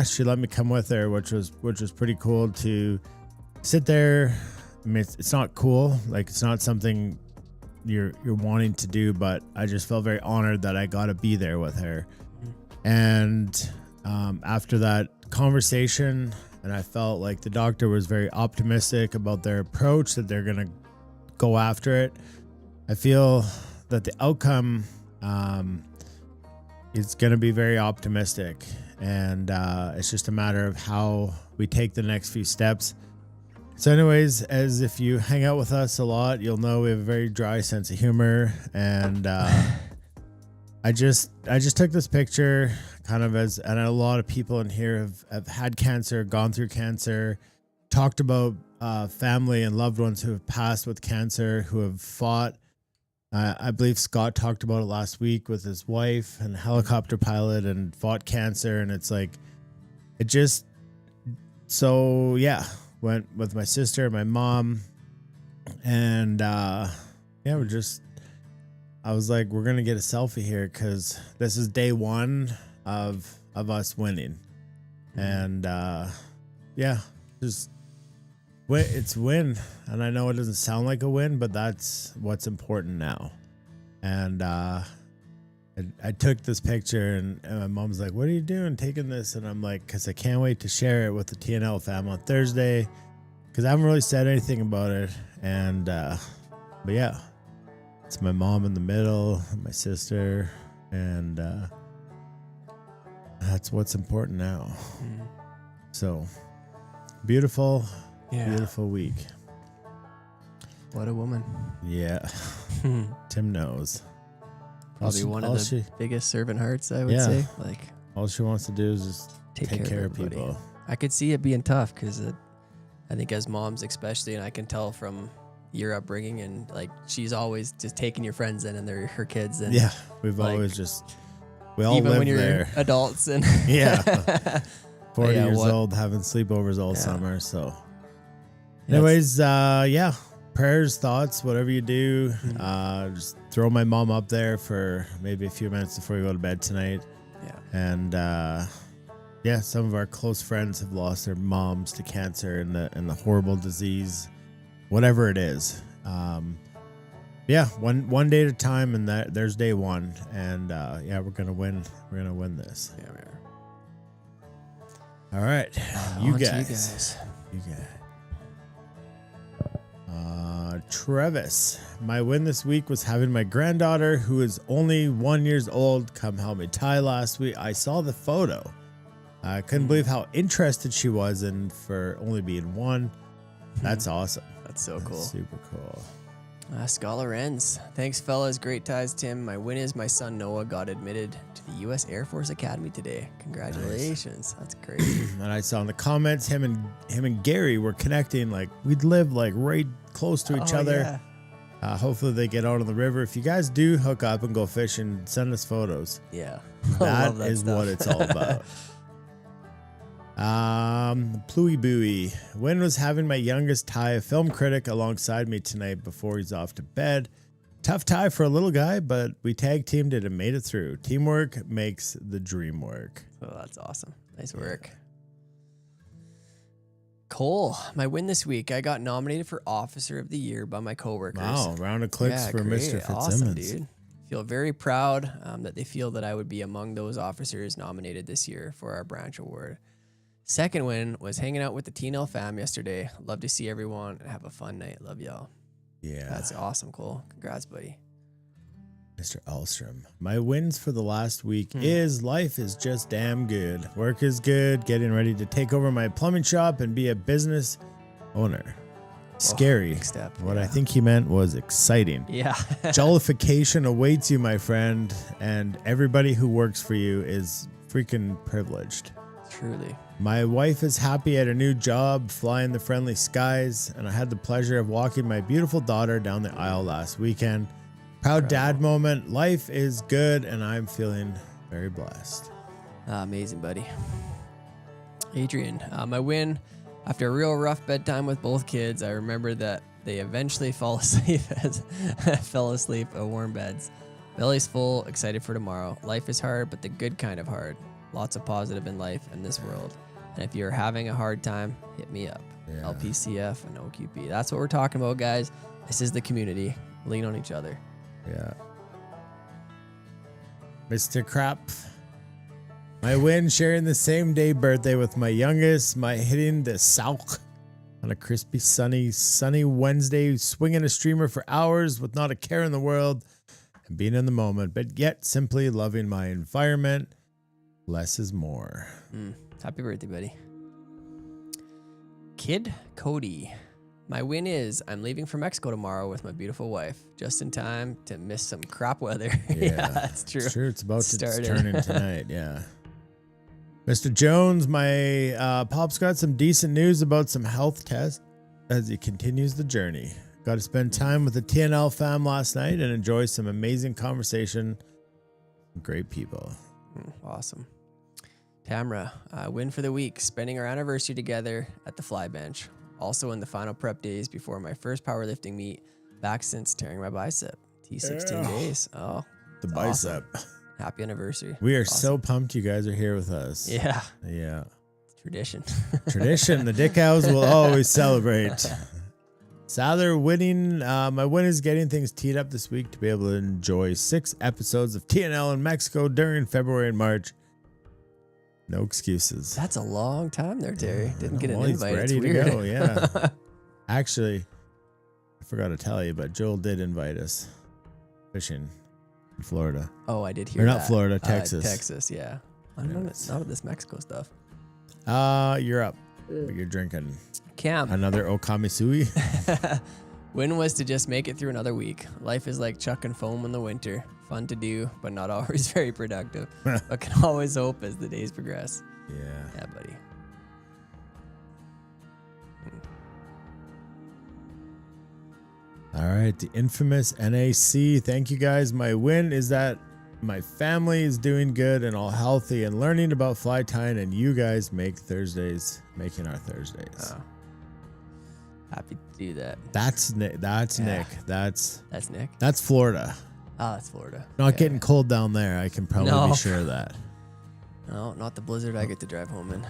she let me come with her, which was pretty cool to sit there. I mean, it's not cool. Like, it's not something you're wanting to do, but I just felt very honored that I got to be there with her. And after that conversation, and I felt like the doctor was very optimistic about their approach, that they're going to go after it. I feel that the outcome is going to be very optimistic. And it's just a matter of how we take the next few steps. So anyways, as if you hang out with us a lot, you'll know we have a very dry sense of humor. And I just took this picture kind of and a lot of people in here have had cancer, gone through cancer, talked about family and loved ones who have passed with cancer, who have fought. I believe Scott talked about it last week with his wife and a helicopter pilot and fought cancer. And it's like, went with my sister and my mom. And I was like, we're going to get a selfie here because this is day one of us winning. And it's win. And I know it doesn't sound like a win, but that's what's important now. And I took this picture and my mom's like, what are you doing taking this? And I'm like, because I can't wait to share it with the TNL fam on Thursday, because I haven't really said anything about it. And but yeah, it's my mom in the middle, my sister, and that's what's important now. So beautiful week. What a woman. Yeah. Tim knows. Probably one of the biggest servant hearts, I would say. Like, all she wants to do is just take care of people. I could see it being tough because I think as moms especially, and I can tell from your upbringing, and like she's always just taking your friends in and they're her kids. And yeah, we've always just We all even live when you're there. adults and Yeah. 40 Yeah, years what- old, having sleepovers all Yeah. summer. So, Yeah, anyways, prayers, thoughts, whatever you do. Just throw my mom up there for maybe a few minutes before you go to bed tonight. Yeah. And some of our close friends have lost their moms to cancer and the horrible disease, whatever it is. One day at a time, and there's day one, and we're gonna win. We're gonna win this. Yeah, we are. All right, On to you guys. You guys. Travis, my win this week was having my granddaughter, who is only 1 year old, come help me tie last week. I saw the photo. I couldn't believe how interested she was, and for only being one, that's awesome. That's so cool. Super cool. Scott Lorenz. Thanks, fellas. Great ties, Tim. My win is my son Noah got admitted to the U.S. Air Force Academy today. Congratulations. That's great. And I saw in the comments him and Gary were connecting, like we'd live like right close to each other. Yeah. Hopefully they get out on the river. If you guys do hook up and go fishing, send us photos. Yeah. That is what it's all about. Pluey Booey. Win was having my youngest tie, a film critic, alongside me tonight before he's off to bed. Tough tie for a little guy, but we tag teamed it and made it through. Teamwork makes the dream work. Oh, that's awesome. Nice work. Cole, my win this week. I got nominated for Officer of the Year by my coworkers. Wow, round of clicks for great. Mr. Fitzsimmons. Awesome, dude. Feel very proud that they feel that I would be among those officers nominated this year for our branch award. Second win was hanging out with the TNL fam yesterday. Love to see everyone and have a fun night. Love y'all. Yeah. That's awesome, Cole. Congrats, buddy. Mr. Alstrom. My wins for the last week is life is just damn good. Work is good. Getting ready to take over my plumbing shop and be a business owner. Scary. big step, What I yeah. think he meant was exciting. Yeah. Jollification awaits you, my friend, and everybody who works for you is freaking privileged. Truly. My wife is happy at her new job, flying the friendly skies, and I had the pleasure of walking my beautiful daughter down the aisle last weekend. Proud dad moment. Life is good, and I'm feeling very blessed. Amazing, buddy. Adrian, my win. After a real rough bedtime with both kids, I remember that they eventually fell asleep warm beds. Belly's full, excited for tomorrow. Life is hard, but the good kind of hard. Lots of positive in life and this world. And if you're having a hard time, hit me up. Yeah. LPCF and OQP. That's what we're talking about, guys. This is the community. Lean on each other. Yeah. Mr. Crap. My win, sharing the same day birthday with my youngest. My hitting the Sauk on a crispy, sunny Wednesday, swinging a streamer for hours with not a care in the world and being in the moment, but yet simply loving my environment. Less is more. Happy birthday, buddy. Kid Cody. My win is I'm leaving for Mexico tomorrow with my beautiful wife, just in time to miss some crap weather. Yeah, that's true. It's true. It's about to Started. turn in tonight. Yeah. Mr. Jones, my pop's got some decent news about some health tests as he continues the journey. Got to spend time with the TNL fam last night and enjoy some amazing conversation. Great people. Awesome. Tamra, win for the week, spending our anniversary together at the fly bench. Also in the final prep days before my first powerlifting meet, back since tearing my bicep. T16 days. Oh, The that's bicep. awesome. Happy anniversary. We are Awesome. so pumped you guys are here with us. Yeah, Yeah. tradition. Tradition. The Dick House will always celebrate. Sather winning. My win is getting things teed up this week to be able to enjoy 6 episodes of TNL in Mexico during February and March. No excuses. That's a long time there, Terry. Didn't get an Well, he's invite. It's ready to weird. go, yeah. Actually, I forgot to tell you, but Joel did invite us fishing in Florida. Oh, I did hear Or that. not Florida, Texas. Texas, yeah. I don't know. Not with this Mexico stuff. You're up. But you're drinking Cam. another Okami Sui. Win was to just make it through another week. Life is like chucking foam in the winter. Fun to do, but not always very productive. But can always hope as the days progress. Yeah. Yeah, buddy. All right, the infamous NAC. Thank you guys. My win is that my family is doing good and all healthy and learning about fly tying, and you guys making our Thursdays. Oh. Happy to do that. That's Nick. That's Yeah. Nick. That's Nick. That's Florida. Oh, that's Florida. Not Yeah. getting cold down there. I can probably No. be sure of that. No, not the blizzard I get to drive home in.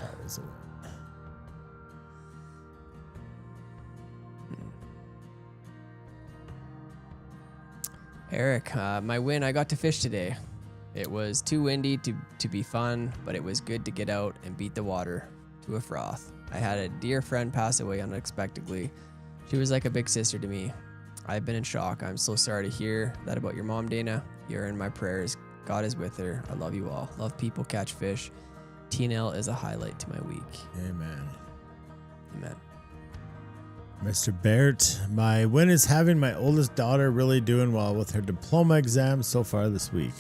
Eric, my win, I got to fish today. It was too windy to be fun, but it was good to get out and beat the water to a froth. I had a dear friend pass away unexpectedly. She was like a big sister to me. I've been in shock. I'm so sorry to hear that about your mom, Dana. You're in my prayers. God is with her. I love you all. Love people, catch fish. TNL is a highlight to my week. Amen. Amen. Mr. Barrett, my win is having my oldest daughter really doing well with her diploma exam so far this week.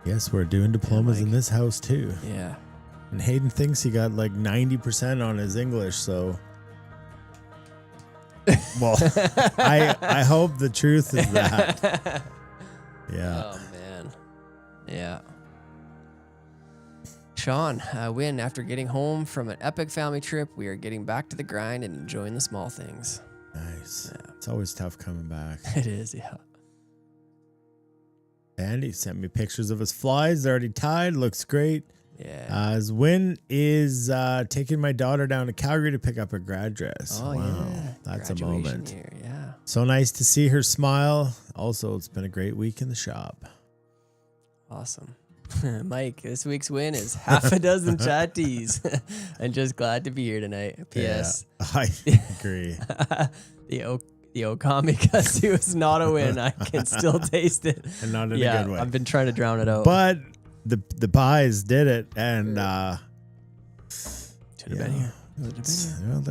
Yes, we're doing diplomas in this house too. Yeah. And Hayden thinks he got like 90% on his English, so. Well, I hope the truth is that. Yeah. Oh, man. Yeah. Sean, win. After getting home from an epic family trip, we are getting back to the grind and enjoying the small things. Nice. Yeah. It's always tough coming back. It is, yeah. And he sent me pictures of his flies. They're already tied. Looks great. Yeah. His win is taking my daughter down to Calgary to pick up her grad dress. Oh, wow. yeah. That's a Graduation moment. year, yeah. So nice to see her smile. Also, it's been a great week in the shop. Awesome. Mike, this week's win is half a dozen chatties. I'm just glad to be here tonight. P.S. Yeah, I agree. The Okami Kasu is not a win. I can still taste it. And not in a Yeah, good way. I've been trying to drown it out. But the pies did it, and Should have been here. well,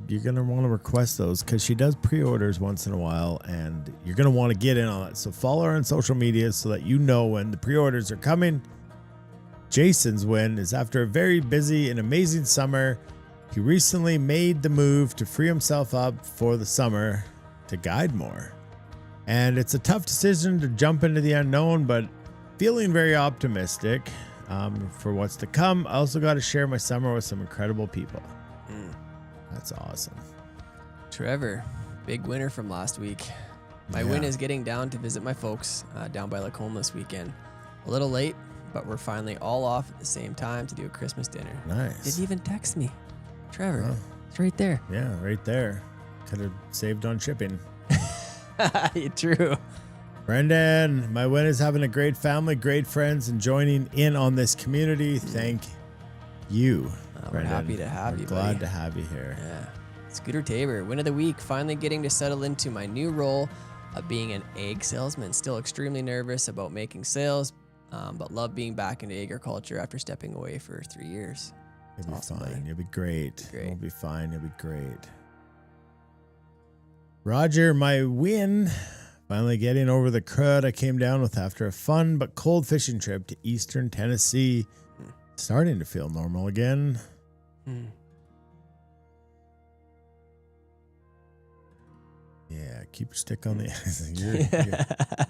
you're gonna want to request those because she does pre-orders once in a while, and you're gonna want to get in on it. So follow her on social media so that you know when the pre-orders are coming. Jason's win is after a very busy and amazing summer. He recently made the move to free himself up for the summer to guide more, and it's a tough decision to jump into the unknown, but feeling very optimistic. For what's to come. I also got to share my summer with some incredible people. That's awesome. Trevor, big winner from last week. My win is getting down to visit my folks down by Lacombe this weekend. A little late, but we're finally all off at the same time to do a Christmas dinner. Nice. Didn't even text me. Trevor, Oh. it's right there. Yeah, right there. Could have saved on shipping. True. Brendan, my win is having a great family, great friends, and joining in on this community. Thank you, We're Brendan. happy to have We're you, glad buddy. to have you here. Yeah. Scooter Tabor, win of the week. Finally getting to settle into my new role of being an egg salesman. Still extremely nervous about making sales, but love being back into agriculture after stepping away for 3 years. You'll be Awesome, fine. buddy. You'll be great. Great. You'll be fine. You'll be great. Roger, my win. Finally getting over the crud I came down with after a fun but cold fishing trip to eastern Tennessee. Starting to feel normal again. Yeah, keep your stick on the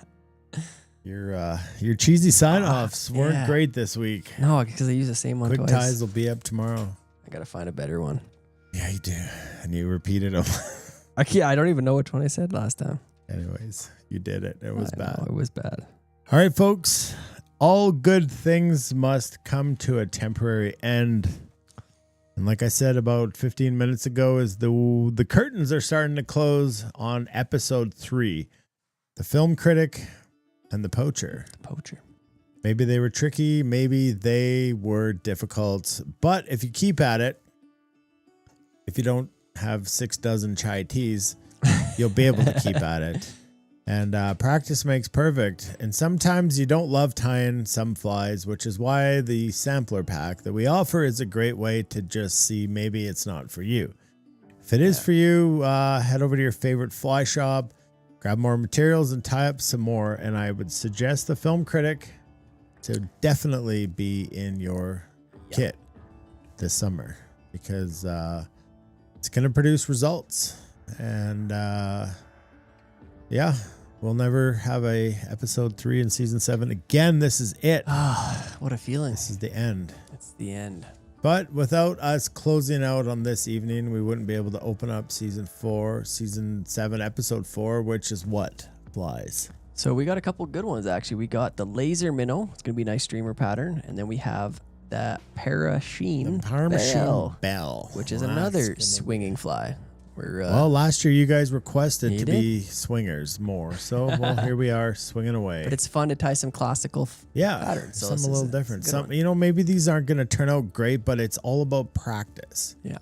your cheesy sign-offs weren't yeah. great this week. No, because I use the same one Quick twice. ties will be up tomorrow. I gotta find a better one. Yeah, you do. And you repeated them. I don't even know which one I said last time. Anyways, you did it. It was I bad. know, it was bad. All right, folks. All good things must come to a temporary end. And like I said about 15 minutes ago, is the curtains are starting to close on episode 3. The Film Critic and the Poacher. The Poacher. Maybe they were tricky. Maybe they were difficult. But if you keep at it, if you don't have 6 dozen chai teas, you'll be able to keep at it. And practice makes perfect. And sometimes you don't love tying some flies, which is why the sampler pack that we offer is a great way to just see maybe it's not for you. If it is for you, head over to your favorite fly shop, grab more materials and tie up some more. And I would suggest the Film Critic to definitely be in your kit this summer because it's going to produce results. And yeah, We'll never have a episode 3 in season 7 again. This is it. What a feeling. This is the end. It's the end. But without us closing out on this evening, we wouldn't be able to open up season 7, episode 4, which is what, Flies? So we got a couple good ones, actually. We got the laser minnow. It's going to be a nice streamer pattern. And then we have that Parasheen Bell, which is That's another gonna swinging fly. We're, well, last year you guys requested You to did? be swingers more. So, well, here we are swinging away. but it's fun to tie some classical patterns. So something a little different. good Some, one. maybe these aren't going to turn out great, but it's all about practice. Yeah.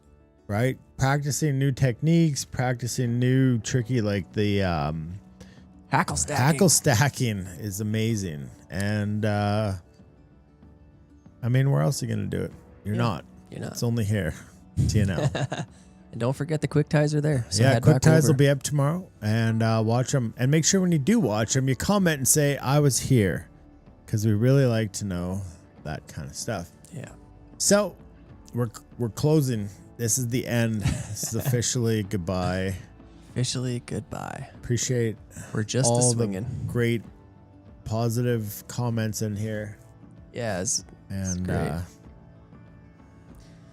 Right? Practicing new techniques, practicing new tricky, like the Hackle stacking. hackle stacking is amazing. And I mean, where else are you going to do it? You're not. You're not. It's only here. TNL. And don't forget the quick ties are there. So yeah, head quick back ties over. will be up tomorrow, and watch them. And make sure when you do watch them, you comment and say I was here, because we really like to know that kind of stuff. Yeah. So we're closing. This is the end. This is officially goodbye. Officially goodbye. Appreciate We're just all the swinging. great positive comments in here. Yeah, it's And great.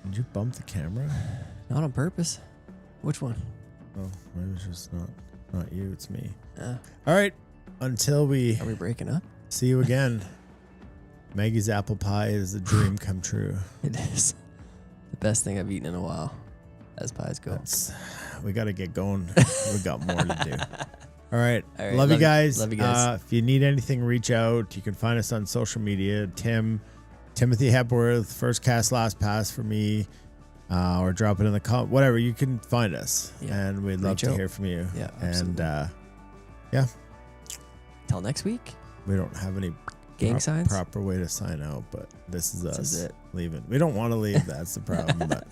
did you bump the camera? Not on purpose. Which one? Oh, maybe it's just not you. It's me. Uh, All right. Until we are we breaking up? see you again. Maggie's apple pie is a dream come true. It is the best thing I've eaten in a while, as pies go. We got to get going. We got more to do. All right. All right, Love you guys. love you guys. If you need anything, reach out. You can find us on social media. Timothy Hepworth, first cast, last pass for me, or drop it in the whatever. You can find us, Yeah. and we'd love Reach to out. hear from you. Yeah, and absolutely. Till next week. we don't have any Gang signs? proper way to sign out, but this is us is it. leaving. We don't want to leave. That's the problem, but.